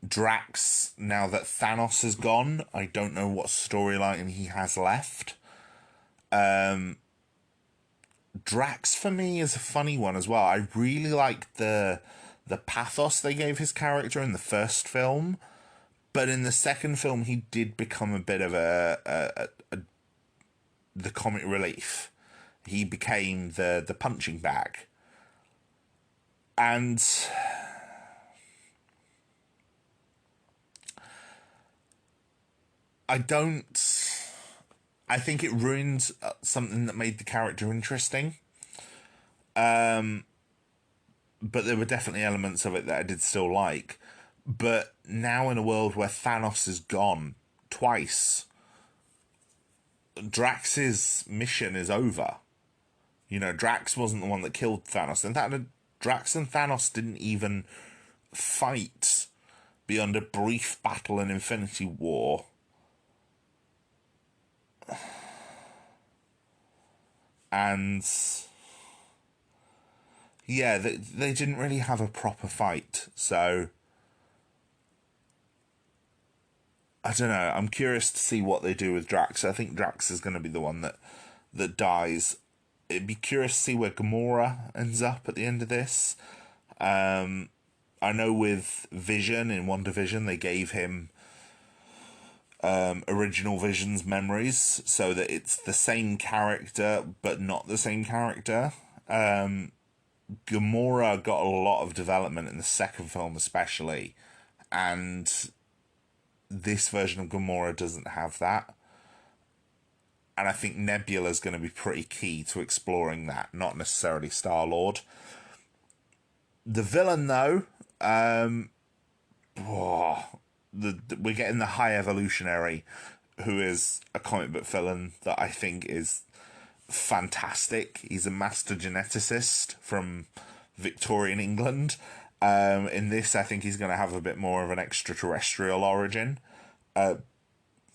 Drax, now that Thanos is gone, I don't know what storyline he has left. Drax, for me, is a funny one as well. I really liked the pathos they gave his character in the first film, but in the second film, he did become a bit of the comic relief. He became the punching bag. And I think it ruined something that made the character interesting. But there were definitely elements of it that I did still like. But now in a world where Thanos is gone twice, Drax's mission is over. Drax wasn't the one that killed Thanos. In fact, Drax and Thanos didn't even fight beyond a brief battle in Infinity War. And yeah, they didn't really have a proper fight. So I don't know. I'm curious to see what they do with Drax. I think Drax is going to be the one that dies. It'd be curious to see where Gamora ends up at the end of this. I know with Vision in WandaVision, they gave him original Vision's memories, so that it's the same character but not the same character. Gamora got a lot of development in the second film especially, and this version of Gamora doesn't have that. And I think Nebula's going to be pretty key to exploring that, not necessarily Star-Lord. The villain, though, we're getting the High Evolutionary, who is a comic book villain that I think is fantastic. He's a master geneticist from Victorian England, In this, I think he's going to have a bit more of an extraterrestrial origin. And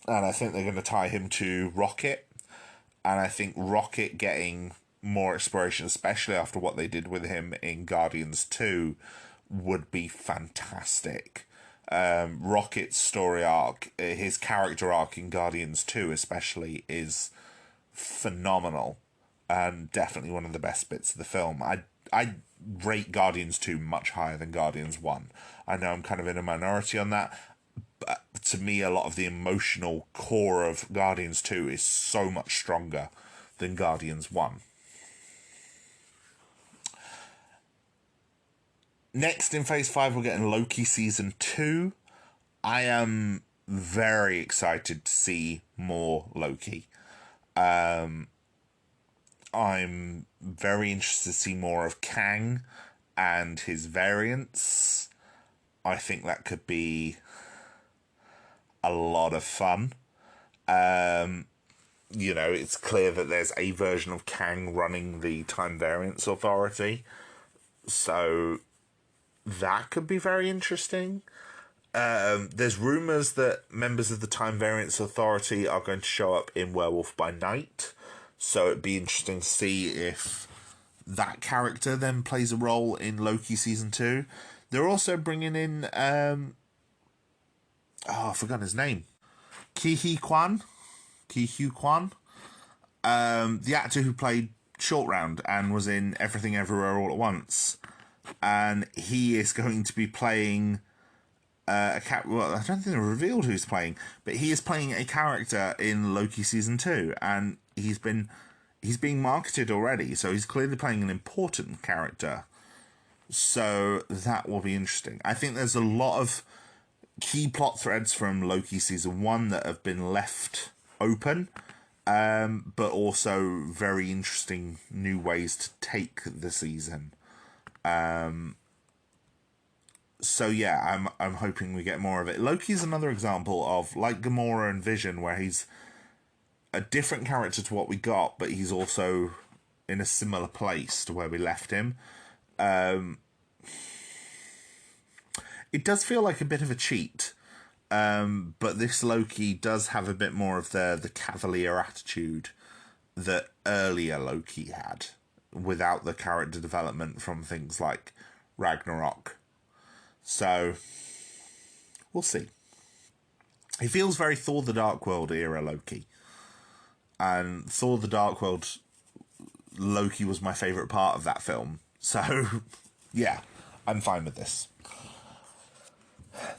I think they're going to tie him to Rocket. And I think Rocket getting more exploration, especially after what they did with him in Guardians 2, would be fantastic. Rocket's story arc, his character arc in Guardians 2 especially, is phenomenal. And definitely one of the best bits of the film. I rate Guardians 2 much higher than Guardians 1. I know I'm kind of in a minority on that, but to me, a lot of the emotional core of Guardians 2 is so much stronger than Guardians 1. Next, in Phase 5, we're getting Loki Season 2. I am very excited to see more Loki. I'm very interested to see more of Kang and his variants. I think that could be a lot of fun. It's clear that there's a version of Kang running the Time Variance Authority. So that could be very interesting. There's rumours that members of the Time Variance Authority are going to show up in Werewolf by Night. So it'd be interesting to see if that character then plays a role in Loki Season 2. They're also bringing in... I forgot his name. Ki-Hee Kwan. The actor who played Short Round and was in Everything Everywhere All at Once. And he is going to be playing... I don't think they revealed who he's playing, but he is playing a character in Loki Season 2, and he's being marketed already, so he's clearly playing an important character. So that will be interesting. I think there's a lot of key plot threads from Loki Season 1 that have been left open, but also very interesting new ways to take the season. So yeah, I'm hoping we get more of it. Loki's another example of, like Gamora and Vision, where he's a different character to what we got, but he's also in a similar place to where we left him. It does feel like a bit of a cheat, but this Loki does have a bit more of the cavalier attitude that earlier Loki had, without the character development from things like Ragnarok. So, we'll see. He feels very Thor the Dark World era Loki. And Thor the Dark World Loki was my favourite part of that film. So, yeah, I'm fine with this.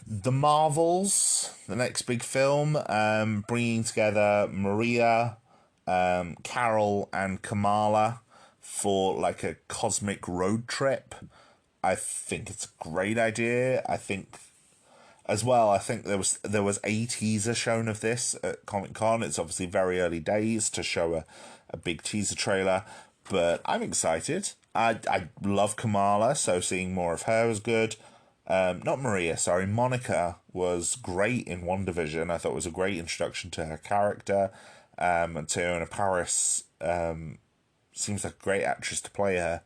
The Marvels, the next big film, bringing together Maria, Carol, and Kamala for like a cosmic road trip. I think it's a great idea. I think there was a teaser shown of this at Comic-Con. It's obviously very early days to show a big teaser trailer, but I'm excited. I love Kamala, so seeing more of her was good. Not Maria, sorry. Monica was great in WandaVision. I thought it was a great introduction to her character. And Teyonah Parris seems like a great actress to play her.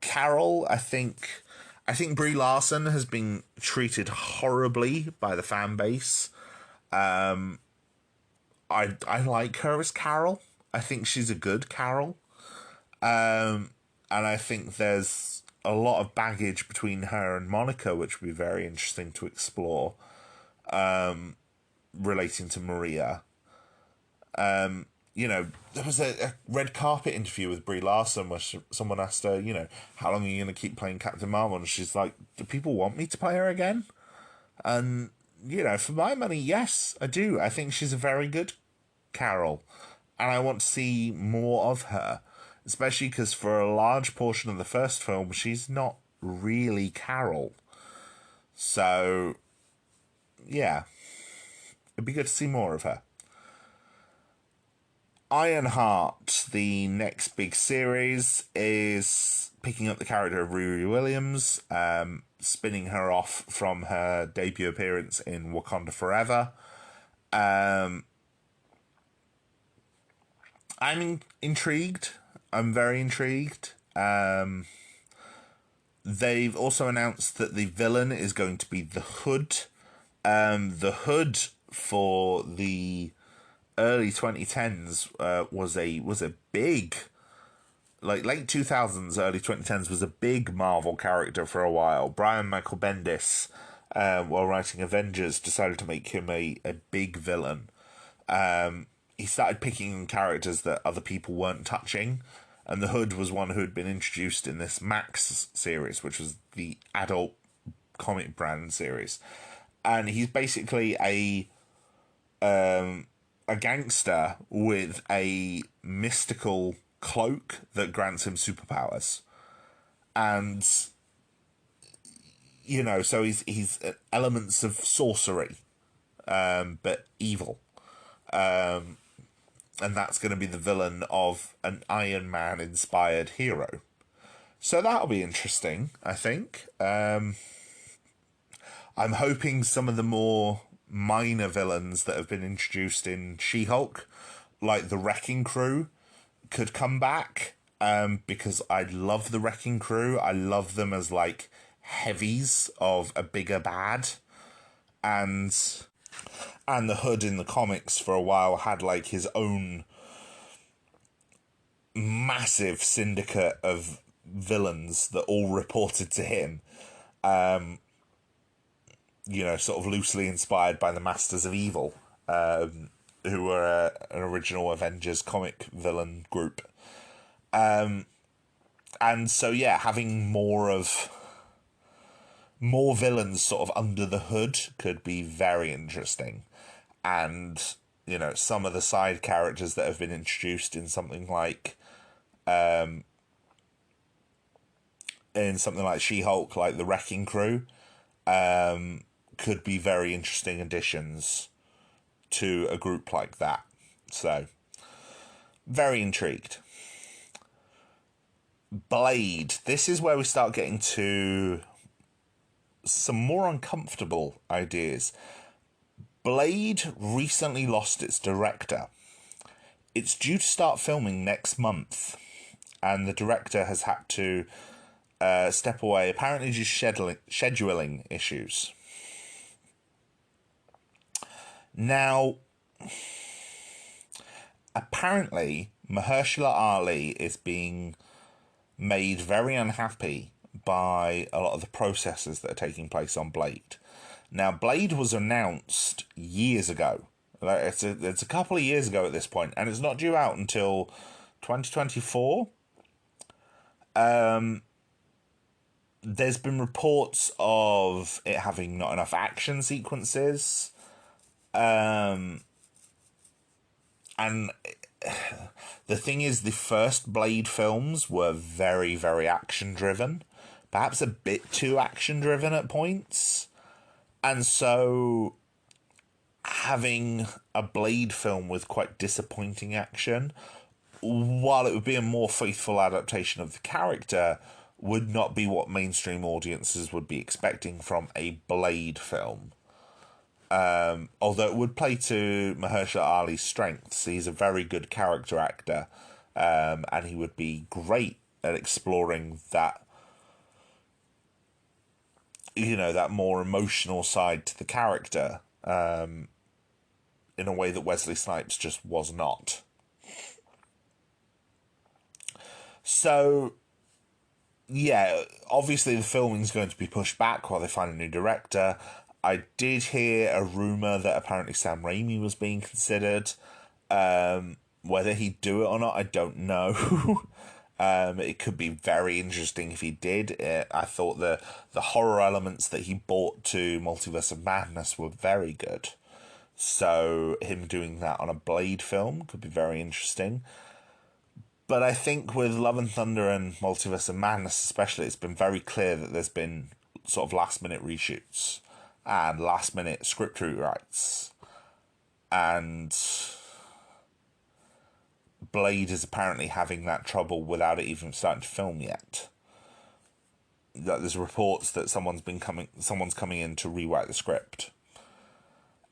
Carol, I think Brie Larson has been treated horribly by the fan base. I like her as Carol. I think she's a good Carol. And I think there's a lot of baggage between her and Monica, which would be very interesting to explore, relating to Maria. There was a red carpet interview with Brie Larson where someone asked her, how long are you going to keep playing Captain Marvel? And she's like, do people want me to play her again? And, for my money, yes, I do. I think she's a very good Carol. And I want to see more of her, especially because for a large portion of the first film, she's not really Carol. So, yeah, it'd be good to see more of her. Ironheart, the next big series, is picking up the character of Riri Williams, spinning her off from her debut appearance in Wakanda Forever. I'm intrigued. I'm very intrigued. They've also announced that the villain is going to be the Hood. The Hood for the early 2010s was a big, like late 2000s, early 2010s was a big Marvel character for a while. Brian Michael Bendis, while writing Avengers, decided to make him a big villain. He started picking characters that other people weren't touching, and the Hood was one who had been introduced in this Max series, which was the adult comic brand series. And he's basically a gangster with a mystical cloak that grants him superpowers. And, you know, so he's elements of sorcery, but evil. And that's going to be the villain of an Iron Man-inspired hero. So that'll be interesting, I think. I'm hoping some of the more minor villains that have been introduced in She-Hulk, like the Wrecking Crew, could come back, because I love the Wrecking Crew. I love them as, like, heavies of a bigger bad. And the Hood in the comics for a while had, like, his own massive syndicate of villains that all reported to him. You know, sort of loosely inspired by the Masters of Evil, who were an original Avengers comic villain group. And so, yeah, having more villains sort of under the hood could be very interesting. And, you know, some of the side characters that have been introduced in something like She-Hulk, like the Wrecking Crew, could be very interesting additions to a group like that. So, very intrigued. Blade. This is where we start getting to some more uncomfortable ideas. Blade recently lost its director. It's due to start filming next month, and the director has had to step away, apparently due to scheduling issues. Now, apparently, Mahershala Ali is being made very unhappy by a lot of the processes that are taking place on Blade. Now, Blade was announced years ago. It's a couple of years ago at this point, and it's not due out until 2024. There's been reports of it having not enough action sequences. And the thing is, the first Blade films were very, very action-driven. Perhaps a bit too action-driven at points. And so, having a Blade film with quite disappointing action, while it would be a more faithful adaptation of the character, would not be what mainstream audiences would be expecting from a Blade film. Although it would play to Mahershala Ali's strengths. He's a very good character actor, and he would be great at exploring that, you know, that more emotional side to the character, in a way that Wesley Snipes just was not. So, yeah, obviously the filming's going to be pushed back while they find a new director. I did hear a rumour that apparently Sam Raimi was being considered. Whether he'd do it or not, I don't know. It could be very interesting if he did. I thought the horror elements that he brought to Multiverse of Madness were very good. So him doing that on a Blade film could be very interesting. But I think with Love and Thunder and Multiverse of Madness especially, it's been very clear that there's been sort of last-minute reshoots and last-minute script rewrites. And Blade is apparently having that trouble without it even starting to film yet. There's reports that someone's coming in to rewrite the script.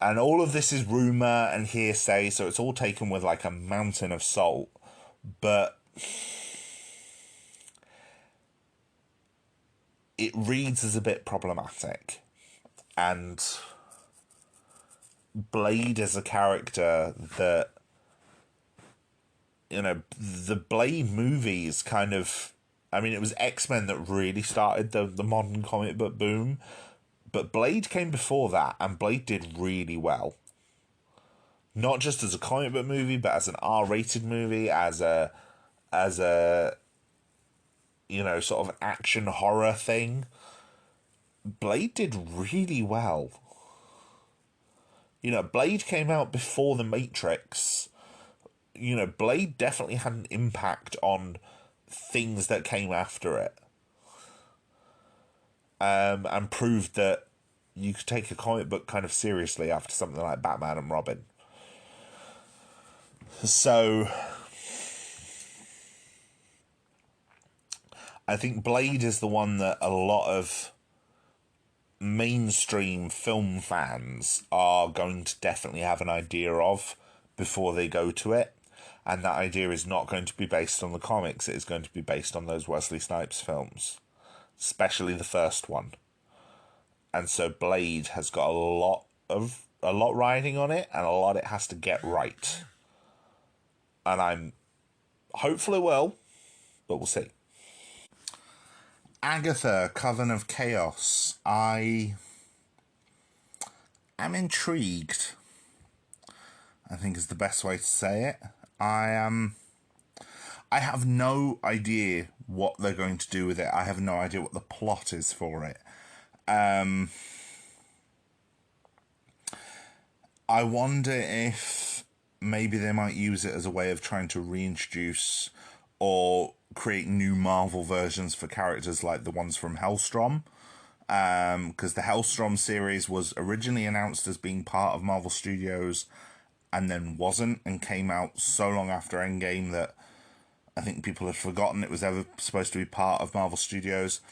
And all of this is rumour and hearsay, so it's all taken with like a mountain of salt. But it reads as a bit problematic. And Blade is a character that, you know, the Blade movies kind of, I mean, it was X-Men that really started the modern comic book boom, but Blade came before that, and Blade did really well. Not just as a comic book movie, but as an R-rated movie, as a you know, sort of action horror thing. Blade did really well. You know, Blade came out before The Matrix. You know, Blade definitely had an impact on things that came after it. And proved that you could take a comic book kind of seriously after something like Batman and Robin. So I think Blade is the one that a lot of mainstream film fans are going to definitely have an idea of before they go to it. And that idea is not going to be based on the comics. It is going to be based on those Wesley Snipes films, especially the first one. And so Blade has got a lot riding on it, and a lot it has to get right. And I'm hopeful it will, but we'll see. Agatha, Coven of Chaos. I am intrigued, I think is the best way to say it. I have no idea what they're going to do with it. I have no idea what the plot is for it. I wonder if maybe they might use it as a way of trying to reintroduce or create new Marvel versions for characters like the ones from Hellstrom. Because the Hellstrom series was originally announced as being part of Marvel Studios and then wasn't, and came out so long after Endgame that I think people had forgotten it was ever supposed to be part of Marvel Studios.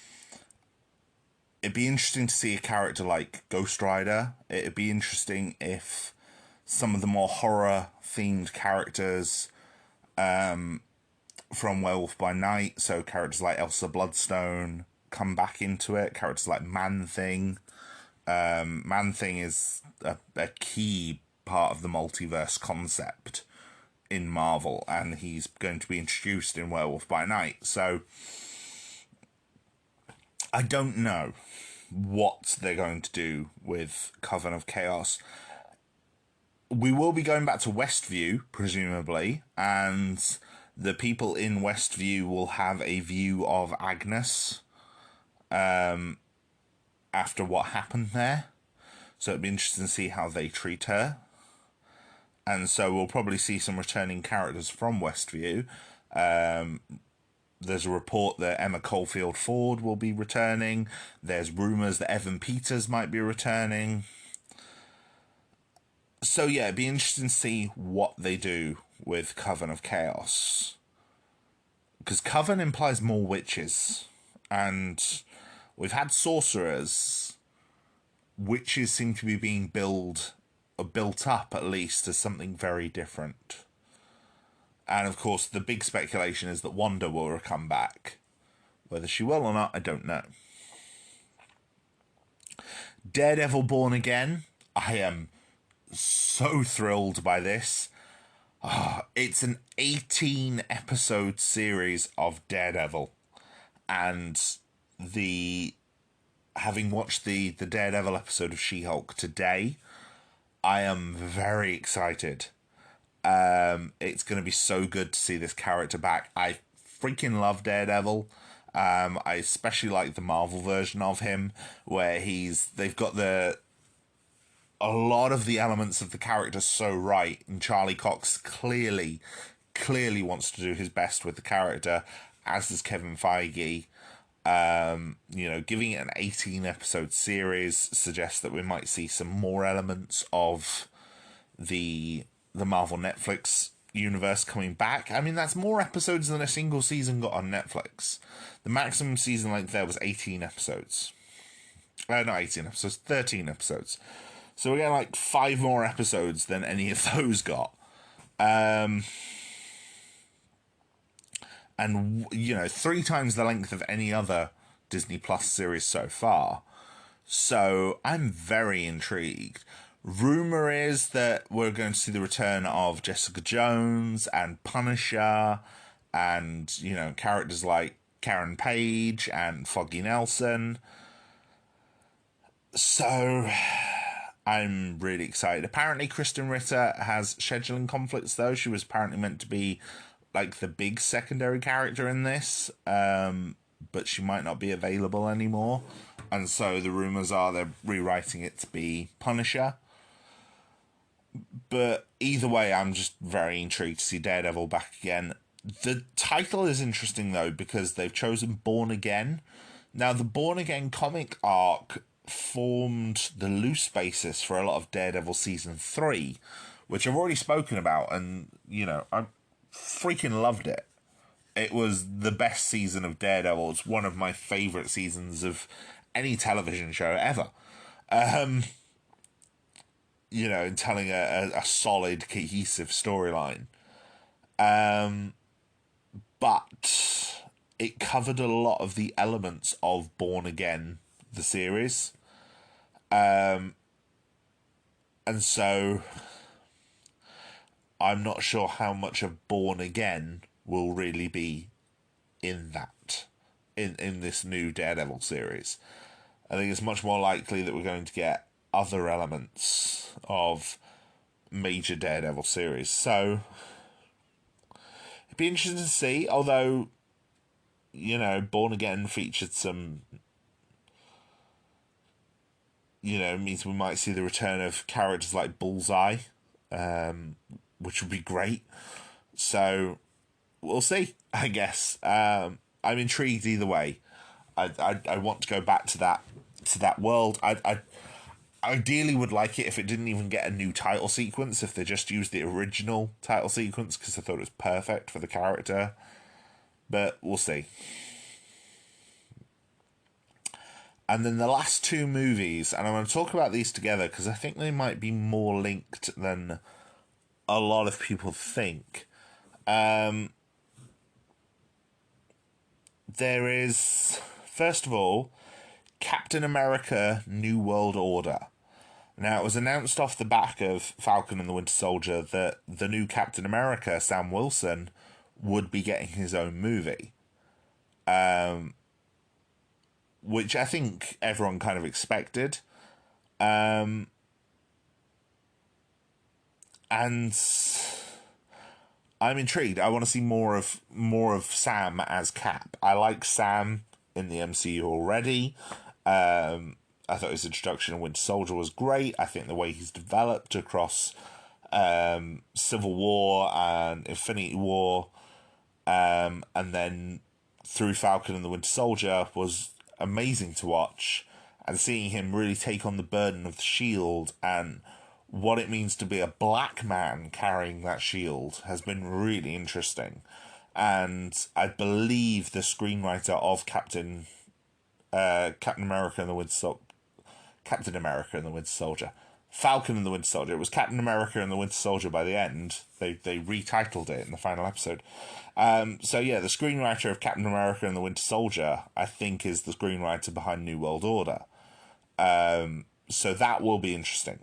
It'd be interesting to see a character like Ghost Rider. It'd be interesting if some of the more horror-themed characters from Werewolf by Night, so characters like Elsa Bloodstone, come back into it. Characters like Man-Thing. Man-Thing is a key part of the multiverse concept in Marvel, and he's going to be introduced in Werewolf by Night. So I don't know what they're going to do with Coven of Chaos. We will be going back to Westview, presumably, and the people in Westview will have a view of Agnes after what happened there. So it'd be interesting to see how they treat her. And so we'll probably see some returning characters from Westview. There's a report that Emma Caulfield Ford will be returning. There's rumours that Evan Peters might be returning. So yeah, it'd be interesting to see what they do with Coven of Chaos. Because Coven implies more witches. And we've had sorcerers. Witches seem to be being built up, at least, as something very different. And of course, the big speculation is that Wanda will come back. Whether she will or not, I don't know. Daredevil Born Again. I am so thrilled by this. It's an 18-episode series of Daredevil. And having watched the Daredevil episode of She-Hulk today, I am very excited. It's going to be so good to see this character back. I freaking love Daredevil. I especially like the Marvel version of him, where they've got a lot of the elements of the character so right, and Charlie Cox clearly wants to do his best with the character, as does Kevin Feige. Giving it an 18-episode series suggests that we might see some more elements of the Marvel Netflix universe coming back. I mean, that's more episodes than a single season got on Netflix. The maximum season length there was 18 episodes. Not 18 episodes, 13 episodes. So we're getting like 5 more episodes than any of those got. And, 3 times the length of any other Disney Plus series so far. So I'm very intrigued. Rumour is that we're going to see the return of Jessica Jones and Punisher and, you know, characters like Karen Page and Foggy Nelson. So I'm really excited. Apparently Kristen Ritter has scheduling conflicts, though. She was apparently meant to be like the big secondary character in this, but she might not be available anymore. And so the rumours are they're rewriting it to be Punisher. But either way, I'm just very intrigued to see Daredevil back again. The title is interesting, though, because they've chosen Born Again. Now, the Born Again comic arc formed the loose basis for a lot of Daredevil Season 3, which I've already spoken about, and, you know, I freaking loved it. It was the best season of Daredevil. It's one of my favourite seasons of any television show ever. You know, in telling a solid, cohesive storyline. But it covered a lot of the elements of Born Again, the series. And so I'm not sure how much of Born Again will really be in that, in this new Daredevil series. I think it's much more likely that we're going to get other elements of major Daredevil series. So it'd be interesting to see, although, you know, Born Again featured some, you know, means we might see the return of characters like Bullseye, which would be great. So we'll see, I guess. I'm intrigued either way. I want to go back to that world. I ideally would like it if it didn't even get a new title sequence, if they just used the original title sequence, because I thought it was perfect for the character. But we'll see. And then the last two movies, and I'm going to talk about these together because I think they might be more linked than a lot of people think. There is, first of all, Captain America New World Order. Now, it was announced off the back of Falcon and the Winter Soldier that the new Captain America, Sam Wilson, would be getting his own movie. Which I think everyone kind of expected. And I'm intrigued. I want to see more of Sam as Cap. I like Sam in the MCU already. I thought his introduction in Winter Soldier was great. I think the way he's developed across Civil War and Infinity War, and then through Falcon and the Winter Soldier was amazing to watch. And seeing him really take on the burden of the shield and what it means to be a black man carrying that shield has been really interesting. And I believe the screenwriter of Captain America and the Winter Soldier, Falcon and the Winter Soldier. It was Captain America and the Winter Soldier by the end. They retitled it in the final episode. So yeah, the screenwriter of Captain America and the Winter Soldier, I think, is the screenwriter behind New World Order. So that will be interesting.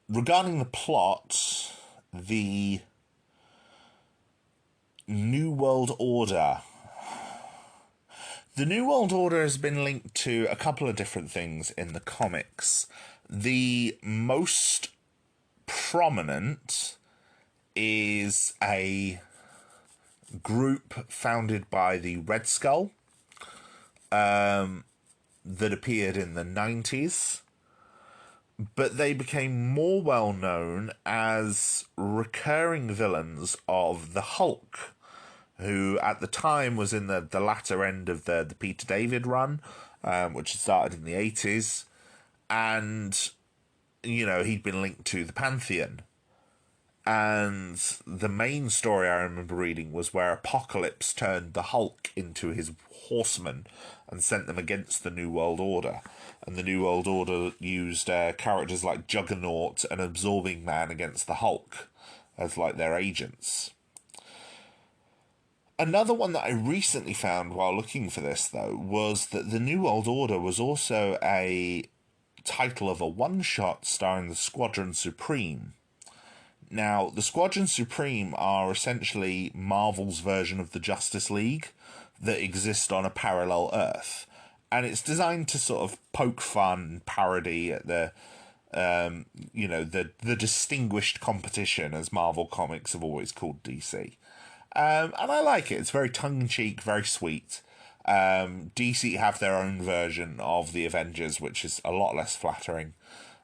Regarding the plot, the New World Order. The New World Order has been linked to a couple of different things in the comics. The most prominent is a group founded by the Red Skull that appeared in the 90s. But they became more well known as recurring villains of the Hulk, who at the time was in the latter end of the Peter David run, which started in the 80s. And, you know, he'd been linked to the Pantheon. And the main story I remember reading was where Apocalypse turned the Hulk into his horsemen and sent them against the New World Order. And the New World Order used characters like Juggernaut and Absorbing Man against the Hulk as like their agents. Another one that I recently found while looking for this, though, was that the New World Order was also a title of a one-shot starring the Squadron Supreme. Now, the Squadron Supreme are essentially Marvel's version of the Justice League that exist on a parallel Earth. And it's designed to sort of poke fun, parody at the distinguished competition, as Marvel Comics have always called DC. And I like it. It's very tongue-in-cheek, very sweet. DC have their own version of the Avengers, which is a lot less flattering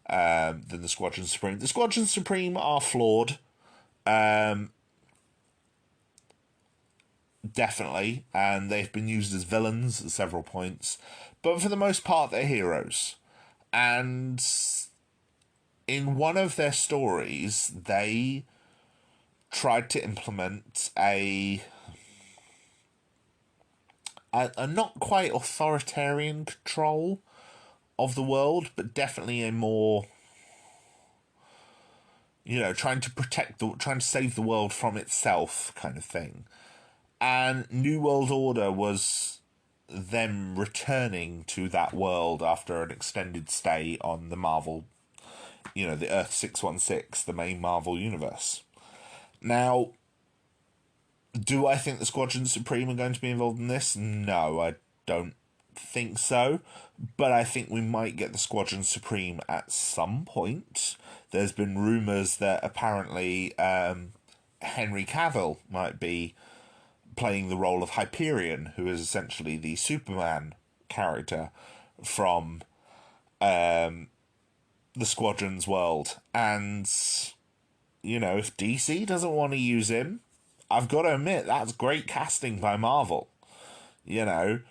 than the Squadron Supreme. The Squadron Supreme are flawed. Definitely. And they've been used as villains at several points. But for the most part, they're heroes. And in one of their stories, they tried to implement a not quite authoritarian control of the world, but definitely a more, trying to save the world from itself kind of thing. And New World Order was them returning to that world after an extended stay on the Marvel, the Earth 616, the main Marvel universe. Now, do I think the Squadron Supreme are going to be involved in this? No, I don't think so. But I think we might get the Squadron Supreme at some point. There's been rumours that apparently Henry Cavill might be playing the role of Hyperion, who is essentially the Superman character from the Squadron's world. And if DC doesn't want to use him, I've got to admit, that's great casting by Marvel. DC,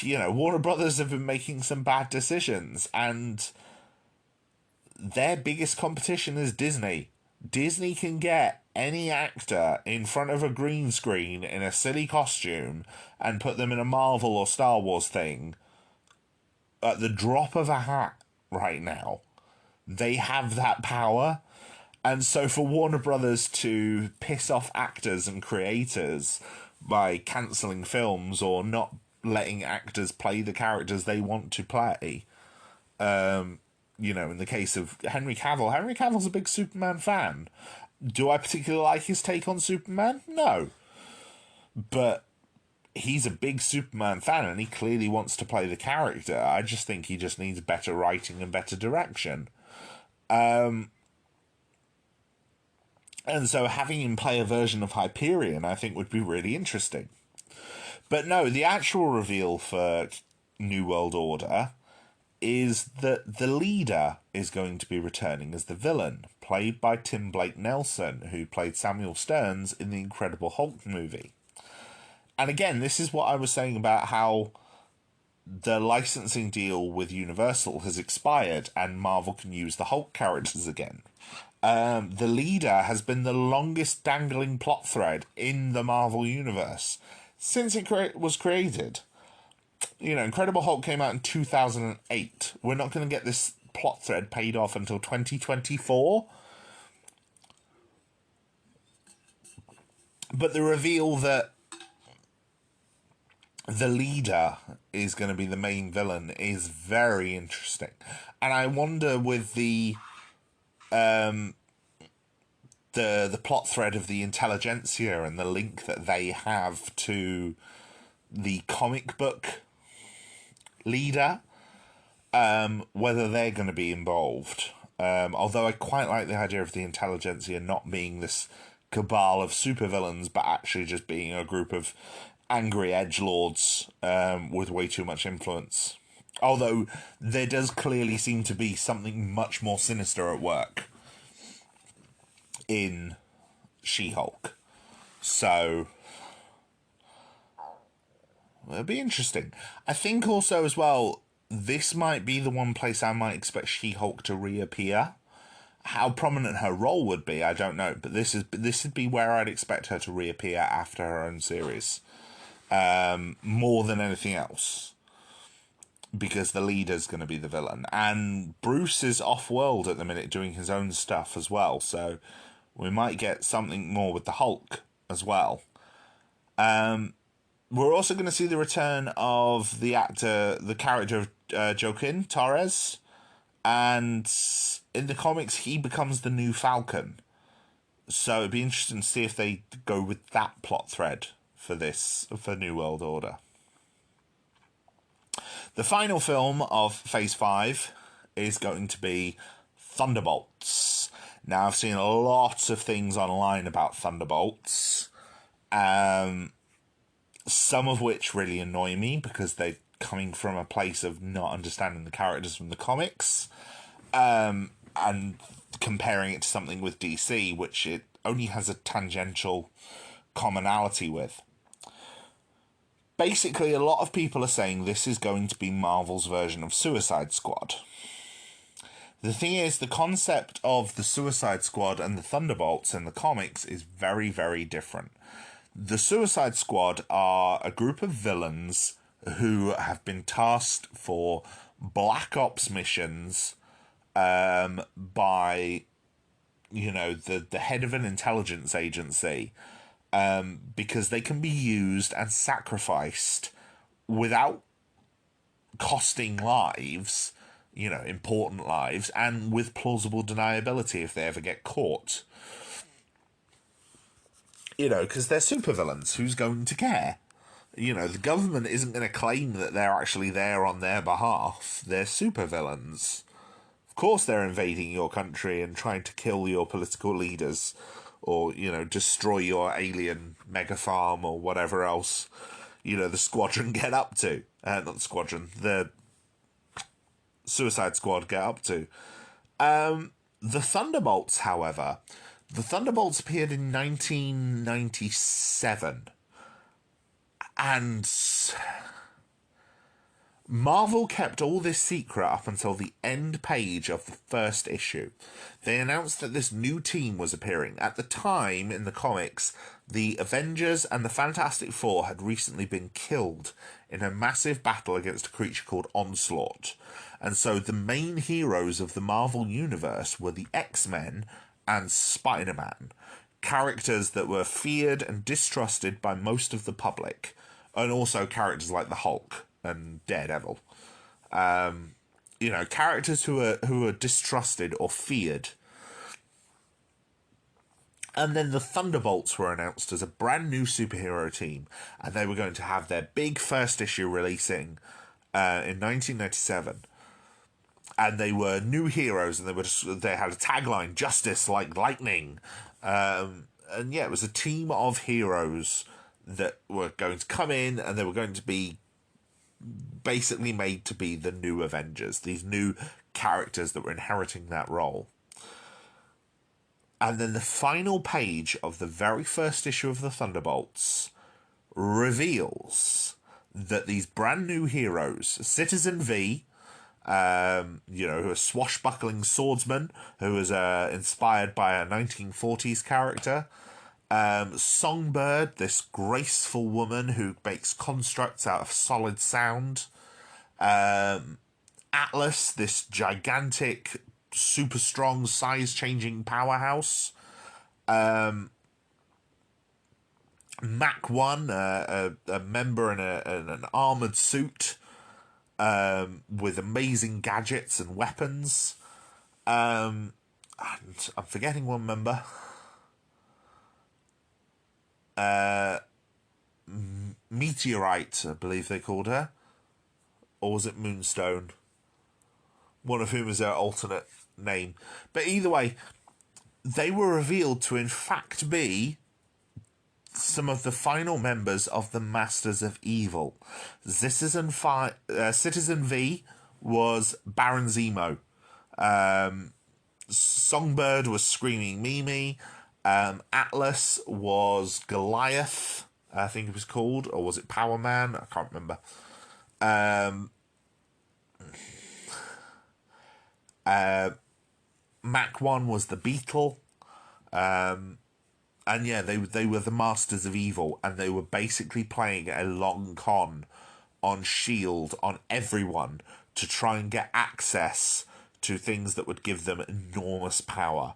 Warner Brothers have been making some bad decisions, and their biggest competition is Disney. Disney can get any actor in front of a green screen in a silly costume and put them in a Marvel or Star Wars thing at the drop of a hat right now. They have that power. And so for Warner Brothers to piss off actors and creators by cancelling films or not letting actors play the characters they want to play, in the case of Henry Cavill's a big Superman fan. Do I particularly like his take on Superman? No. But he's a big Superman fan and he clearly wants to play the character. I just think he just needs better writing and better direction. And so having him play a version of Hyperion, I think, would be really interesting. But no, the actual reveal for New World Order is that the leader is going to be returning as the villain, played by Tim Blake Nelson, who played Samuel Stearns in the Incredible Hulk movie. And again, this is what I was saying about how the licensing deal with Universal has expired and Marvel can use the Hulk characters again. The leader has been the longest dangling plot thread in the Marvel universe since it was created. Incredible Hulk came out in 2008. We're not going to get this plot thread paid off until 2024. But the reveal that the leader is going to be the main villain is very interesting. And I wonder with the plot thread of the intelligentsia and the link that they have to the comic book leader, whether they're going to be involved. Although I quite like the idea of the intelligentsia not being this cabal of supervillains, but actually just being a group of angry edgelords with way too much influence. Although there does clearly seem to be something much more sinister at work in She-Hulk. So it'll be interesting. I think also as well, this might be the one place I might expect She-Hulk to reappear. How prominent her role would be, I don't know. But this would be where I'd expect her to reappear after her own series. More than anything else. Because the leader's going to be the villain. And Bruce is off-world at the minute doing his own stuff as well. So We might get something more with the Hulk as well. We're also going to see the return of the character of Joaquin Torres, and in the comics he becomes the new Falcon. So it'd be interesting to see if they go with that plot thread for New World Order. The final film of Phase 5 is going to be Thunderbolts. Now, I've seen a lot of things online about Thunderbolts, some of which really annoy me because they're coming from a place of not understanding the characters from the comics, and comparing it to something with DC, which it only has a tangential commonality with. Basically, a lot of people are saying this is going to be Marvel's version of Suicide Squad. The thing is, the concept of the Suicide Squad and the Thunderbolts in the comics is very, very different. The Suicide Squad are a group of villains who have been tasked for Black Ops missions by, the head of an intelligence agency, because they can be used and sacrificed without costing lives, important lives, and with plausible deniability if they ever get caught. Because they're supervillains. Who's going to care? The government isn't going to claim that they're actually there on their behalf. They're supervillains. Of course they're invading your country and trying to kill your political leaders, or, destroy your alien mega farm or whatever else, the squadron get up to. Not the squadron, the Suicide Squad get up to. The Thunderbolts, however, the Thunderbolts appeared in 1997. And Marvel kept all this secret up until the end page of the first issue. They announced that this new team was appearing. At the time, in the comics, the Avengers and the Fantastic Four had recently been killed in a massive battle against a creature called Onslaught. And so the main heroes of the Marvel Universe were the X-Men and Spider-Man, characters that were feared and distrusted by most of the public, and also characters like the Hulk and Daredevil. Characters who are distrusted or feared. And then the Thunderbolts were announced as a brand new superhero team, and they were going to have their big first issue releasing in 1997. And they were new heroes, and they had a tagline, "Justice like lightning." And yeah, it was a team of heroes that were going to come in, and they were going to be basically made to be the new Avengers, these new characters that were inheriting that role. And then the final page of the very first issue of the Thunderbolts reveals that these brand new heroes, Citizen V, who a swashbuckling swordsman who was inspired by a 1940s character. Songbird, this graceful woman who makes constructs out of solid sound. Atlas, this gigantic, super strong, size-changing powerhouse. Mach 1, a member in an armoured suit, with amazing gadgets and weapons. And I'm forgetting one member. Meteorite, I believe they called her. Or was it Moonstone? One of whom is their alternate name. But either way, they were revealed to in fact be some of the final members of the Masters of Evil. Citizen V was Baron Zemo. Songbird was Screaming Mimi. Atlas was Goliath, I think it was called, or was it Power Man? I can't remember. Mach 1 was the Beetle. And yeah, they were the Masters of Evil, and they were basically playing a long con on S.H.I.E.L.D., on everyone, to try and get access to things that would give them enormous power.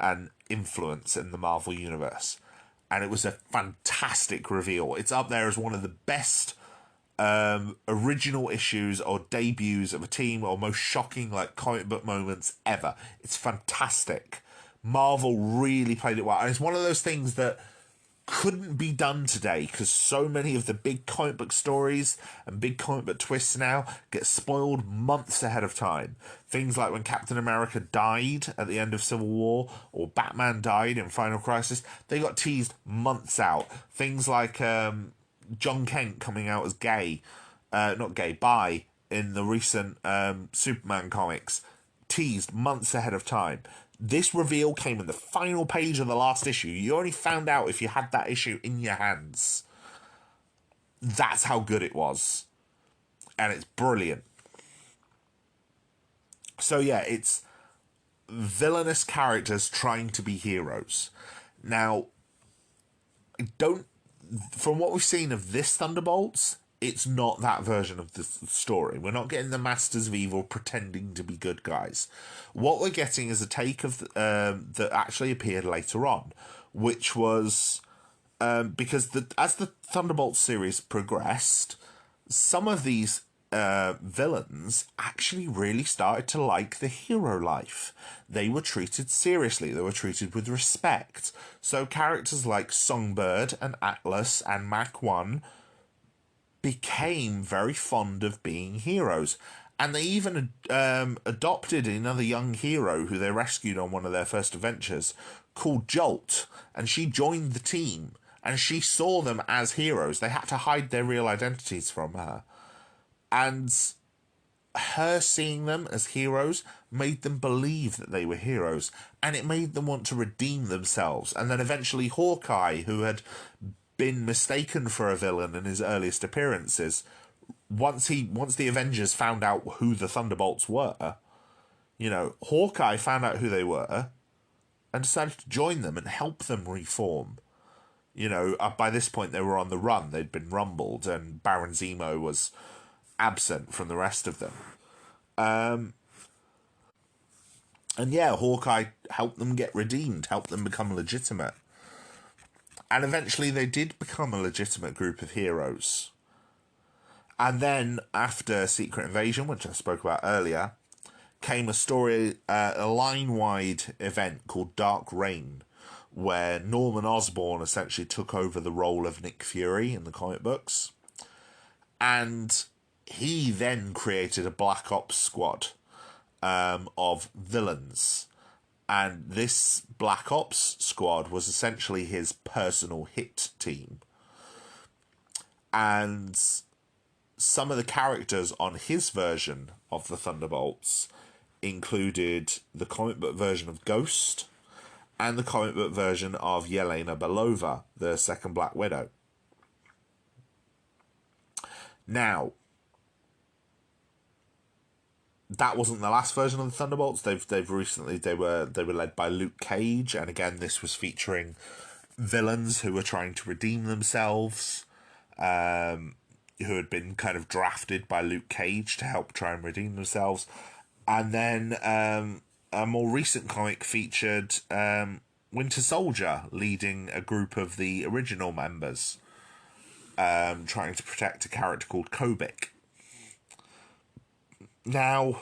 and influence in the Marvel Universe. And it was a fantastic reveal. It's up there as one of the best original issues or debuts of a team, or most shocking like comic book moments ever. It's fantastic. Marvel really played it well. And it's one of those things that couldn't be done today because so many of the big comic book stories and big comic book twists now get spoiled months ahead of time. Things like when Captain America died at the end of Civil War, or Batman died in Final Crisis, they got teased months out. Things like John Kent coming out as gay, not gay, bi, in the recent Superman comics, teased months ahead of time. This reveal came in the final page of the last issue. You only found out if you had that issue in your hands. That's how good it was. And it's brilliant. So yeah, it's villainous characters trying to be heroes. Now, from what we've seen of this Thunderbolts, it's not that version of the story. We're not getting the Masters of Evil pretending to be good guys. What we're getting is a take of that actually appeared later on, which was because as the Thunderbolts series progressed, some of these villains actually really started to like the hero life. They were treated seriously. They were treated with respect. So characters like Songbird and Atlas and Mach 1 became very fond of being heroes. And they even adopted another young hero who they rescued on one of their first adventures, called Jolt. And she joined the team. And she saw them as heroes. They had to hide their real identities from her. And her seeing them as heroes made them believe that they were heroes. And it made them want to redeem themselves. And then eventually Hawkeye, who had been mistaken for a villain in his earliest appearances, once the Avengers found out who the Thunderbolts were, Hawkeye found out who they were and decided to join them and help them reform. By this point they were on the run. They'd been rumbled, and Baron Zemo was absent from the rest of them. And yeah, Hawkeye helped them get redeemed, helped them become legitimate. And eventually they did become a legitimate group of heroes. And then after Secret Invasion, which I spoke about earlier, came a line-wide event called Dark Reign, where Norman Osborn essentially took over the role of Nick Fury in the comic books. And he then created a Black Ops squad of villains. And this Black Ops squad was essentially his personal hit team. And some of the characters on his version of the Thunderbolts included the comic book version of Ghost and the comic book version of Yelena Belova, the second Black Widow. Now, that wasn't the last version of the Thunderbolts. They've recently they were led by Luke Cage, and again this was featuring villains who were trying to redeem themselves, who had been kind of drafted by Luke Cage to help try and redeem themselves. And then a more recent comic featured Winter Soldier leading a group of the original members, trying to protect a character called Kobik. Now,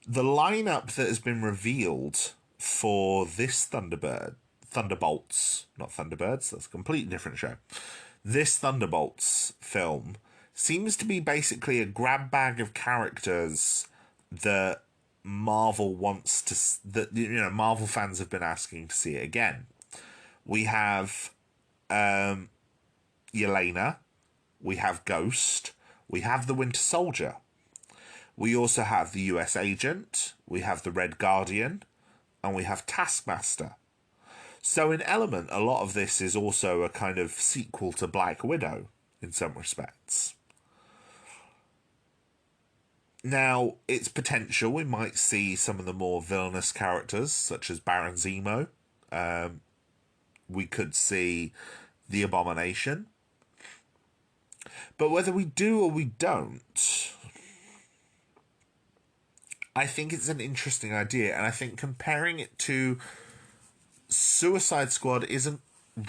the lineup that has been revealed for this Thunderbolts, not Thunderbirds, that's a completely different show. This Thunderbolts film seems to be basically a grab bag of characters that Marvel wants to, Marvel fans have been asking to see it again. We have Yelena, we have Ghost, we have the Winter Soldier. We also have the US Agent, we have the Red Guardian, and we have Taskmaster. So in element, a lot of this is also a kind of sequel to Black Widow in some respects. Now, it's potential we might see some of the more villainous characters, such as Baron Zemo. We could see the Abomination. But whether we do or we don't, I think it's an interesting idea, and I think comparing it to Suicide Squad isn't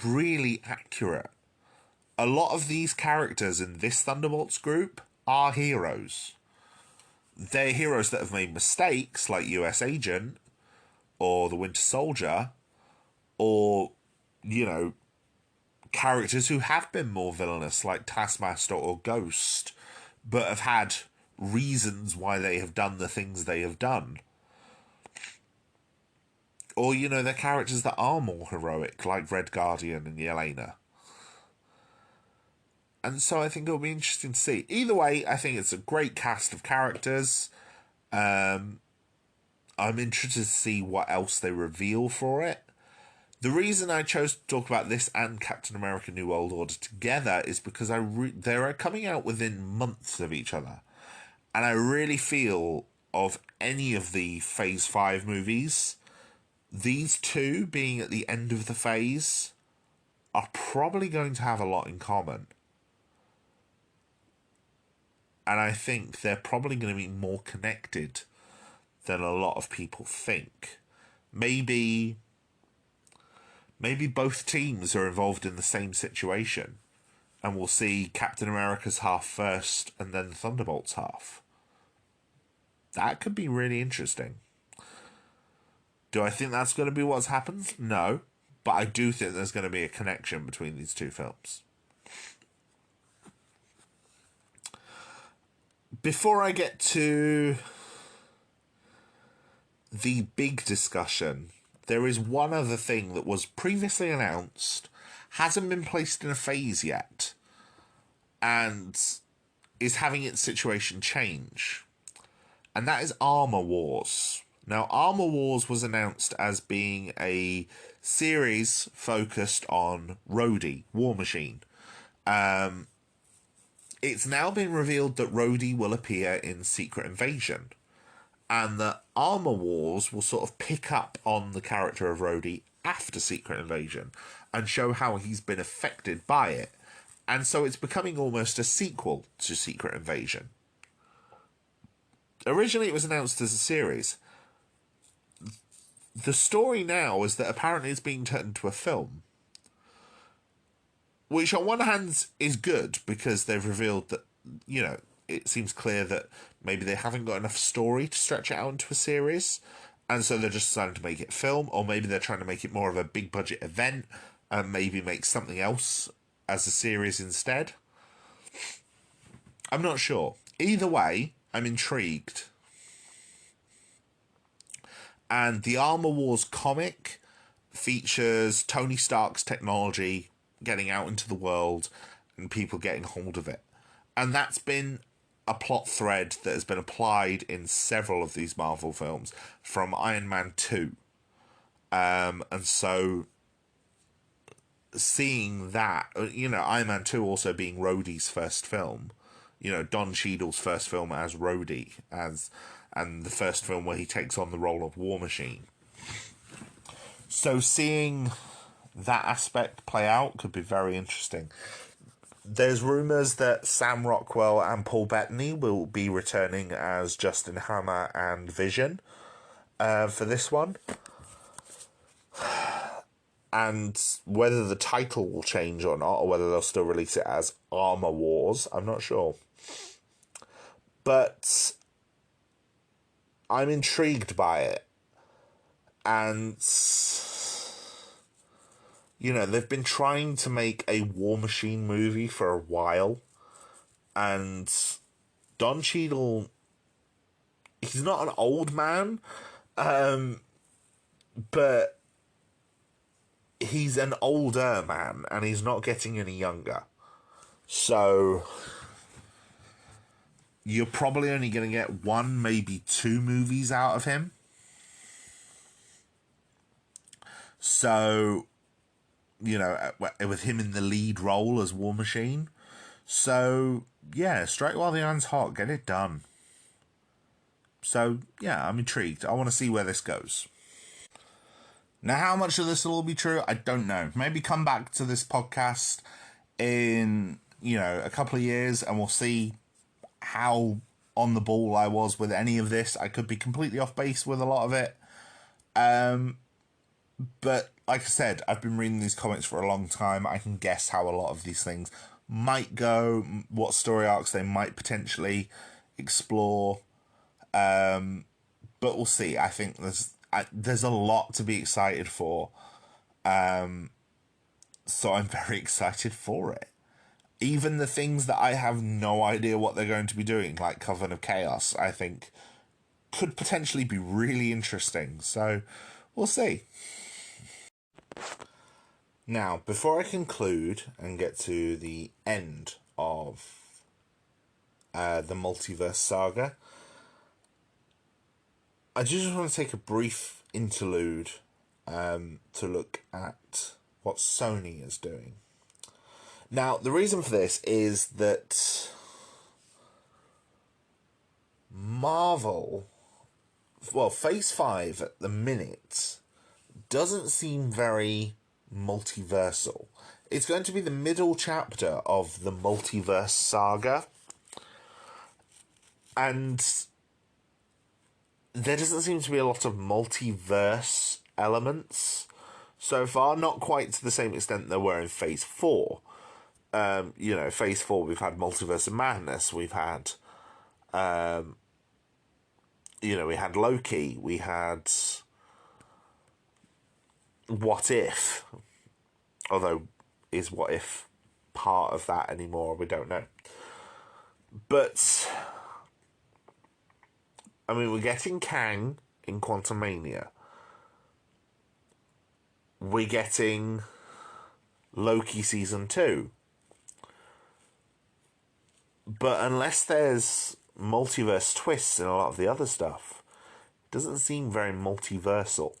really accurate. A lot of these characters in this Thunderbolts group are heroes. They're heroes that have made mistakes, like US Agent or the Winter Soldier, or, you know, characters who have been more villainous, like Taskmaster or Ghost, but have had reasons why they have done the things they have done. Or, you know, they're characters that are more heroic, like Red Guardian and Yelena. And so I think it'll be interesting to see. Either way, I think it's a great cast of characters. I'm interested to see what else they reveal for it. The reason I chose to talk about this and Captain America New World Order together is because they're coming out within months of each other. And I really feel of any of the Phase 5 movies, these two being at the end of the phase are probably going to have a lot in common. And I think they're probably going to be more connected than a lot of people think. Maybe both teams are involved in the same situation, and we'll see Captain America's half first and then the Thunderbolts half. That could be really interesting. Do I think that's going to be what happens? No. But I do think there's going to be a connection between these two films. Before I get to the big discussion, there is one other thing that was previously announced, hasn't been placed in a phase yet, and is having its situation change. And that is Armor Wars. Now, Armor Wars was announced as being a series focused on Rhodey, War Machine. It's now been revealed that Rhodey will appear in Secret Invasion, and that Armor Wars will sort of pick up on the character of Rhodey after Secret Invasion and show how he's been affected by it. And so it's becoming almost a sequel to Secret Invasion. Originally, it was announced as a series. The story now is that apparently it's being turned into a film. Which on one hand is good, because they've revealed that, you know, it seems clear that maybe they haven't got enough story to stretch it out into a series, and so they're just deciding to make it film, or maybe they're trying to make it more of a big budget event and maybe make something else as a series instead. I'm not sure. Either way, I'm intrigued. And the Armor Wars comic features Tony Stark's technology getting out into the world and people getting hold of it. And that's been a plot thread that has been applied in several of these Marvel films, from Iron Man 2. And so seeing that, you know, Iron Man 2 also being Rhodey's first film, you know, Don Cheadle's first film as Rhodey, and the first film where he takes on the role of War Machine. So seeing that aspect play out could be very interesting. There's rumours that Sam Rockwell and Paul Bettany will be returning as Justin Hammer and Vision for this one. And whether the title will change or not, or whether they'll still release it as Armor Wars, I'm not sure. But I'm intrigued by it. And, you know, they've been trying to make a War Machine movie for a while. And Don Cheadle, he's not an old man, but he's an older man, and he's not getting any younger. So you're probably only going to get one, maybe two movies out of him. So, you know, with him in the lead role as War Machine. So, yeah, strike while the iron's hot. Get it done. So, yeah, I'm intrigued. I want to see where this goes. Now, how much of this will all be true, I don't know. Maybe come back to this podcast in, you know, a couple of years and we'll see how on the ball I was with any of this. I could be completely off base with a lot of it. But like I said, I've been reading these comics for a long time. I can guess how a lot of these things might go, what story arcs they might potentially explore. But we'll see. I think there's a lot to be excited for. So I'm very excited for it. Even the things that I have no idea what they're going to be doing, like Coven of Chaos, I think could potentially be really interesting. So we'll see. Now, before I conclude and get to the end of the Multiverse Saga, I just want to take a brief interlude to look at what Sony is doing. Now, the reason for this is that Marvel, well, Phase 5 at the minute doesn't seem very multiversal. It's going to be the middle chapter of the Multiverse Saga, and there doesn't seem to be a lot of multiverse elements so far, not quite to the same extent there were in Phase 4. Phase 4, we've had Multiverse of Madness, we've had, we had Loki, we had What If, although is What If part of that anymore, we don't know. But, I mean, we're getting Kang in Quantumania. We're getting Loki Season 2. But unless there's multiverse twists in a lot of the other stuff, it doesn't seem very multiversal.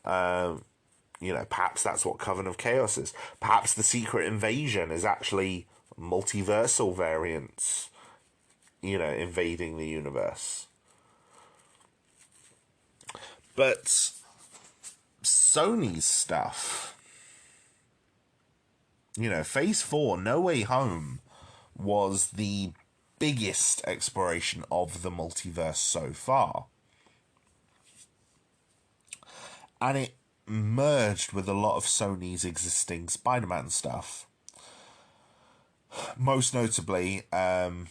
Perhaps that's what Coven of Chaos is. Perhaps the Secret Invasion is actually multiversal variants, invading the universe. But Sony's stuff, Phase 4, No Way Home, was the biggest exploration of the multiverse so far. And it merged with a lot of Sony's existing Spider-Man stuff. Most notably, the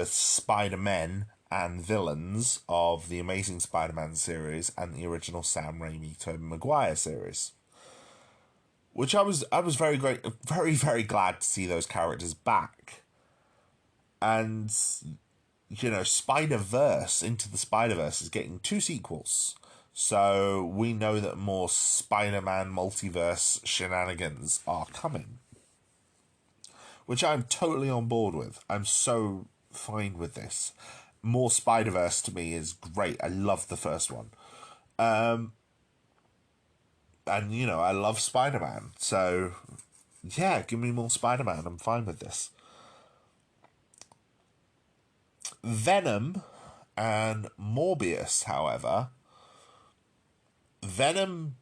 Spider-Men and villains of the Amazing Spider-Man series and the original Sam Raimi, Tobey Maguire series. Which I was very very glad to see those characters back. And, Spider-Verse, Into the Spider-Verse, is getting 2 sequels. So we know that more Spider-Man multiverse shenanigans are coming. Which I'm totally on board with. I'm so fine with this. More Spider-Verse to me is great. I love the first one. And, I love Spider-Man. So, yeah, give me more Spider-Man. I'm fine with this. Venom and Morbius, however. Venom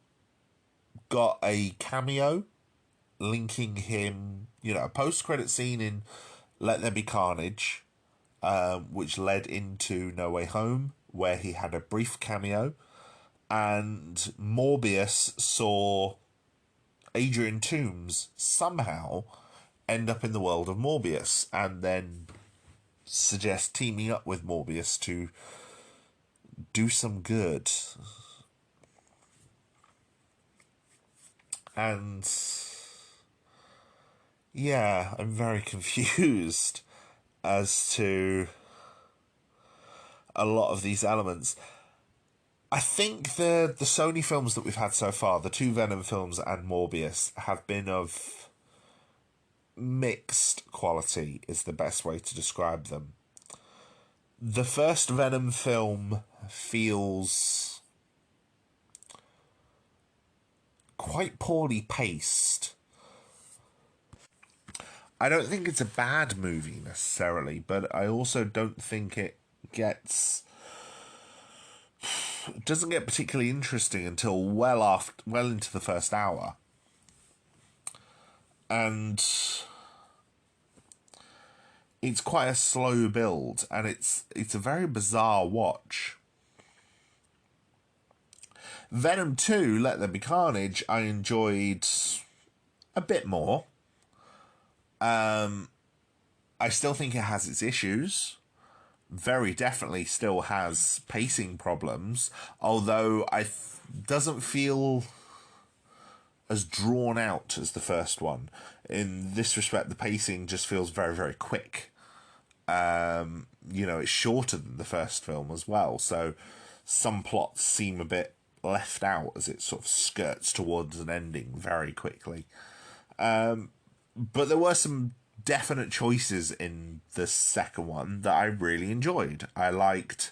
got a cameo linking him, a post-credit scene in Let There Be Carnage, which led into No Way Home, where he had a brief cameo. And Morbius saw Adrian Toomes somehow end up in the world of Morbius and then suggest teaming up with Morbius to do some good. And yeah, I'm very confused as to a lot of these elements. I think the Sony films that we've had so far, the 2 Venom films and Morbius, have been of mixed quality, is the best way to describe them. The first Venom film feels quite poorly paced. I don't think it's a bad movie necessarily, but I also don't think it doesn't get particularly interesting until well into the first hour. And it's quite a slow build, and it's a very bizarre watch. Venom 2, Let There Be Carnage, I enjoyed a bit more. I still think it has its issues. Very definitely still has pacing problems, although doesn't feel as drawn out as the first one. In this respect, the pacing just feels very, very quick. It's shorter than the first film as well, so some plots seem a bit left out as it sort of skirts towards an ending very quickly. But there were some definite choices in the second one that I really enjoyed. I liked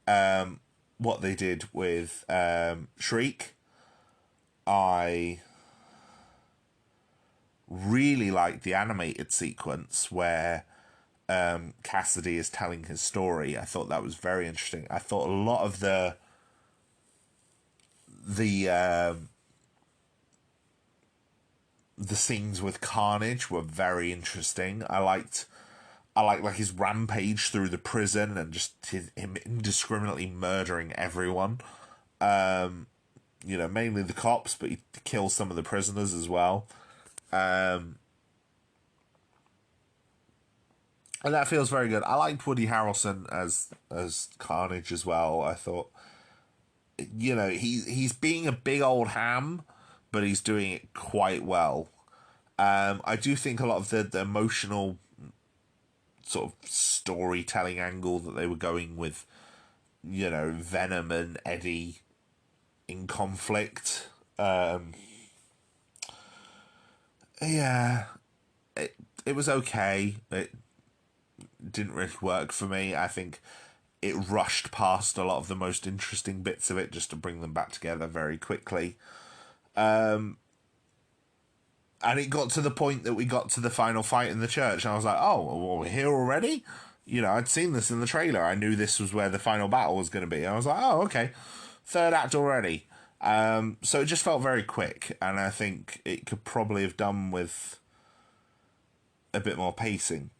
what they did with Shriek. I really liked the animated sequence where Cassidy is telling his story. I thought that was very interesting. I thought a lot of the scenes with Carnage were very interesting. I liked like his rampage through the prison and just him indiscriminately murdering everyone. Mainly the cops, but he kills some of the prisoners as well. And that feels very good. I liked Woody Harrelson as Carnage as well. I thought, he's being a big old ham, but he's doing it quite well. I do think a lot of the emotional sort of storytelling angle that they were going with, Venom and Eddie in conflict. It was okay. It didn't really work for me. I think it rushed past a lot of the most interesting bits of it just to bring them back together very quickly. And it got to the point that we got to the final fight in the church, and I was like, oh, well, we're here already? I'd seen this in the trailer. I knew this was where the final battle was going to be. And I was like, oh, okay. Third act already. So it just felt very quick, and I think it could probably have done with a bit more pacing.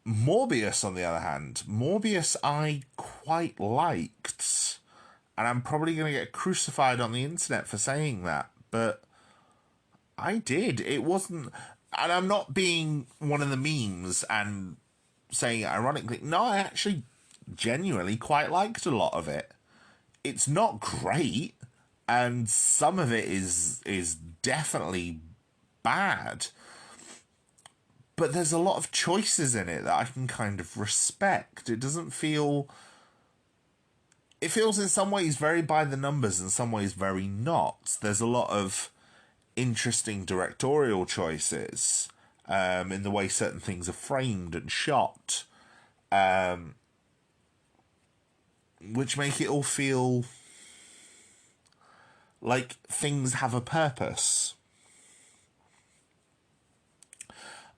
Morbius, on the other hand, I quite liked, and I'm probably going to get crucified on the internet for saying that, but I did. It wasn't, and I'm not being one of the memes and saying it ironically. No, I actually genuinely quite liked a lot of it. It's not great, and some of it is definitely bad, but there's a lot of choices in it that I can kind of respect. It doesn't feel... It feels in some ways very by the numbers, in some ways very not. There's a lot of interesting directorial choices in the way certain things are framed and shot, which make it all feel like things have a purpose.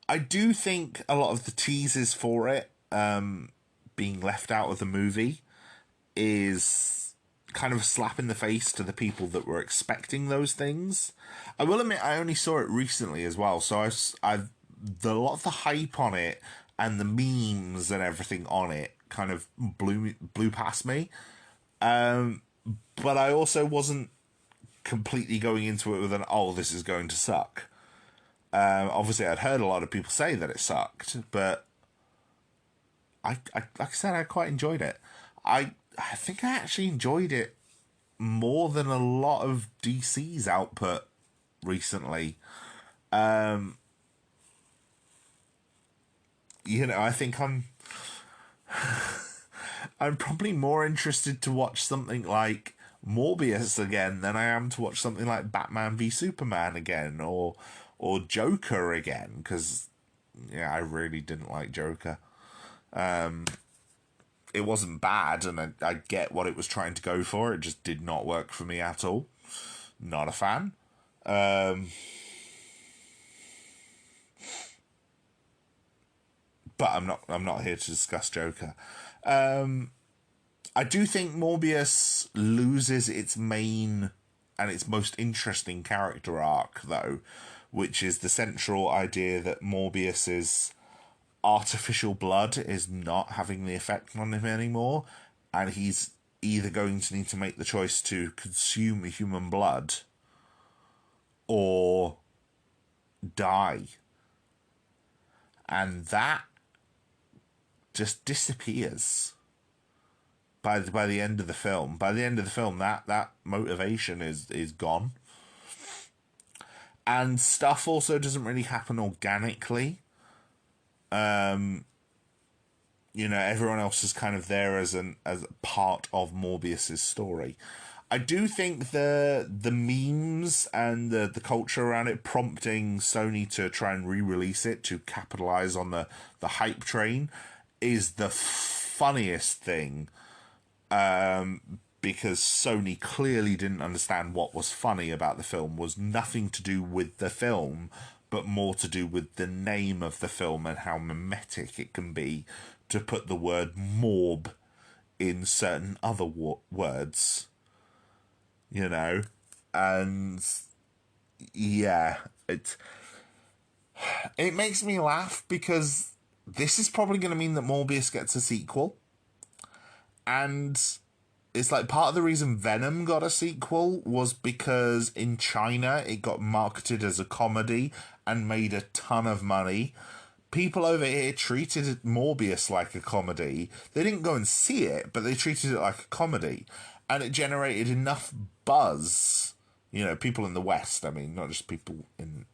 I do think a lot of the teases for it being left out of the movie is kind of a slap in the face to the people that were expecting those things. I will admit I only saw it recently as well, so a lot of the hype on it and the memes and everything on it kind of blew past me. But I also wasn't completely going into it with this is going to suck. Obviously, I'd heard a lot of people say that it sucked, but I like I said, I quite enjoyed it. I think I actually enjoyed it more than a lot of DC's output recently. I think I'm probably more interested to watch something like Morbius again than I am to watch something like Batman v Superman again, or Joker again, because I really didn't like Joker. It wasn't bad, and I get what it was trying to go for. It just did not work for me at all. Not a fan. But I'm not here to discuss Joker. I do think Morbius loses its main and its most interesting character arc, though, which is the central idea that Morbius is artificial blood is not having the effect on him anymore, and he's either going to need to make the choice to consume human blood or die. And that just disappears by the end of the film. By the end of the film, that motivation is gone. And stuff also doesn't really happen organically. Everyone else is kind of there as part of Morbius's story. I do think the memes and the culture around it prompting Sony to try and re-release it to capitalize on the hype train is the funniest thing, because Sony clearly didn't understand what was funny about the film. Was nothing to do with the film, but more to do with the name of the film and how mimetic it can be to put the word morb in certain other words. And yeah, it makes me laugh because this is probably going to mean that Morbius gets a sequel. And it's like part of the reason Venom got a sequel was because in China it got marketed as a comedy and made a ton of money. People over here treated Morbius like a comedy. They didn't go and see it, but they treated it like a comedy. And it generated enough buzz. People in the West, I mean, not just people in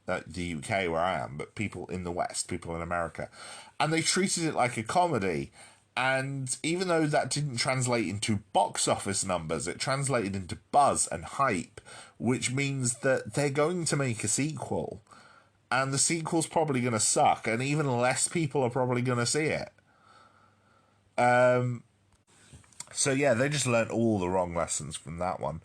the UK where I am, but people in the West, people in America. And they treated it like a comedy. And even though that didn't translate into box office numbers, it translated into buzz and hype, which means that they're going to make a sequel. And the sequel's probably going to suck, and even less people are probably going to see it. So yeah, they just learnt all the wrong lessons from that one.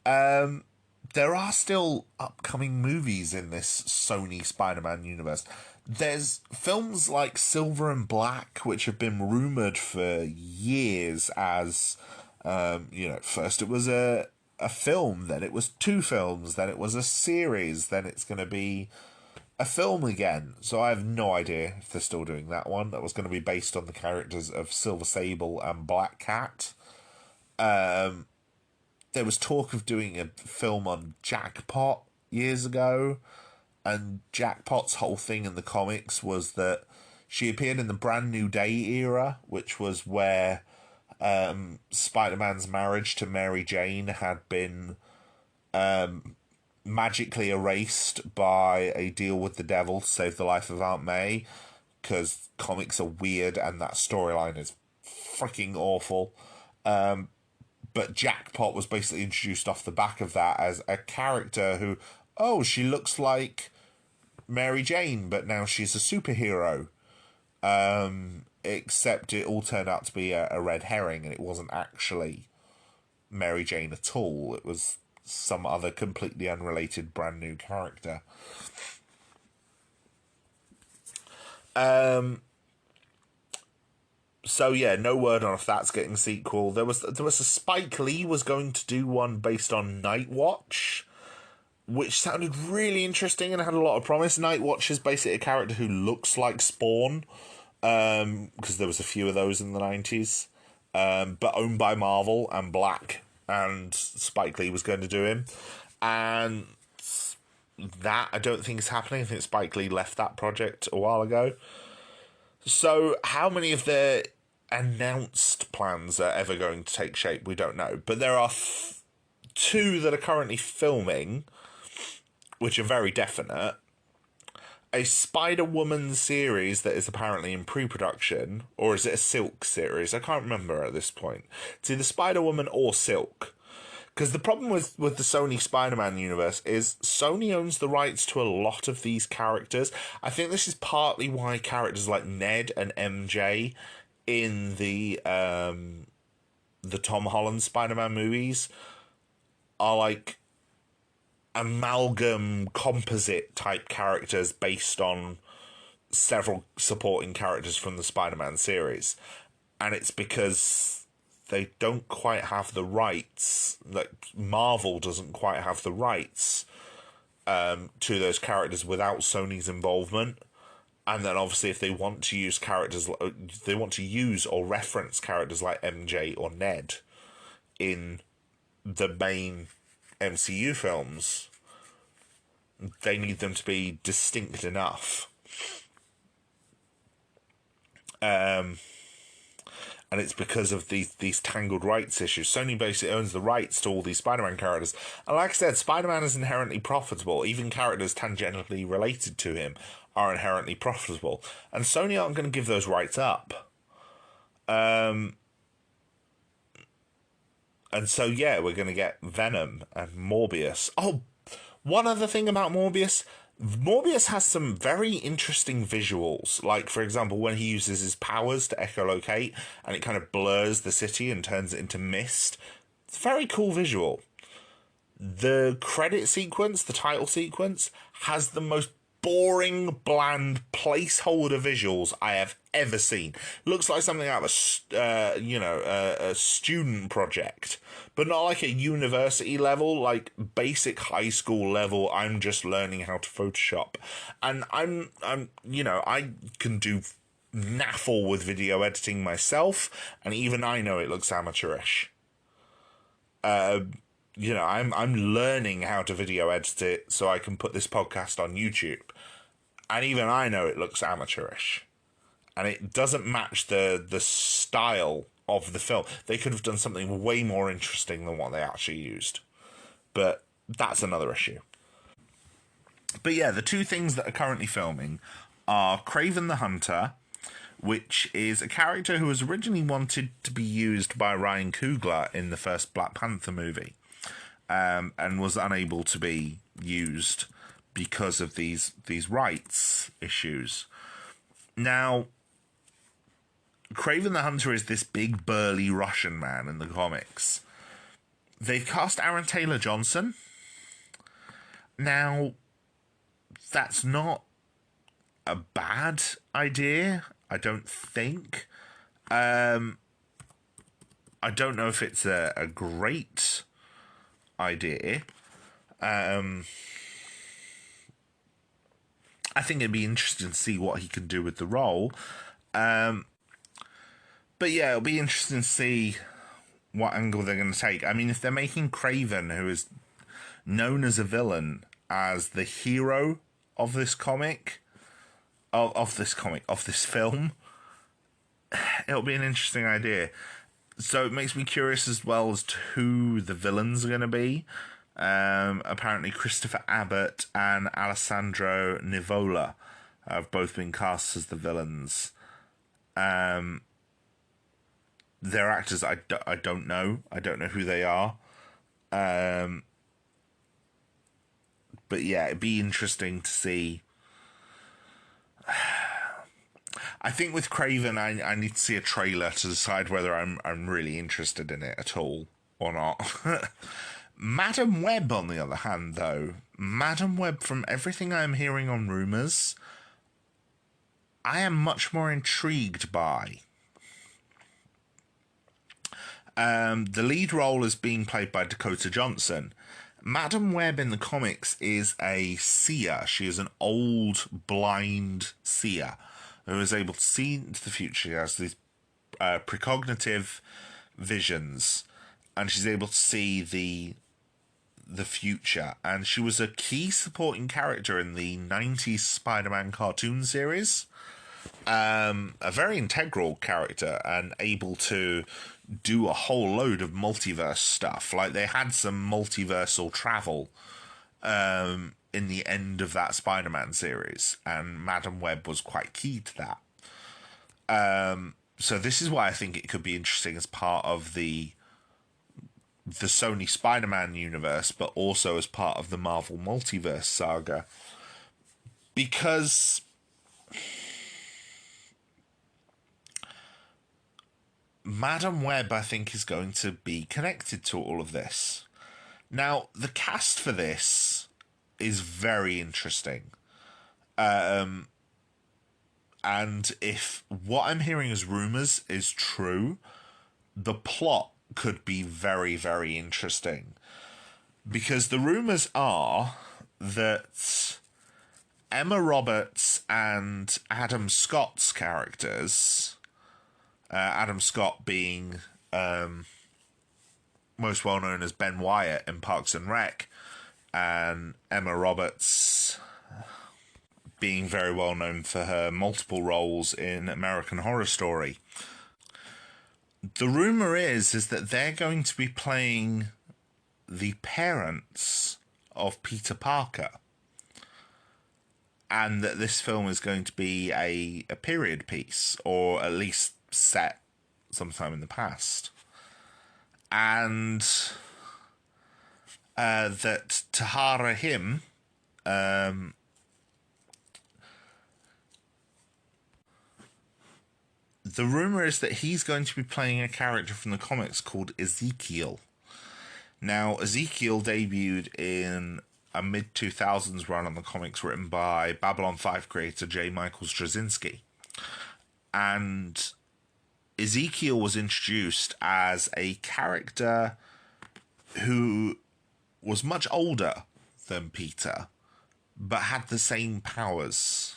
There are still upcoming movies in this Sony Spider-Man universe. There's films like Silver and Black, which have been rumoured for years as, first it was a film, then it was 2 films, then it was a series, then it's going to be a film again. So I have no idea if they're still doing that one. That was going to be based on the characters of Silver Sable and Black Cat. There was talk of doing a film on Jackpot years ago, and Jackpot's whole thing in the comics was that she appeared in the Brand New Day era, which was where Spider-Man's marriage to Mary Jane had been magically erased by a deal with the devil to save the life of Aunt May, because comics are weird and that storyline is freaking awful. But Jackpot was basically introduced off the back of that as a character who, she looks like Mary Jane, but now she's a superhero. Except it all turned out to be a red herring, and it wasn't actually Mary Jane at all. It was some other completely unrelated brand new character. So yeah, no word on if that's getting a sequel. There was a Spike Lee was going to do one based on Nightwatch, which sounded really interesting and had a lot of promise. Nightwatch is basically a character who looks like Spawn, because there was a few of those in the 90s, but owned by Marvel and black, and Spike Lee was going to do him. And that, I don't think is happening. I think Spike Lee left that project a while ago. So how many of their announced plans are ever going to take shape, we don't know. But there are 2 that are currently filming, which are very definite. A Spider-Woman series that is apparently in pre-production, or is it a Silk series? I can't remember at this point. It's either Spider-Woman or Silk. Because the problem with the Sony Spider-Man universe is Sony owns the rights to a lot of these characters. I think this is partly why characters like Ned and MJ in the Tom Holland Spider-Man movies are like amalgam composite type characters based on several supporting characters from the Spider-Man series. And it's because they don't quite have the rights, like Marvel doesn't quite have the rights to those characters without Sony's involvement. And then obviously if they want to use they want to use or reference characters like MJ or Ned in the main MCU films, they need them to be distinct enough. And it's because of these tangled rights issues. Sony basically owns the rights to all these Spider-Man characters. And like I said, Spider-Man is inherently profitable. Even characters tangentially related to him are inherently profitable. And Sony aren't going to give those rights up. And so, yeah, we're going to get Venom and Morbius. Oh, one other thing about Morbius. Morbius has some very interesting visuals. Like, for example, when he uses his powers to echolocate and it kind of blurs the city and turns it into mist. It's a very cool visual. The credit sequence, the title sequence, has the most boring, bland placeholder visuals I have ever seen. Looks like something out of a student project, but not like a university level, like basic high school level. I'm just learning how to Photoshop, and I can do naffle with video editing myself, and even I know it looks amateurish. I'm learning how to video edit it so I can put this podcast on YouTube. And even I know it looks amateurish. And it doesn't match the style of the film. They could have done something way more interesting than what they actually used. But that's another issue. But yeah, the two things that are currently filming are Kraven the Hunter, which is a character who was originally wanted to be used by Ryan Coogler in the first Black Panther movie. And was unable to be used because of these rights issues. Now, Kraven the Hunter is this big burly Russian man in the comics. They've cast Aaron Taylor Johnson. Now, that's not a bad idea, I don't think. I don't know if it's a great idea. I think it'd be interesting to see what he can do with the role. But yeah, it'll be interesting to see what angle they're going to take. I mean, if they're making Kraven, who is known as a villain, as the hero of this comic, of this film, it'll be an interesting idea. So it makes me curious as well as to who the villains are going to be. Apparently Christopher Abbott and Alessandro Nivola have both been cast as the villains. They're actors I don't know. I don't know who they are. But yeah, it'd be interesting to see. I think with Kraven, I need to see a trailer to decide whether I'm really interested in it at all or not. Madam Web, on the other hand, though, Madam Web, from everything I'm hearing on rumours, I am much more intrigued by. The lead role is being played by Dakota Johnson. Madam Web in the comics is a seer. She is an old, blind seer who is able to see into the future. She has these precognitive visions, and she's able to see the future. And she was a key supporting character in the 90s Spider-Man cartoon series. A very integral character and able to do a whole load of multiverse stuff. Like, they had some multiversal travel in the end of that Spider-Man series, and Madam Web was quite key to that. So this is why I think it could be interesting as part of the Sony Spider-Man universe, but also as part of the Marvel Multiverse Saga. Because Madam Web, I think, is going to be connected to all of this. Now, the cast for this is very interesting. And if what I'm hearing as rumours is true, the plot could be very, very interesting. Because the rumours are that Emma Roberts and Adam Scott's characters, Adam Scott being most well known as Ben Wyatt in Parks and Rec, and Emma Roberts being very well known for her multiple roles in American Horror Story. The rumour is that they're going to be playing the parents of Peter Parker, and that this film is going to be a period piece, or at least set sometime in the past. And that Tahara Him, the rumour is that he's going to be playing a character from the comics called Ezekiel. Now, Ezekiel debuted in a mid-2000s run on the comics written by Babylon 5 creator J. Michael Straczynski. And Ezekiel was introduced as a character who was much older than Peter, but had the same powers.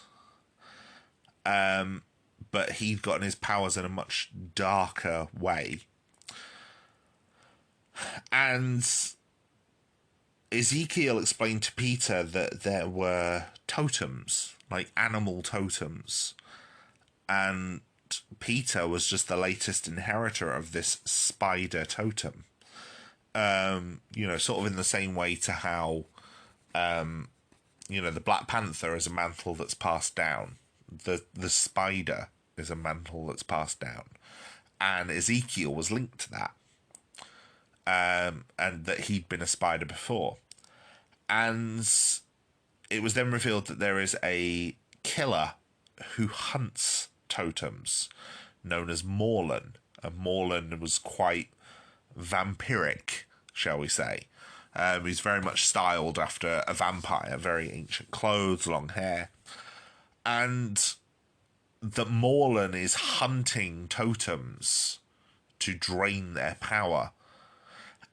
But he'd gotten his powers in a much darker way. And Ezekiel explained to Peter that there were totems, like animal totems. And Peter was just the latest inheritor of this spider totem. Sort of in the same way to how, the Black Panther is a mantle that's passed down. The spider is a mantle that's passed down. And Ezekiel was linked to that. And that he'd been a spider before. And it was then revealed that there is a killer who hunts totems, known as Morlun. And Morlun was quite vampiric, shall we say. He's very much styled after a vampire, very ancient clothes, long hair. And that Morlun is hunting totems to drain their power.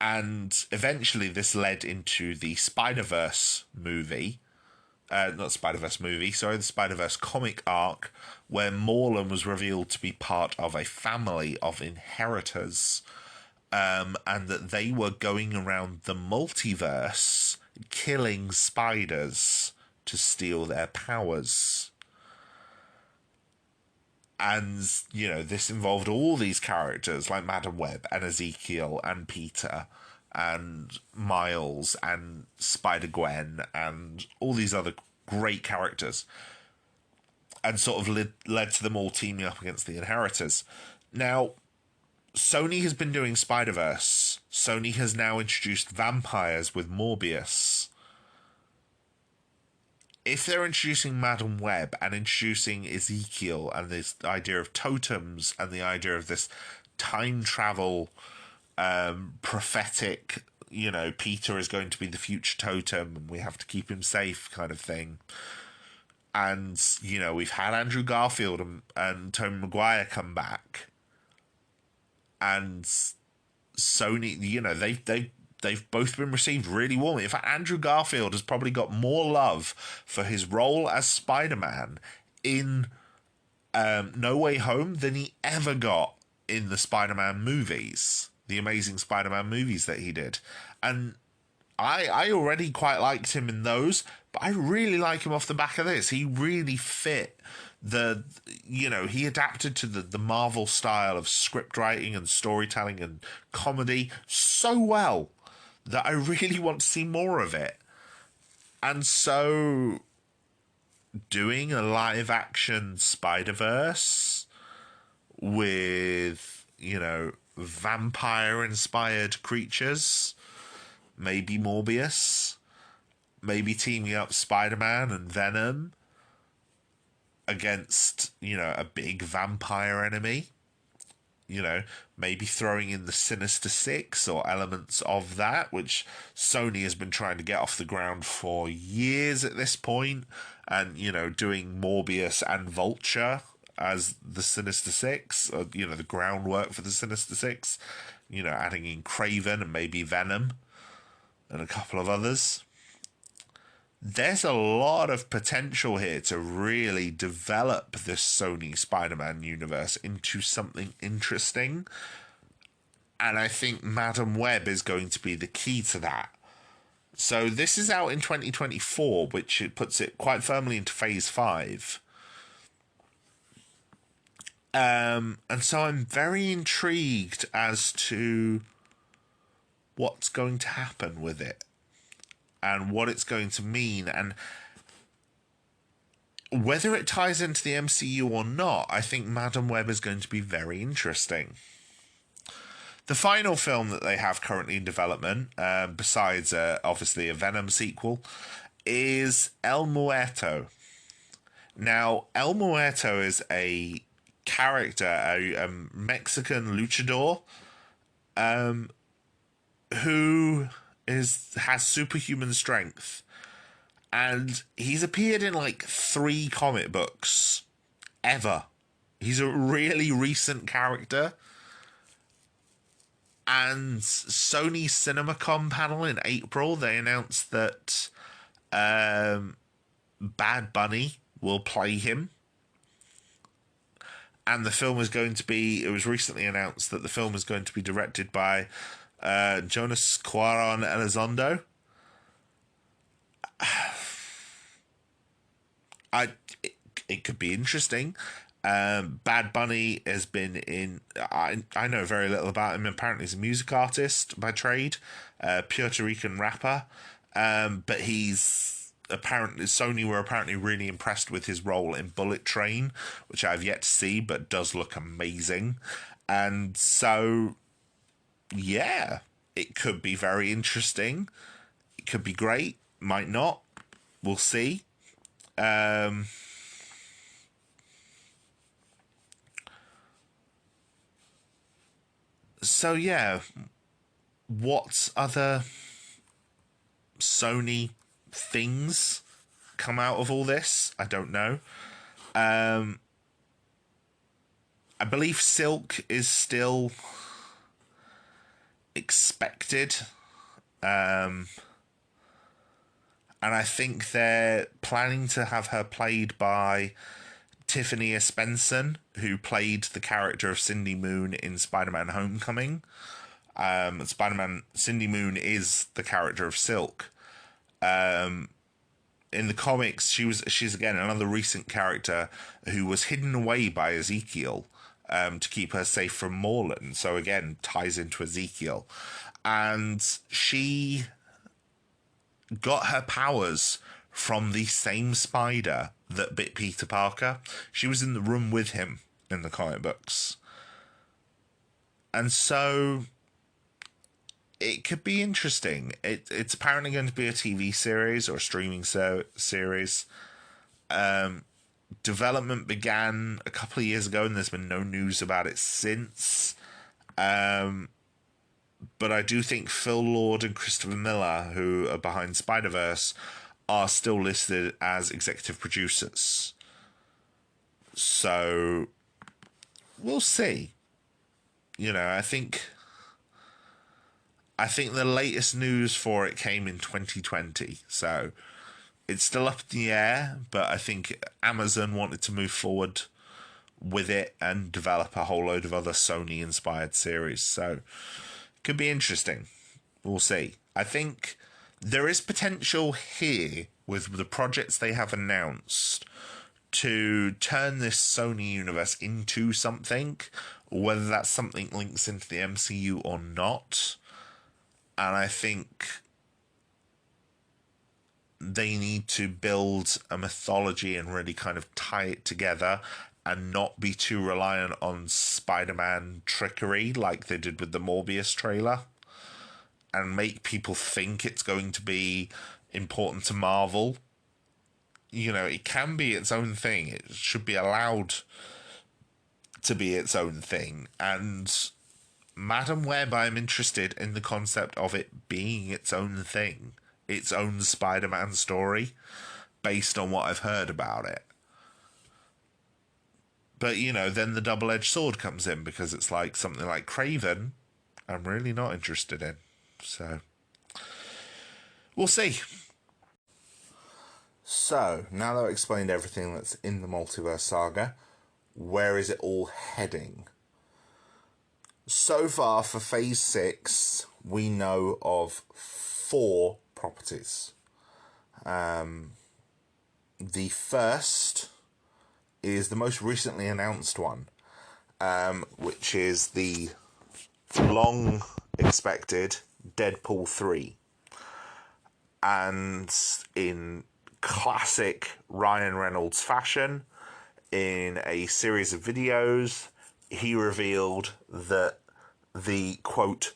And eventually this led into the Spider-Verse movie. The Spider-Verse comic arc, where Morlun was revealed to be part of a family of inheritors, and that they were going around the multiverse killing spiders to steal their powers. And, this involved all these characters like Madam Web and Ezekiel and Peter and Miles and Spider-Gwen and all these other great characters, and sort of led to them all teaming up against the Inheritors. Now, Sony has been doing Spider-Verse. Sony has now introduced vampires with Morbius. If they're introducing Madam Web and introducing Ezekiel and this idea of totems and the idea of this time travel, prophetic, Peter is going to be the future totem and we have to keep him safe kind of thing. And, we've had Andrew Garfield and Tobey Maguire come back. And Sony, they've both been received really warmly. In fact, Andrew Garfield has probably got more love for his role as Spider-Man in No Way Home than he ever got in the Spider-Man movies, the Amazing Spider-Man movies that he did. And I already quite liked him in those, but I really like him off the back of this. He really fit he adapted to the Marvel style of script writing and storytelling and comedy so well that I really want to see more of it. And so doing a live action Spider-Verse with, vampire inspired creatures, maybe Morbius, maybe teaming up Spider-Man and Venom against, a big vampire enemy. Maybe throwing in the Sinister Six or elements of that, which Sony has been trying to get off the ground for years at this point, and, doing Morbius and Vulture as the Sinister Six, or, the groundwork for the Sinister Six, adding in Kraven and maybe Venom and a couple of others. there's a lot of potential here to really develop this Sony Spider-Man universe into something interesting. And I think Madam Web is going to be the key to that. So this is out in 2024, which it puts it quite firmly into Phase 5. And so I'm very intrigued as to what's going to happen with it and what it's going to mean, and whether it ties into the MCU or not. I think Madam Web is going to be very interesting. The final film that they have currently in development, besides obviously a Venom sequel, is El Muerto. Now, El Muerto is a character, a Mexican luchador, who has superhuman strength, and he's appeared in like 3 comic books ever. He's a really recent character. And Sony's CinemaCon panel in April, they announced that Bad Bunny will play him. And the film is going to be, it was recently announced that the film is going to be directed by Jonas Cuarón Elizondo. It could be interesting. Bad Bunny has been in... I know very little about him. Apparently he's a music artist by trade, Puerto Rican rapper. But he's apparently... Sony were apparently really impressed with his role in Bullet Train, which I've yet to see, but does look amazing. And so, yeah, it could be very interesting. It could be great. Might not. We'll see. So yeah, what other Sony things come out of all this? I don't know. I believe Silk is still expected. And I think they're planning to have her played by Tiffany Espenson, who played the character of Cindy Moon in Spider-Man Homecoming. Cindy Moon is the character of Silk. In the comics, she's again another recent character who was hidden away by Ezekiel to keep her safe from Morlun. So again, ties into Ezekiel. And she got her powers from the same spider that bit Peter Parker. She was in the room with him in the comic books. And so it could be interesting. It's apparently going to be a TV series or a streaming series. Development began a couple of years ago, and there's been no news about it since. But I do think Phil Lord and Christopher Miller, who are behind Spider-Verse, are still listed as executive producers. So we'll see. You know, I think the latest news for it came in 2020. So it's still up in the air, but I think Amazon wanted to move forward with it and develop a whole load of other Sony-inspired series. So it could be interesting. We'll see. I think there is potential here with the projects they have announced to turn this Sony universe into something, whether that something links into the MCU or not. And I think they need to build a mythology and really kind of tie it together and not be too reliant on Spider-Man trickery like they did with the Morbius trailer, and make people think it's going to be important to Marvel. You know, it can be its own thing. It should be allowed to be its own thing. And Madam Web, I'm interested in the concept of it being its own thing, its own Spider-Man story, based on what I've heard about it. But, you know, then the double-edged sword comes in, because it's like something like Kraven I'm really not interested in. So we'll see. So, now that I've explained everything that's in the Multiverse Saga, where is it all heading? So far, for Phase 6, we know of 4 properties. The first is the most recently announced one, which is the long-expected Deadpool 3. And in classic Ryan Reynolds fashion, in a series of videos, he revealed that the, quote,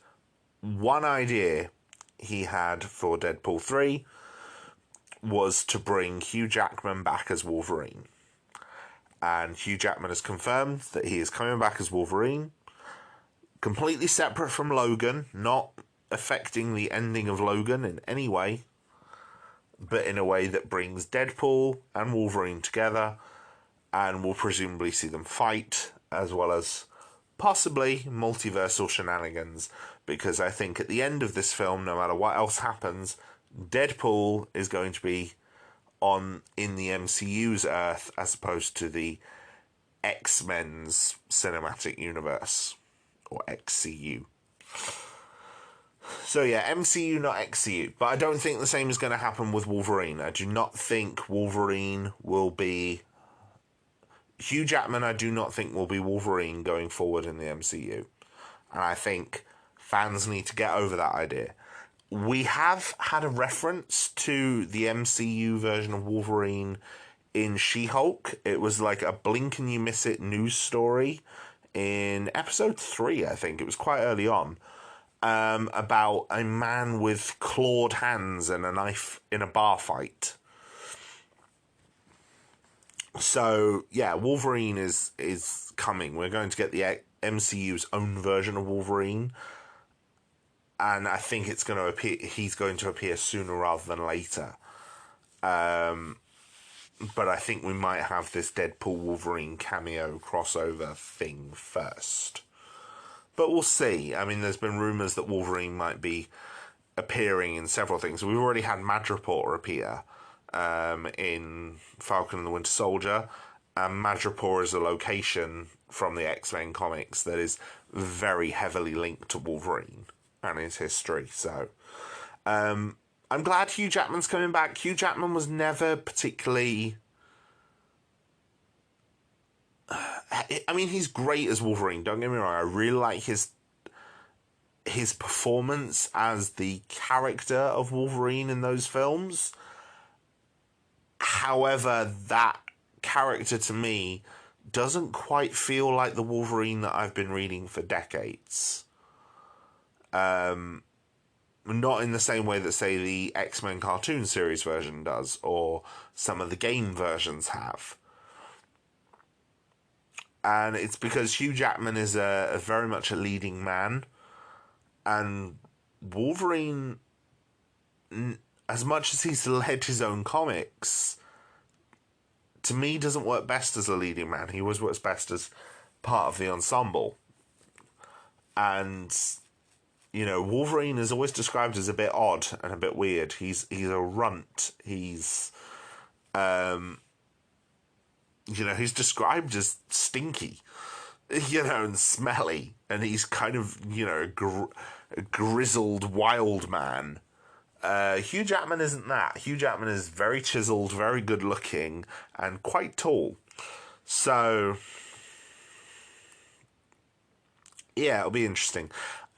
one idea he had for Deadpool 3 was to bring Hugh Jackman back as Wolverine. And Hugh Jackman has confirmed that he is coming back as Wolverine, completely separate from Logan, not affecting the ending of Logan in any way, but in a way that brings Deadpool and Wolverine together, and will presumably see them fight, as well as possibly multiversal shenanigans, because I think at the end of this film, no matter what else happens, Deadpool is going to be in the MCU's Earth as opposed to the X-Men's cinematic universe, or XCU. So yeah, MCU, not XCU. But I don't think the same is going to happen with Wolverine. I do not think Wolverine will be... Hugh Jackman, I do not think will be Wolverine going forward in the MCU. And I think fans need to get over that idea. We have had a reference to the MCU version of Wolverine in She-Hulk. It was like a blink and you miss it news story in episode 3, I think. It was quite early on. About a man with clawed hands and a knife in a bar fight. So, yeah, Wolverine is coming. We're going to get the MCU's own version of Wolverine. And I think he's going to appear sooner rather than later. But I think we might have this Deadpool Wolverine cameo crossover thing first. But we'll see. I mean, there's been rumours that Wolverine might be appearing in several things. We've already had Madripoor appear in Falcon and the Winter Soldier. And Madripoor is a location from the X-Men comics that is very heavily linked to Wolverine and his history. So I'm glad Hugh Jackman's coming back. Hugh Jackman was never particularly... I mean, he's great as Wolverine, don't get me wrong. I really like his performance as the character of Wolverine in those films. However, that character to me doesn't quite feel like the Wolverine that I've been reading for decades. Not in the same way that, say, the X-Men cartoon series version does, or some of the game versions have. And it's because Hugh Jackman is a very much a leading man. And Wolverine, as much as he's led his own comics, to me doesn't work best as a leading man. He always works best as part of the ensemble. And, you know, Wolverine is always described as a bit odd and a bit weird. He's a runt. He's... he's described as stinky, and smelly, and he's kind of, a grizzled wild man. Hugh Jackman isn't that. Hugh Jackman is very chiseled, very good looking, and quite tall. So, yeah, it'll be interesting.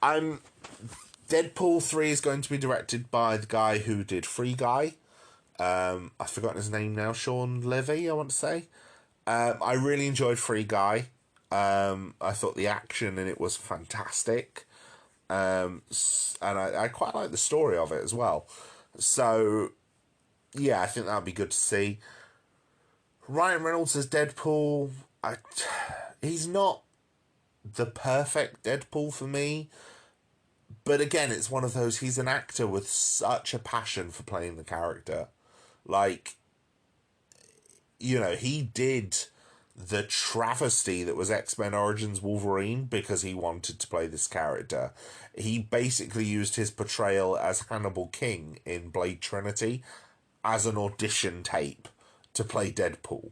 Deadpool 3 is going to be directed by the guy who did Free Guy. I've forgotten his name now. Sean Levy, I want to say. I really enjoyed Free Guy. I thought the action in it was fantastic. And I quite like the story of it as well. So, yeah, I think that would be good to see. Ryan Reynolds as Deadpool, he's not the perfect Deadpool for me. But again, it's one of those, he's an actor with such a passion for playing the character. Like, he did the travesty that was X-Men Origins Wolverine because he wanted to play this character. He basically used his portrayal as Hannibal King in Blade Trinity. as an audition tape to play Deadpool.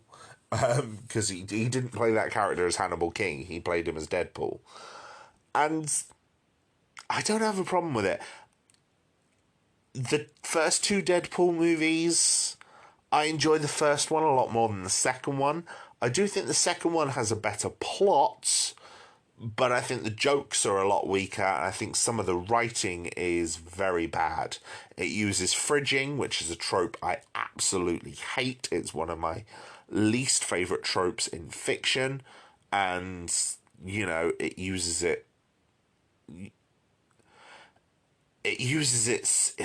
Because he didn't play that character as Hannibal King, he played him as Deadpool. And I don't have a problem with it. The first two Deadpool movies, I enjoy the first one a lot more than the second one. I do think the second one has a better plot, but I think the jokes are a lot weaker, and I think some of the writing is very bad. It uses fridging, which is a trope I absolutely hate. It's one of my least favourite tropes in fiction, and, you know, it uses it in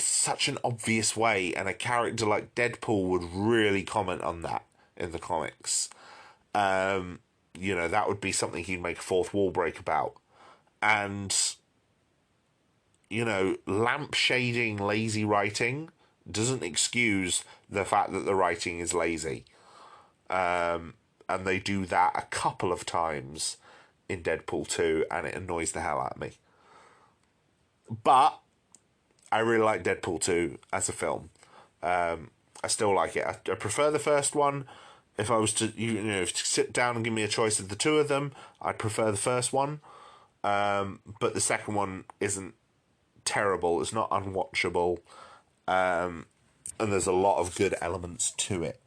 such an obvious way, and a character like Deadpool would really comment on that in the comics. You know, that would be something he'd make a fourth wall break about. And, you know, lampshading lazy writing doesn't excuse the fact that the writing is lazy. And they do that a couple of times in Deadpool 2, and it annoys the hell out of me. But I really like Deadpool 2 as a film. I still like it. I prefer the first one. If I was to, to sit down and give me a choice of the two of them, I'd prefer the first one. But the second one isn't terrible. It's not unwatchable. And there's a lot of good elements to it.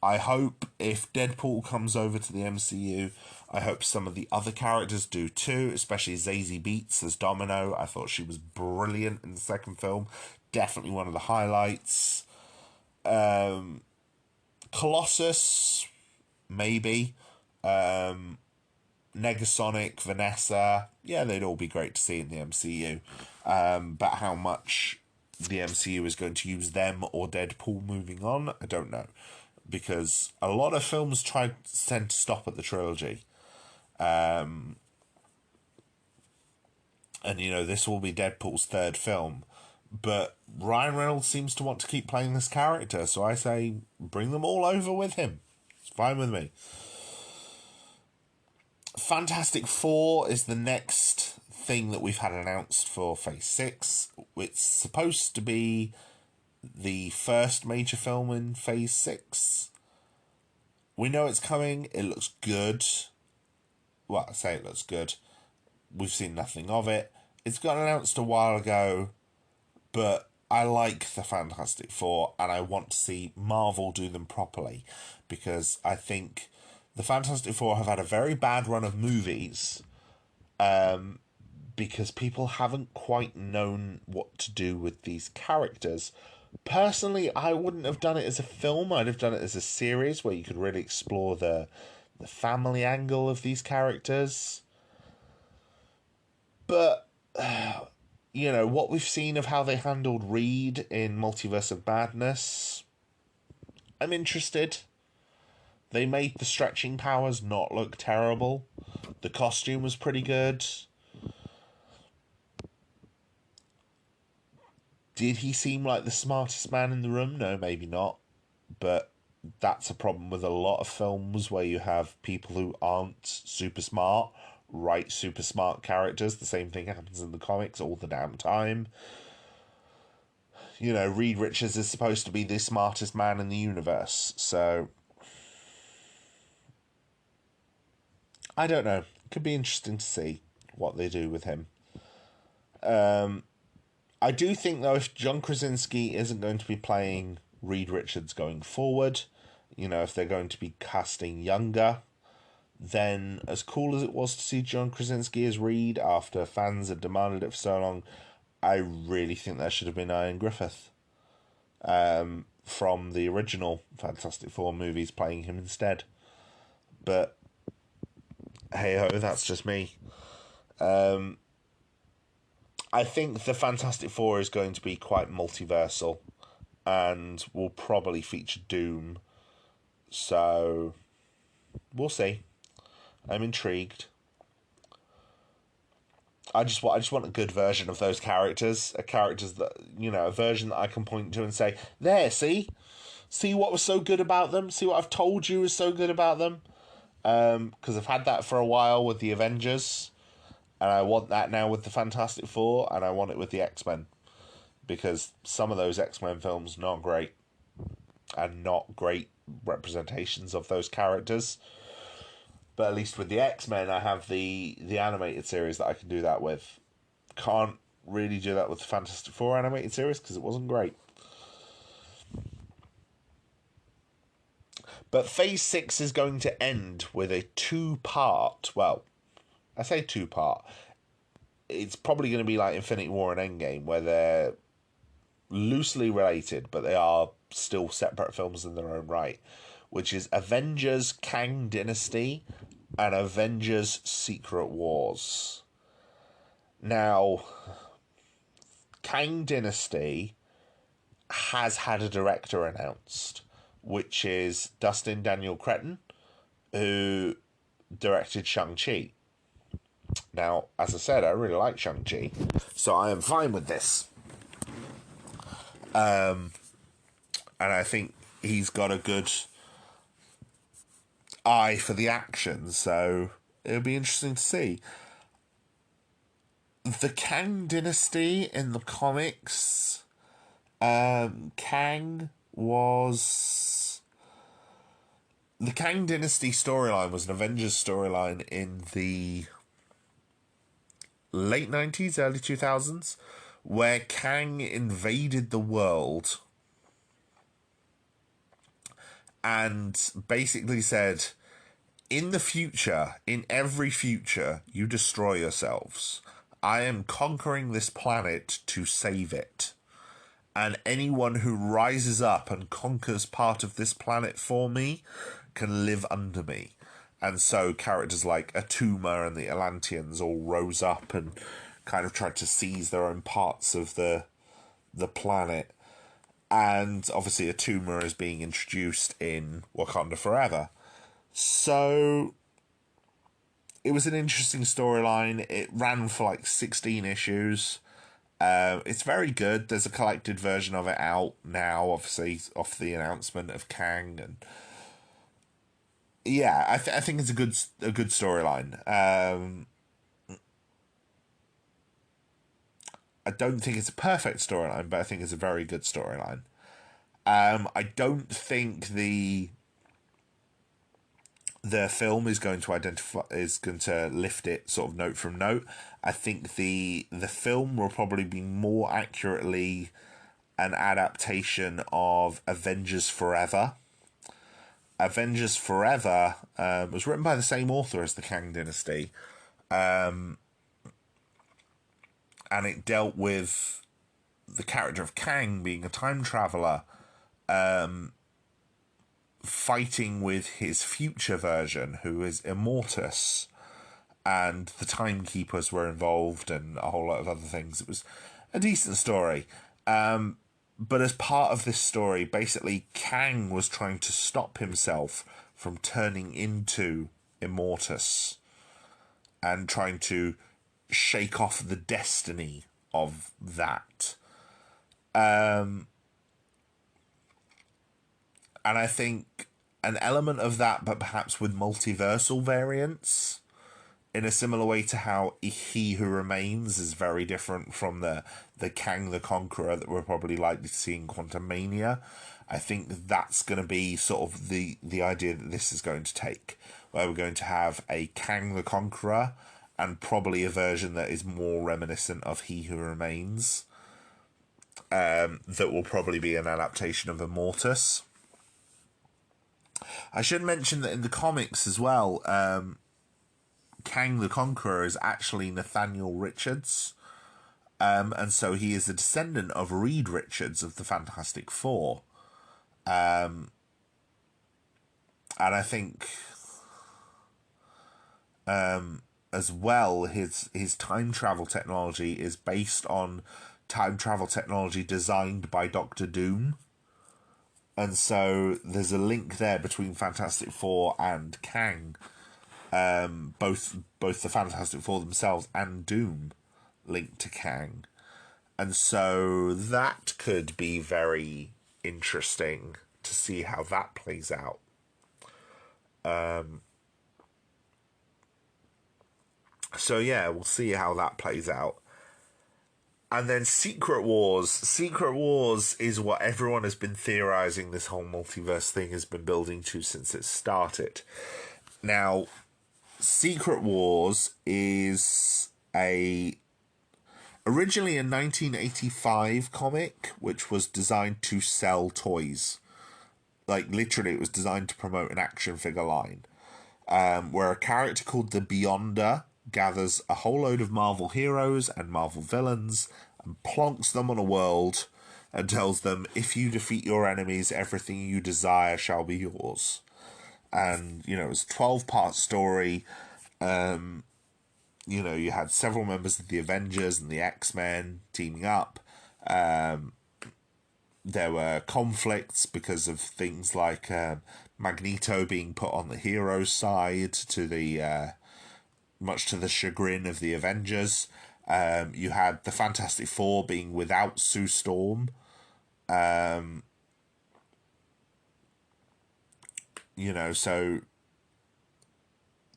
I hope if Deadpool comes over to the MCU, I hope some of the other characters do too, especially Zazie Beetz as Domino. I thought she was brilliant in the second film. Definitely one of the highlights. Colossus, maybe. Negasonic, Vanessa. Yeah, they'd all be great to see in the MCU. But how much the MCU is going to use them or Deadpool moving on, I don't know. Because a lot of films tend to stop at the trilogy. And, you know, this will be Deadpool's third film. But Ryan Reynolds seems to want to keep playing this character, so I say bring them all over with him. It's fine with me. Fantastic Four is the next thing that we've had announced for Phase 6. It's supposed to be the first major film in Phase 6. We know it's coming. It looks good. Well, I say it looks good. We've seen nothing of it. It's got announced a while ago, but I like the Fantastic Four, and I want to see Marvel do them properly, because I think the Fantastic Four have had a very bad run of movies, because people haven't quite known what to do with these characters. Personally, I wouldn't have done it as a film. I'd have done it as a series where you could really explore the family angle of these characters. But, you know, what we've seen of how they handled Reed in Multiverse of Madness, I'm interested. They made the stretching powers not look terrible. The costume was pretty good. Did he seem like the smartest man in the room? No, maybe not. But that's a problem with a lot of films where you have people who aren't super smart write super smart characters. The same thing happens in the comics all the damn time. You know, Reed Richards is supposed to be the smartest man in the universe, so I don't know. It could be interesting to see what they do with him. I do think, though, if John Krasinski isn't going to be playing Reed Richards going forward, you know, if they're going to be casting younger, then as cool as it was to see John Krasinski as Reed after fans had demanded it for so long, I really think there should have been Ian Griffith from the original Fantastic Four movies playing him instead. But hey-ho, that's just me. I think the Fantastic Four is going to be quite multiversal and will probably feature Doom. So, we'll see. I'm intrigued. I just want a good version of those characters. A version that I can point to and say, there, see? See what was so good about them? See what I've told you is so good about them? Because I've had that for a while with the Avengers. And I want that now with the Fantastic Four, and I want it with the X-Men. Because some of those X-Men films, not great. and not great representations of those characters. But at least with the X-Men, I have the animated series that I can do that with. Can't really do that with the Fantastic Four animated series because it wasn't great. But Phase 6 is going to end with a two-part... Well, I say two-part. It's probably going to be like Infinity War and Endgame, where they're loosely related, but they are still separate films in their own right, which is Avengers Kang Dynasty and Avengers Secret Wars. Now, Kang Dynasty has had a director announced, which is Dustin Daniel Cretton, who directed Shang-Chi. Now, as I said, I really like Shang-Chi, so I am fine with this. And I think he's got a good eye for the action, so it'll be interesting to see. The Kang Dynasty in the comics, Kang was... The Kang Dynasty storyline was an Avengers storyline in the late 90s, early 2000s, where Kang invaded the world and basically said, in the future, in every future, you destroy yourselves. I am conquering this planet to save it. And anyone who rises up and conquers part of this planet for me can live under me. And so characters like Atuma and the Atlanteans all rose up and kind of tried to seize their own parts of the planet. And obviously Atuma is being introduced in Wakanda Forever. So it was an interesting storyline. It ran for like 16 issues. It's very good. There's a collected version of it out now, obviously, off the announcement of Kang. And yeah, I think it's a good storyline. I don't think it's a perfect storyline, but I think it's a very good storyline. I don't think the film is going to lift it sort of note from note. I think the film will probably be more accurately an adaptation of Avengers Forever. Avengers Forever was written by the same author as the Kang Dynasty. And it dealt with the character of Kang being a time traveler, fighting with his future version, who is Immortus, and the Timekeepers were involved and a whole lot of other things. It was a decent story. But as part of this story, basically, Kang was trying to stop himself from turning into Immortus and trying to shake off the destiny of that. And I think an element of that, but perhaps with multiversal variants, in a similar way to how He Who Remains is very different from the Kang the Conqueror that we're probably likely to see in Quantumania. I think that's going to be sort of the idea that this is going to take, where we're going to have a Kang the Conqueror and probably a version that is more reminiscent of He Who Remains. That will probably be an adaptation of Immortus. I should mention that in the comics as well, Kang the Conqueror is actually Nathaniel Richards. And so he is a descendant of Reed Richards of the Fantastic Four. And I think as well, his time travel technology is based on time travel technology designed by Doctor Doom. And so there's a link there between Fantastic Four and Kang. Both the Fantastic Four themselves and Doom linked to Kang. And so that could be very interesting to see how that plays out. So yeah, we'll see how that plays out. And then Secret Wars. Secret Wars is what everyone has been theorizing this whole multiverse thing has been building to since it started. Now, Secret Wars is originally a 1985 comic, which was designed to sell toys. Like, literally, it was designed to promote an action figure line. Where a character called the Beyonder gathers a whole load of Marvel heroes and Marvel villains and plonks them on a world and tells them, if you defeat your enemies, everything you desire shall be yours. And, you know, it was a 12-part story. You know, you had several members of the Avengers and the X-Men teaming up. There were conflicts because of things like Magneto being put on the hero's side to the much to the chagrin of the Avengers. You had the Fantastic Four being without Sue Storm. You know, so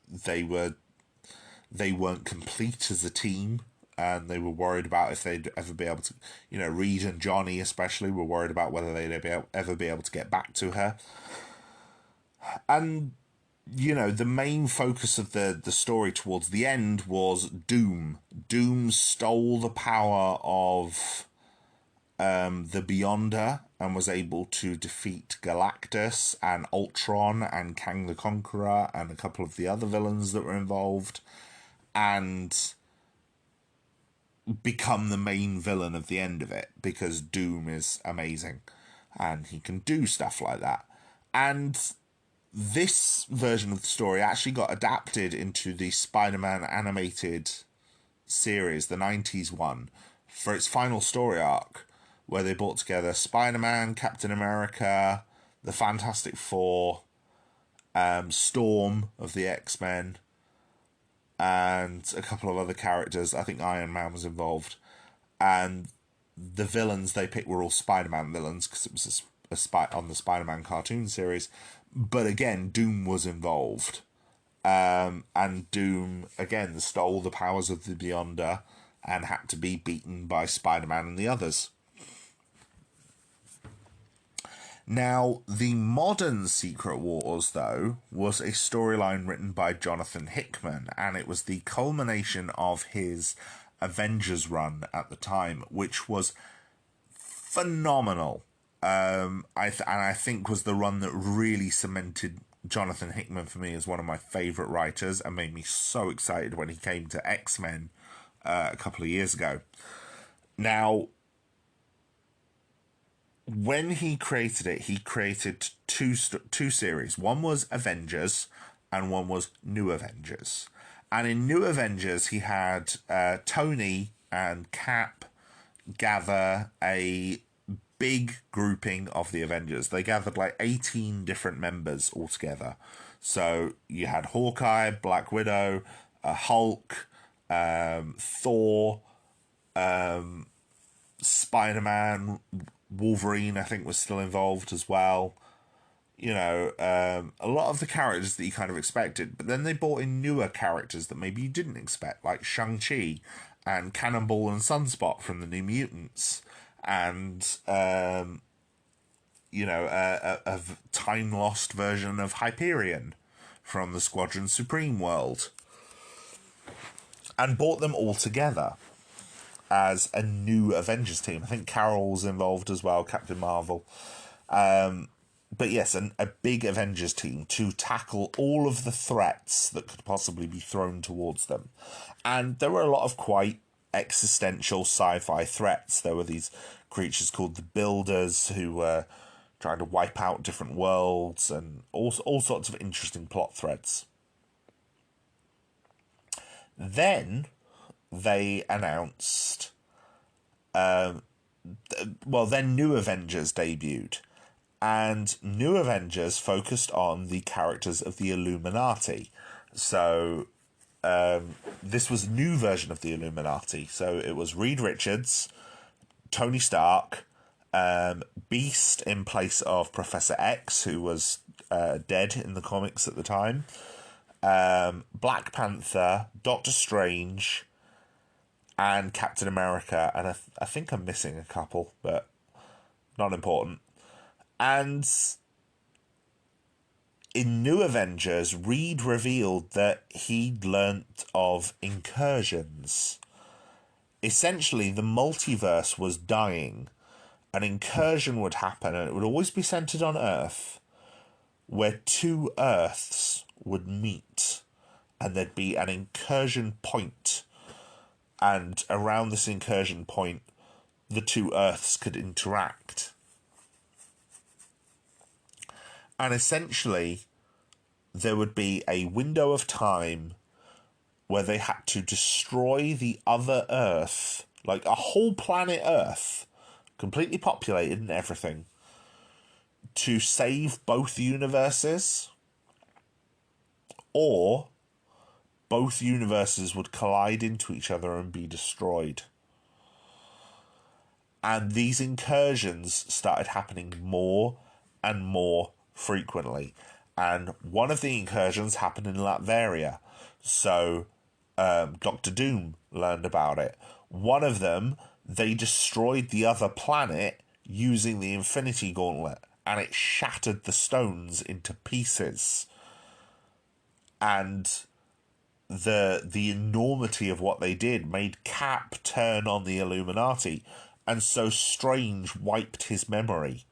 they weren't complete as a team, and they were worried about if they'd ever be able to, you know, Reed and Johnny especially were worried about whether they'd ever be able to get back to her. And, you know, the main focus of the story towards the end was Doom. Doom stole the power of the Beyonder and was able to defeat Galactus and Ultron and Kang the Conqueror and a couple of the other villains that were involved, and become the main villain of the end of it, because Doom is amazing and he can do stuff like that. And this version of the story actually got adapted into the Spider-Man animated series, the 90s one, for its final story arc, where they brought together Spider-Man, Captain America, the Fantastic Four, Storm of the X-Men, and a couple of other characters. I think Iron Man was involved. And the villains they picked were all Spider-Man villains, because it was on the Spider-Man cartoon series. But again, Doom was involved. And Doom, again, stole the powers of the Beyonder and had to be beaten by Spider-Man and the others. Now, the modern Secret Wars, though, was a storyline written by Jonathan Hickman, and it was the culmination of his Avengers run at the time, which was phenomenal. I think was the run that really cemented Jonathan Hickman for me as one of my favourite writers, and made me so excited when he came to X-Men a couple of years ago. Now, when he created it, he created two series. One was Avengers, and one was New Avengers. And in New Avengers, he had Tony and Cap gather a big grouping of the Avengers. They gathered like 18 different members altogether. So you had Hawkeye, Black Widow, Hulk, Thor, Spider-Man, Wolverine, I think, was still involved as well. You know, a lot of the characters that you kind of expected, but then they brought in newer characters that maybe you didn't expect, like Shang-Chi and Cannonball and Sunspot from the New Mutants, and, you know, a time-lost version of Hyperion from the Squadron Supreme world, and brought them all together as a new Avengers team. I think Carol was involved as well, Captain Marvel. But yes, a big Avengers team to tackle all of the threats that could possibly be thrown towards them. And there were a lot of quite existential sci-fi threats. There were these creatures called the Builders who were trying to wipe out different worlds, and all sorts of interesting plot threads. Then they announced, then New Avengers debuted, and New Avengers focused on the characters of the Illuminati. So this was a new version of the Illuminati. So it was Reed Richards, Tony Stark, Beast in place of Professor X, who was dead in the comics at the time, Black Panther, Doctor Strange, and Captain America, and I think I'm missing a couple, but not important. And in New Avengers, Reed revealed that he'd learnt of incursions. Essentially, the multiverse was dying. An incursion would happen, and it would always be centered on Earth, where two Earths would meet, and there'd be an incursion point, and around this incursion point, the two Earths could interact. And essentially, there would be a window of time where they had to destroy the other Earth, like a whole planet Earth, completely populated and everything, to save both universes, or both universes would collide into each other and be destroyed. And these incursions started happening more and more frequently. And one of the incursions happened in Latveria. So Doctor Doom learned about it. One of them, they destroyed the other planet using the Infinity Gauntlet, and it shattered the stones into pieces. And the enormity of what they did made Cap turn on the Illuminati, and so Strange wiped his memory.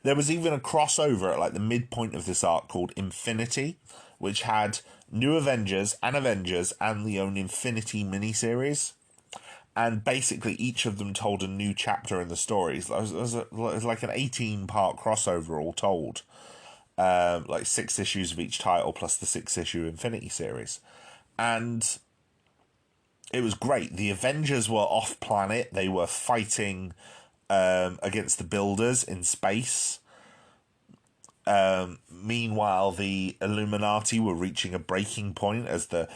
There was even a crossover at like the midpoint of this arc called Infinity, which had New Avengers and the own Infinity miniseries. And basically each of them told a new chapter in the stories. It was like an 18-part crossover all told. Like 6 issues of each title plus the 6-issue Infinity series. And it was great. The Avengers were off-planet. They were fighting against the Builders in space. Meanwhile, the Illuminati were reaching a breaking point as the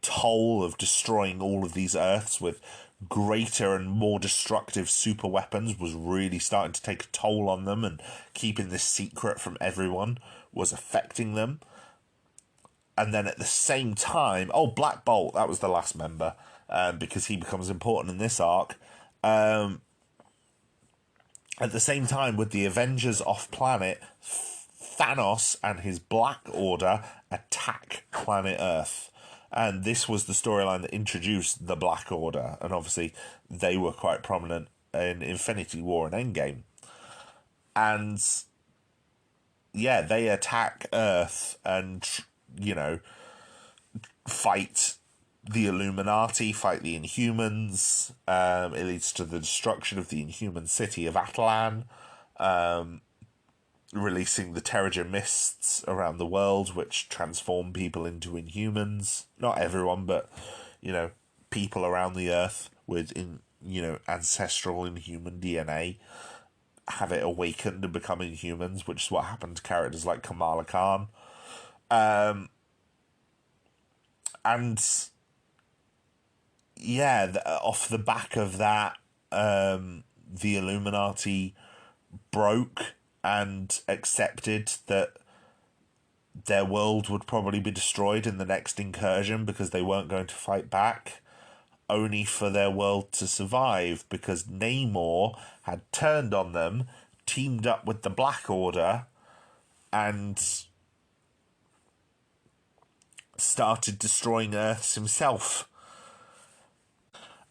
toll of destroying all of these Earths with greater and more destructive super weapons was really starting to take a toll on them, and keeping this secret from everyone was affecting them. And then at the same time, Black Bolt, that was the last member, because he becomes important in this arc. At the same time, with the Avengers off-planet, Thanos and his Black Order attack planet Earth. And this was the storyline that introduced the Black Order. And obviously, they were quite prominent in Infinity War and Endgame. And, yeah, they attack Earth and, fight the Illuminati, fight the Inhumans. It leads to the destruction of the Inhuman city of Attilan, releasing the Terrigen Mists around the world, which transform people into Inhumans. Not everyone, but, people around the Earth with, ancestral Inhuman DNA have it awakened and become Inhumans, which is what happened to characters like Kamala Khan. And off the back of that, the Illuminati broke and accepted that their world would probably be destroyed in the next incursion because they weren't going to fight back, only for their world to survive because Namor had turned on them, teamed up with the Black Order, and started destroying Earths himself.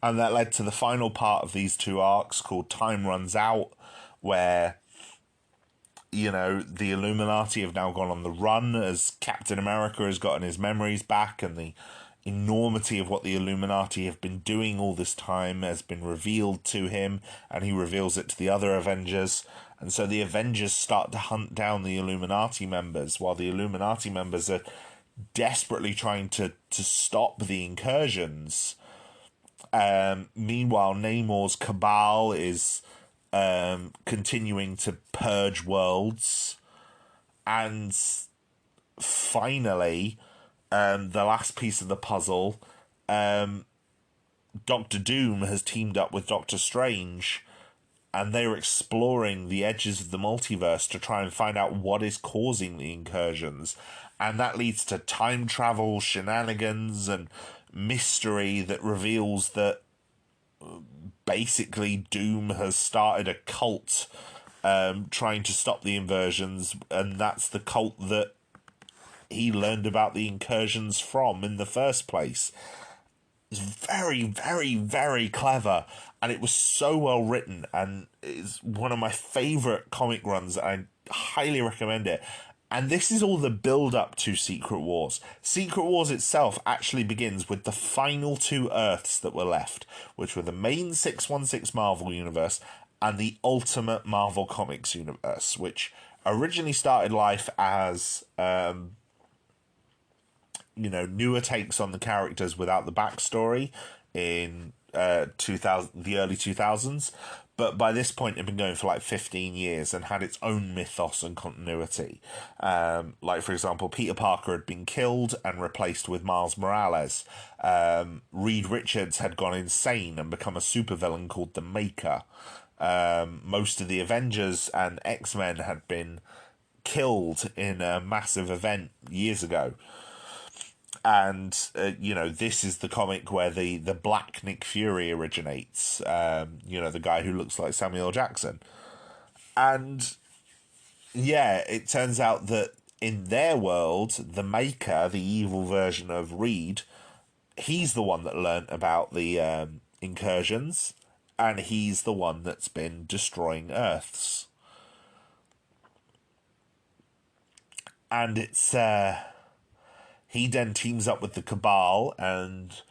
And that led to the final part of these two arcs called Time Runs Out, where, the Illuminati have now gone on the run as Captain America has gotten his memories back, and the enormity of what the Illuminati have been doing all this time has been revealed to him, and he reveals it to the other Avengers. And so the Avengers start to hunt down the Illuminati members, while the Illuminati members are desperately trying to stop the incursions. Meanwhile, Namor's cabal is continuing to purge worlds. And finally, the last piece of the puzzle, Doctor Doom has teamed up with Doctor Strange, and they're exploring the edges of the multiverse to try and find out what is causing the incursions. And that leads to time travel shenanigans and mystery that reveals that basically Doom has started a cult trying to stop the inversions, and that's the cult that he learned about the incursions from in the first place. It's very, very, very clever, and it was so well written, and it's one of my favourite comic runs. I highly recommend it. And this is all the build-up to Secret Wars. Secret Wars itself actually begins with the final 2 Earths that were left, which were the main 616 Marvel Universe and the Ultimate Marvel Comics Universe, which originally started life as, newer takes on the characters without the backstory in the early 2000s. But by this point, it had been going for like 15 years and had its own mythos and continuity. Like, for example, Peter Parker had been killed and replaced with Miles Morales. Reed Richards had gone insane and become a supervillain called the Maker. Most of the Avengers and X-Men had been killed in a massive event years ago. And, this is the comic where the Black Nick Fury originates. The guy who looks like Samuel Jackson. And, yeah, it turns out that in their world, the Maker, the evil version of Reed, he's the one that learnt about the incursions. And he's the one that's been destroying Earths. And it's... he then teams up with the Cabal and,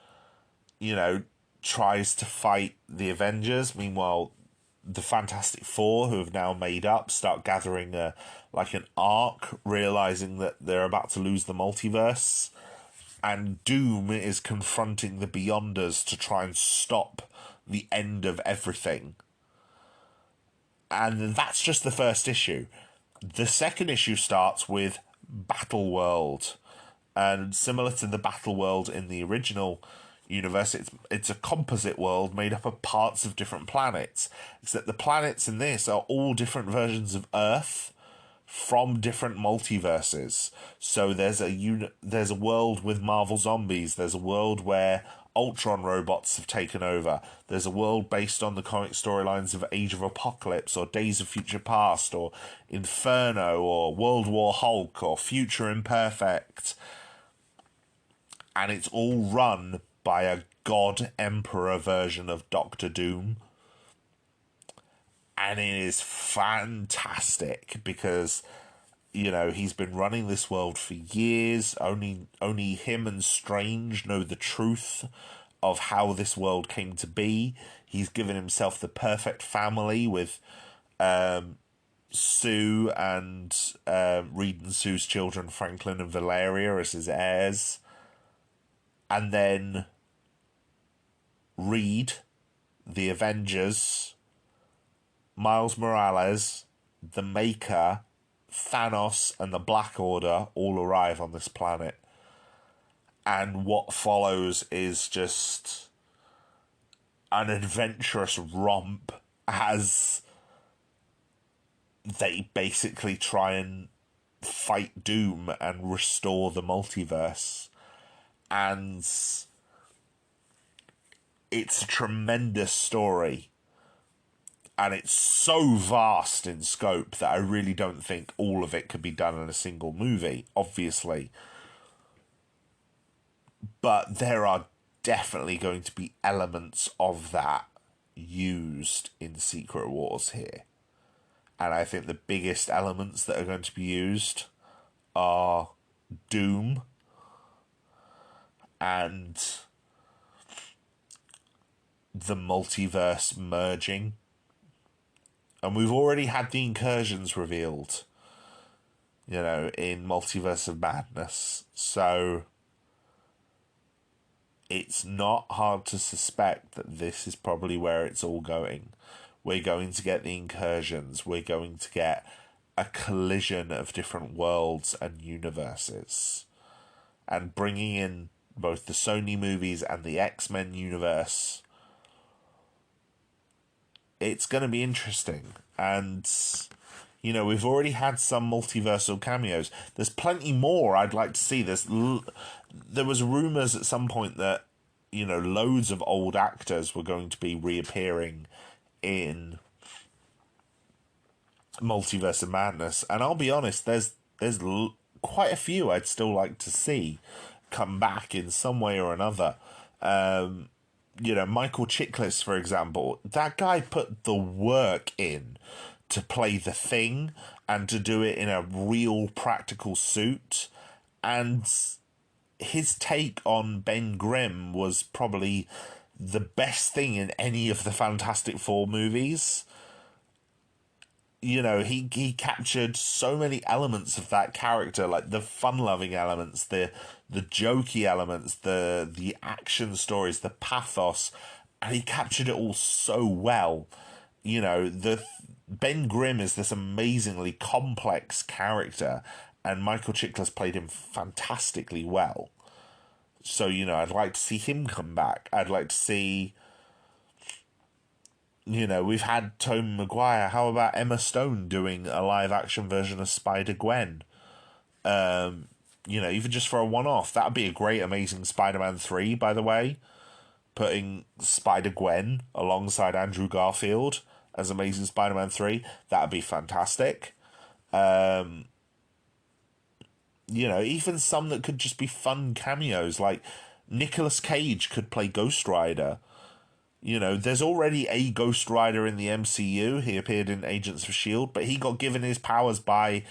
tries to fight the Avengers. Meanwhile, the Fantastic Four, who have now made up, start gathering an arc, realising that they're about to lose the multiverse. And Doom is confronting the Beyonders to try and stop the end of everything. And that's just the first issue. The second issue starts with Battle World. And similar to the Battle World in the original universe, it's a composite world made up of parts of different planets. Except the planets in this are all different versions of Earth from different multiverses. So there's a world with Marvel zombies. There's a world where Ultron robots have taken over. There's a world based on the comic storylines of Age of Apocalypse or Days of Future Past or Inferno or World War Hulk or Future Imperfect. And it's all run by a God Emperor version of Doctor Doom. And it is fantastic because, he's been running this world for years. Only him and Strange know the truth of how this world came to be. He's given himself the perfect family with Sue and Reed and Sue's children, Franklin and Valeria, as his heirs. And then Reed, the Avengers, Miles Morales, the Maker, Thanos, and the Black Order all arrive on this planet. And what follows is just an adventurous romp as they basically try and fight Doom and restore the multiverse. And it's a tremendous story. And it's so vast in scope that I really don't think all of it could be done in a single movie, obviously. But there are definitely going to be elements of that used in Secret Wars here. And I think the biggest elements that are going to be used are Doom and the multiverse merging. And we've already had the incursions revealed, in Multiverse of Madness. So it's not hard to suspect that this is probably where it's all going. We're going to get the incursions. We're going to get a collision of different worlds and universes. And bringing in both the Sony movies and the X-Men universe, it's going to be interesting. And, we've already had some multiversal cameos. There's plenty more I'd like to see. There was rumours at some point that loads of old actors were going to be reappearing in Multiverse of Madness, and I'll be honest, there's quite a few I'd still like to see come back in some way or another. Michael Chiklis, for example, that guy put the work in to play the Thing and to do it in a real practical suit, and his take on Ben Grimm was probably the best thing in any of the Fantastic Four movies. He captured so many elements of that character, like the fun-loving elements, the jokey elements, the action stories, the pathos, and he captured it all so well. Ben Grimm is this amazingly complex character, and Michael Chiklis played him fantastically well. So, I'd like to see him come back. I'd like to see... we've had Tobey Maguire. How about Emma Stone doing a live-action version of Spider-Gwen? Even just for a one-off. That would be a great, amazing Spider-Man 3, by the way. Putting Spider-Gwen alongside Andrew Garfield as Amazing Spider-Man 3. That would be fantastic. Even some that could just be fun cameos. Like, Nicolas Cage could play Ghost Rider. There's already a Ghost Rider in the MCU. He appeared in Agents of S.H.I.E.L.D., but he got given his powers by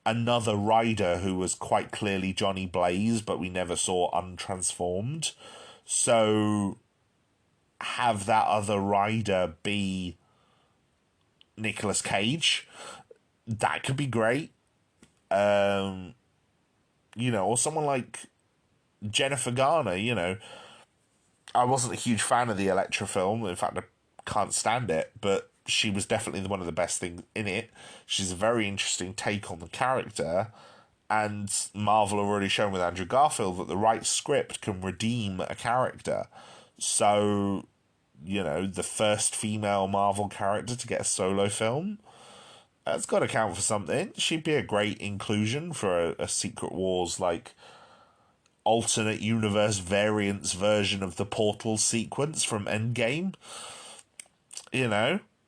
another Rider who was quite clearly Johnny Blaze, but we never saw untransformed. So, have that other Rider be Nicolas Cage. That could be great. Or someone like Jennifer Garner, I wasn't a huge fan of the Elektra film. In fact, I can't stand it, but she was definitely one of the best things in it. She's a very interesting take on the character, and Marvel have already shown with Andrew Garfield that the right script can redeem a character. So, the first female Marvel character to get a solo film, that's got to count for something. She'd be a great inclusion for a Secret Wars, alternate universe variants version of the Portal sequence from Endgame.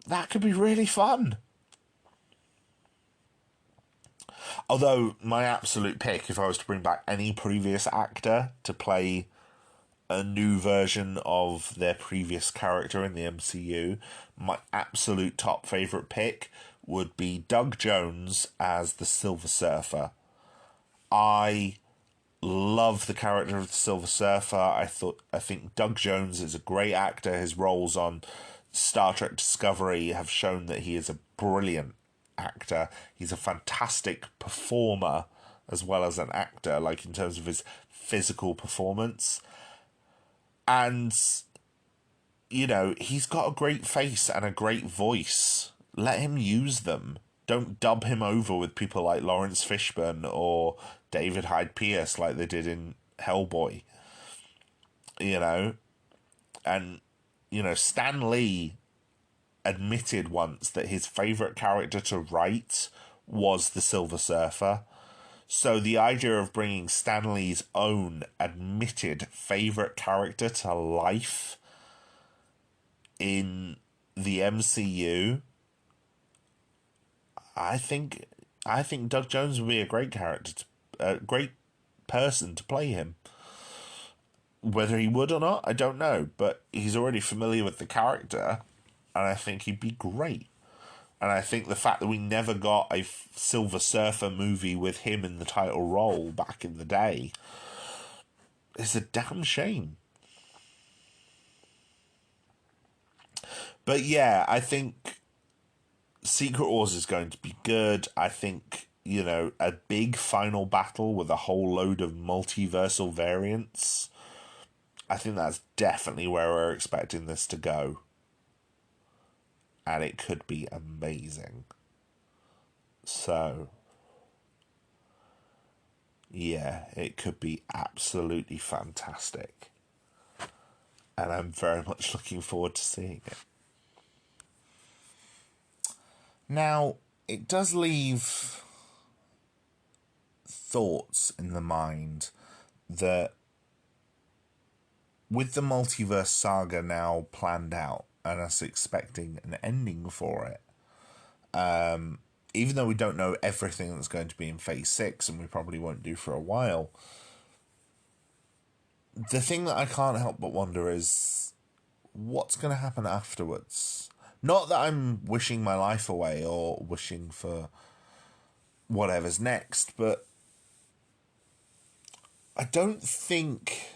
That could be really fun. Although, my absolute pick, if I was to bring back any previous actor to play a new version of their previous character in the MCU, my absolute top favourite pick would be Doug Jones as the Silver Surfer. I love the character of the Silver Surfer. I think Doug Jones is a great actor. His roles on Star Trek Discovery have shown that he is a brilliant actor. He's a fantastic performer as well as an actor, in terms of his physical performance. And, he's got a great face and a great voice. Let him use them. Don't dub him over with people like Lawrence Fishburne or David Hyde Pierce like they did in Hellboy. And, Stan Lee admitted once that his favourite character to write was the Silver Surfer. So the idea of bringing Stan Lee's own admitted favourite character to life in the MCU, I think Doug Jones would be a great character, a great person to play him. Whether he would or not, I don't know, but he's already familiar with the character, and I think he'd be great. And I think the fact that we never got a Silver Surfer movie with him in the title role back in the day is a damn shame. But yeah, I think Secret Wars is going to be good. I think, a big final battle with a whole load of multiversal variants. I think that's definitely where we're expecting this to go. And it could be amazing. So, yeah, it could be absolutely fantastic. And I'm very much looking forward to seeing it. Now, it does leave thoughts in the mind that with the Multiverse Saga now planned out and us expecting an ending for it, even though we don't know everything that's going to be in Phase 6, and we probably won't do for a while, the thing that I can't help but wonder is what's going to happen afterwards. Not that I'm wishing my life away or wishing for whatever's next, but I don't think,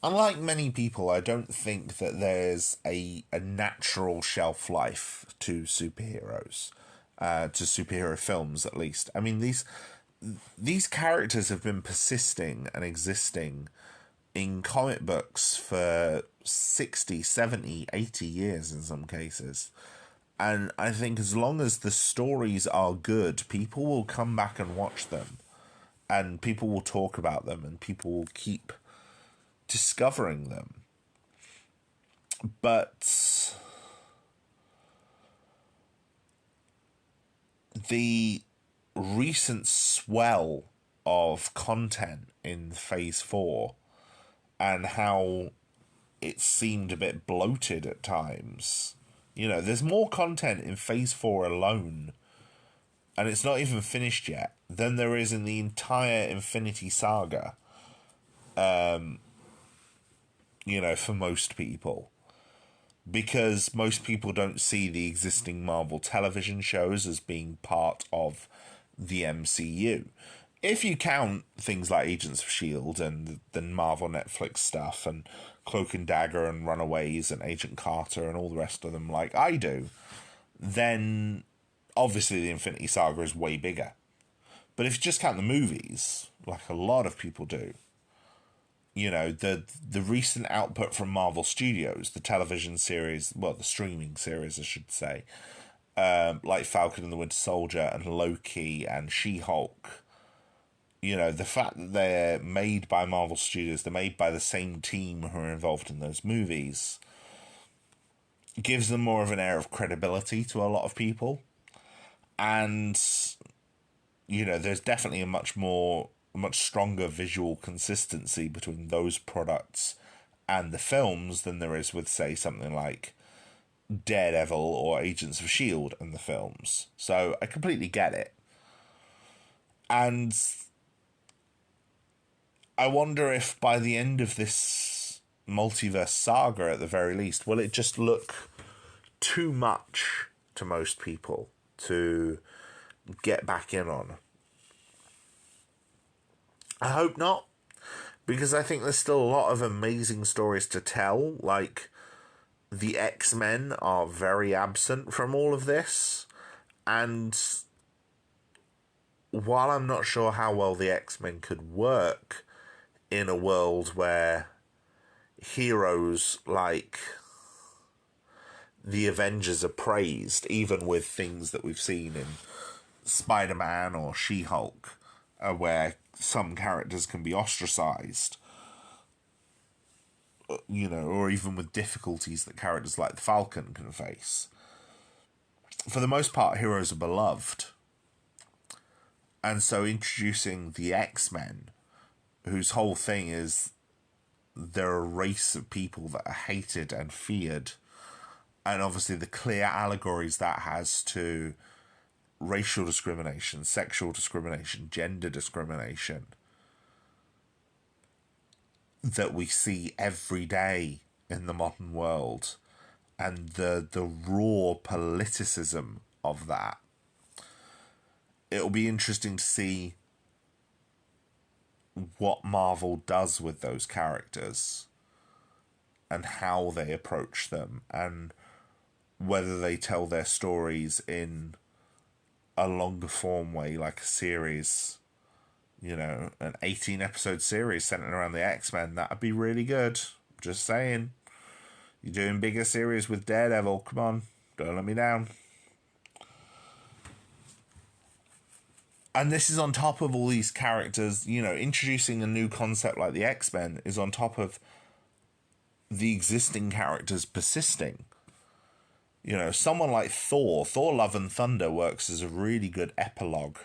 unlike many people, I don't think that there's a natural shelf life to superheroes, to superhero films at least. I mean, these characters have been persisting and existing in comic books for 60, 70, 80 years in some cases. And I think as long as the stories are good, people will come back and watch them. And people will talk about them, and people will keep discovering them. But the recent swell of content in Phase 4 and how it seemed a bit bloated at times. You know, there's more content in Phase 4 alone, and it's not even finished yet, than there is in the entire Infinity Saga. You know, for most people. Because most people don't see the existing Marvel television shows as being part of the MCU. If you count things like Agents of S.H.I.E.L.D. and the Marvel Netflix stuff, and Cloak and Dagger and Runaways and Agent Carter and all the rest of them like I do, then obviously the Infinity Saga is way bigger. But if you just count the movies, like a lot of people do, you know, the recent output from Marvel Studios, the television series, well, the streaming series, I should say, like Falcon and the Winter Soldier and Loki and She-Hulk, you know, the fact that they're made by Marvel Studios, they're made by the same team who are involved in those movies, gives them more of an air of credibility to a lot of people. And, you know, there's definitely a much stronger visual consistency between those products and the films than there is with, say, something like Daredevil or Agents of S.H.I.E.L.D. and the films. So I completely get it. And I wonder if by the end of this Multiverse Saga, at the very least, will it just look too much to most people to get back in on? I hope not, because I think there's still a lot of amazing stories to tell. Like, the X-Men are very absent from all of this, and while I'm not sure how well the X-Men could work in a world where heroes like the Avengers are praised, even with things that we've seen in Spider-Man or She-Hulk, where some characters can be ostracized, you know, or even with difficulties that characters like the Falcon can face. For the most part, heroes are beloved. And so introducing the X-Men, whose whole thing is they're a race of people that are hated and feared, and obviously the clear allegories that has to racial discrimination, sexual discrimination, gender discrimination that we see every day in the modern world, and the raw politicism of that. It'll be interesting to see what Marvel does with those characters and how they approach them, and whether they tell their stories in a longer form way, like a series, you know, an 18-episode series centered around the X-Men. That'd be really good. Just saying. You're doing bigger series with Daredevil. Come on, don't let me down. And this is on top of all these characters, you know, introducing a new concept like the X-Men is on top of the existing characters persisting. You know, someone like Thor Love and Thunder works as a really good epilogue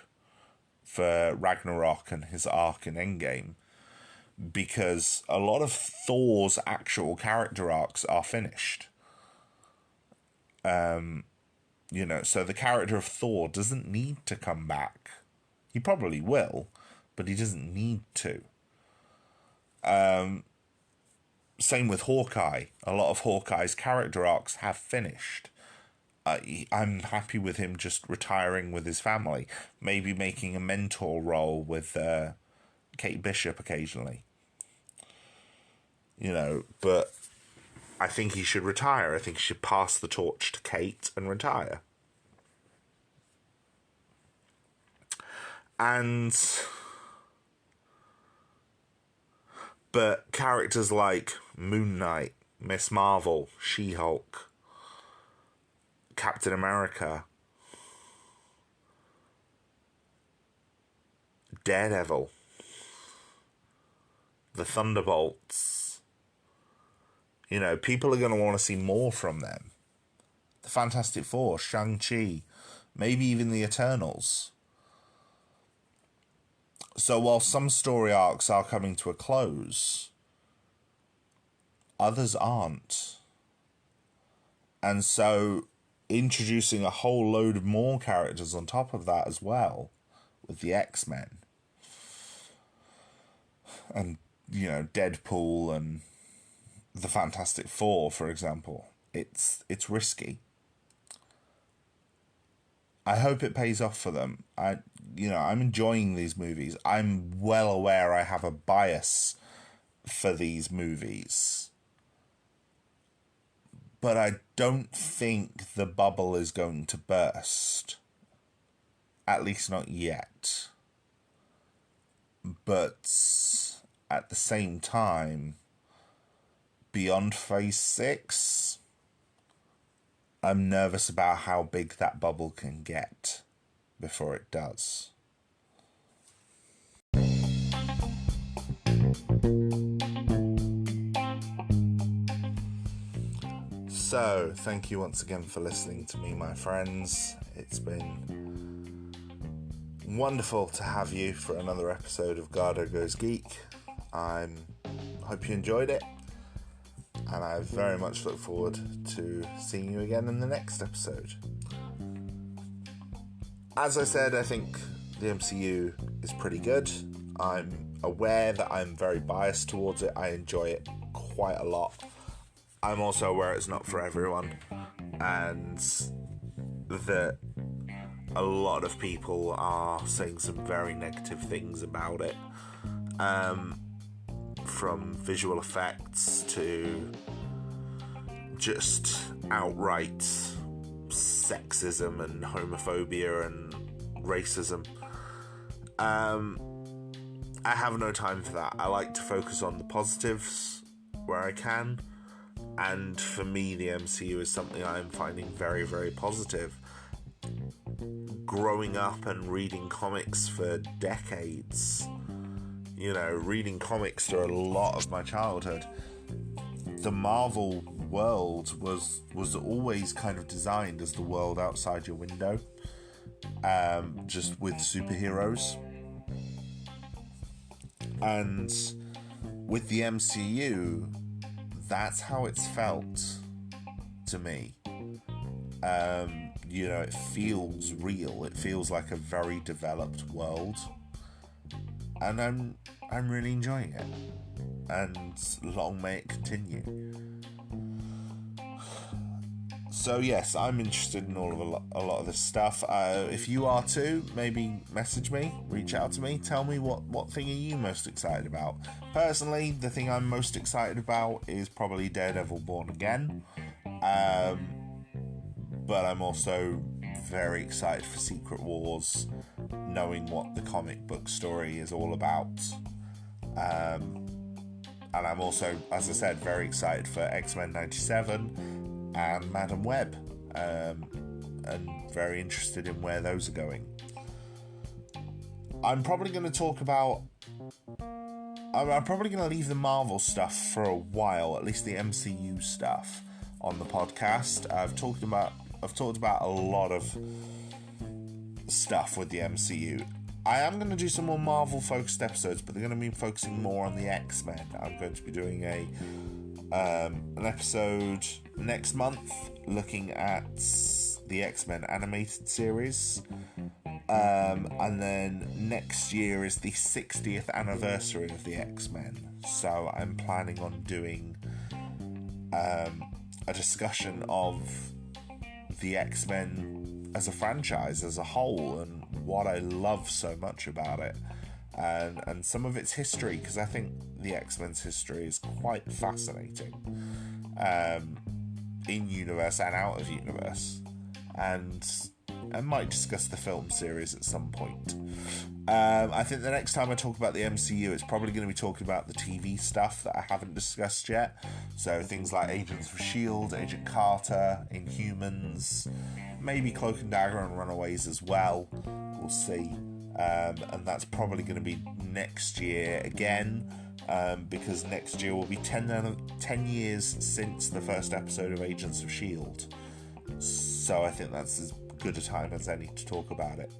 for Ragnarok and his arc in Endgame. because a lot of Thor's actual character arcs are finished. So the character of Thor doesn't need to come back. He probably will, but he doesn't need to. Same with Hawkeye. A lot of Hawkeye's character arcs have finished. I'm happy with him just retiring with his family. Maybe making a mentor role with Kate Bishop occasionally. But I think he should retire. I think he should pass the torch to Kate and retire. But characters like Moon Knight, Miss Marvel, She-Hulk, Captain America, Daredevil, the Thunderbolts, people are going to want to see more from them. The Fantastic Four, Shang-Chi, maybe even the Eternals. So while some story arcs are coming to a close, others aren't. And so introducing a whole load of more characters on top of that as well, with the X-Men. And, Deadpool and the Fantastic Four, for example. It's risky. I hope it pays off for them. I'm enjoying these movies. I'm well aware I have a bias for these movies. But I don't think the bubble is going to burst. At least not yet. But at the same time, beyond Phase 6, I'm nervous about how big that bubble can get before it does. So, thank you once again for listening to me, my friends. It's been wonderful to have you for another episode of Garhdo Goes Geek. I hope you enjoyed it. And I very much look forward to seeing you again in the next episode. As I said, I think the MCU is pretty good. I'm aware that I'm very biased towards it. I enjoy it quite a lot. I'm also aware it's not for everyone. And that a lot of people are saying some very negative things about it. From visual effects to just outright sexism and homophobia and racism. I have no time for that. I like to focus on the positives where I can, and for me the MCU is something I'm finding very, very positive. Growing up and reading comics for decades, reading comics through a lot of my childhood, the Marvel world was always kind of designed as the world outside your window, just with superheroes. And with the MCU, that's how it's felt to me. It feels real. It feels like a very developed world. And I'm really enjoying it. And long may it continue. So yes, I'm interested in a lot of this stuff. If you are too, maybe message me, reach out to me, tell me what thing are you most excited about. Personally, the thing I'm most excited about is probably Daredevil Born Again. But I'm also very excited for Secret Wars, knowing what the comic book story is all about. And I'm also, as I said, very excited for X-Men 97 and Madam Web, and very interested in where those are going. I'm probably going to leave the Marvel stuff for a while, at least the MCU stuff, on the podcast. I've talked about a lot of stuff with the MCU. I am going to do some more Marvel-focused episodes, but they're going to be focusing more on the X-Men. I'm going to be doing an episode next month looking at the X-Men animated series. And then next year is the 60th anniversary of the X-Men. So I'm planning on doing a discussion of the X-Men as a franchise, as a whole, and what I love so much about it, and some of its history, because I think the X-Men's history is quite fascinating, in universe and out of universe, and I might discuss the film series at some point. I think the next time I talk about the MCU, it's probably going to be talking about the TV stuff that I haven't discussed yet. So things like Agents of S.H.I.E.L.D., Agent Carter, Inhumans, maybe Cloak and Dagger and Runaways as well. We'll see. And that's probably going to be next year again, because next year will be 10 years since the first episode of Agents of S.H.I.E.L.D. So I think that's as good a time as any to talk about it.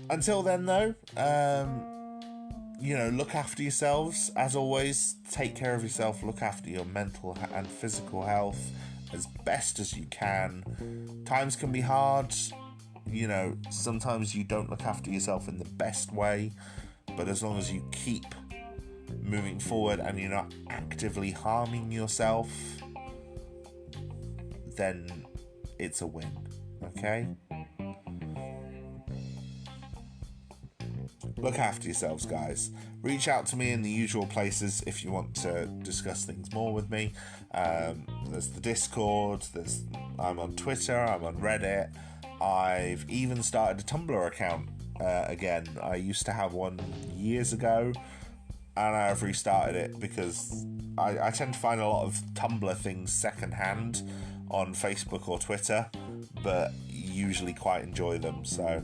Until then, though, look after yourselves. As always, take care of yourself. Look after your mental and physical health as best as you can. Times can be hard. Sometimes you don't look after yourself in the best way. But as long as you keep moving forward and you're not actively harming yourself, then it's a win. Okay? Look after yourselves, guys. Reach out to me in the usual places if you want to discuss things more with me. There's the Discord, I'm on Twitter, I'm on Reddit. I've even started a Tumblr account again. I used to have one years ago, and I've restarted it because I tend to find a lot of Tumblr things secondhand on Facebook or Twitter, but usually quite enjoy them. So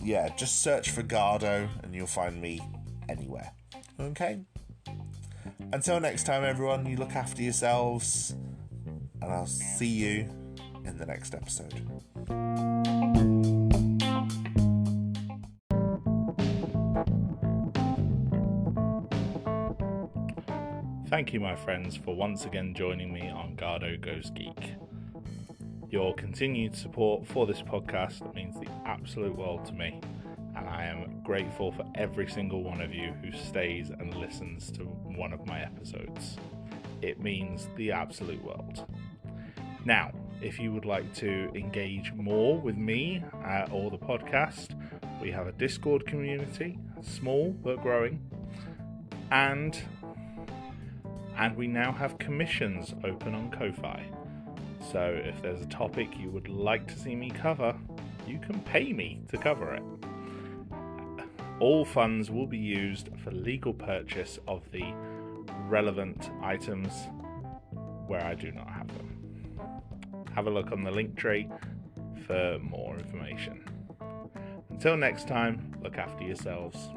yeah, just search for Garhdo and you'll find me anywhere. Okay? Until next time, everyone, you look after yourselves, and I'll see you in the next episode. Thank you, my friends, for once again joining me on Garhdo Goes Geek. Your continued support for this podcast means the absolute world to me, and I am grateful for every single one of you who stays and listens to one of my episodes. It means the absolute world. Now, if you would like to engage more with me or the podcast, we have a Discord community, small but growing, and we now have commissions open on Ko-Fi. So if there's a topic you would like to see me cover, you can pay me to cover it. All funds will be used for legal purchase of the relevant items where I do not have them. Have a look on the link tree for more information. Until next time, look after yourselves.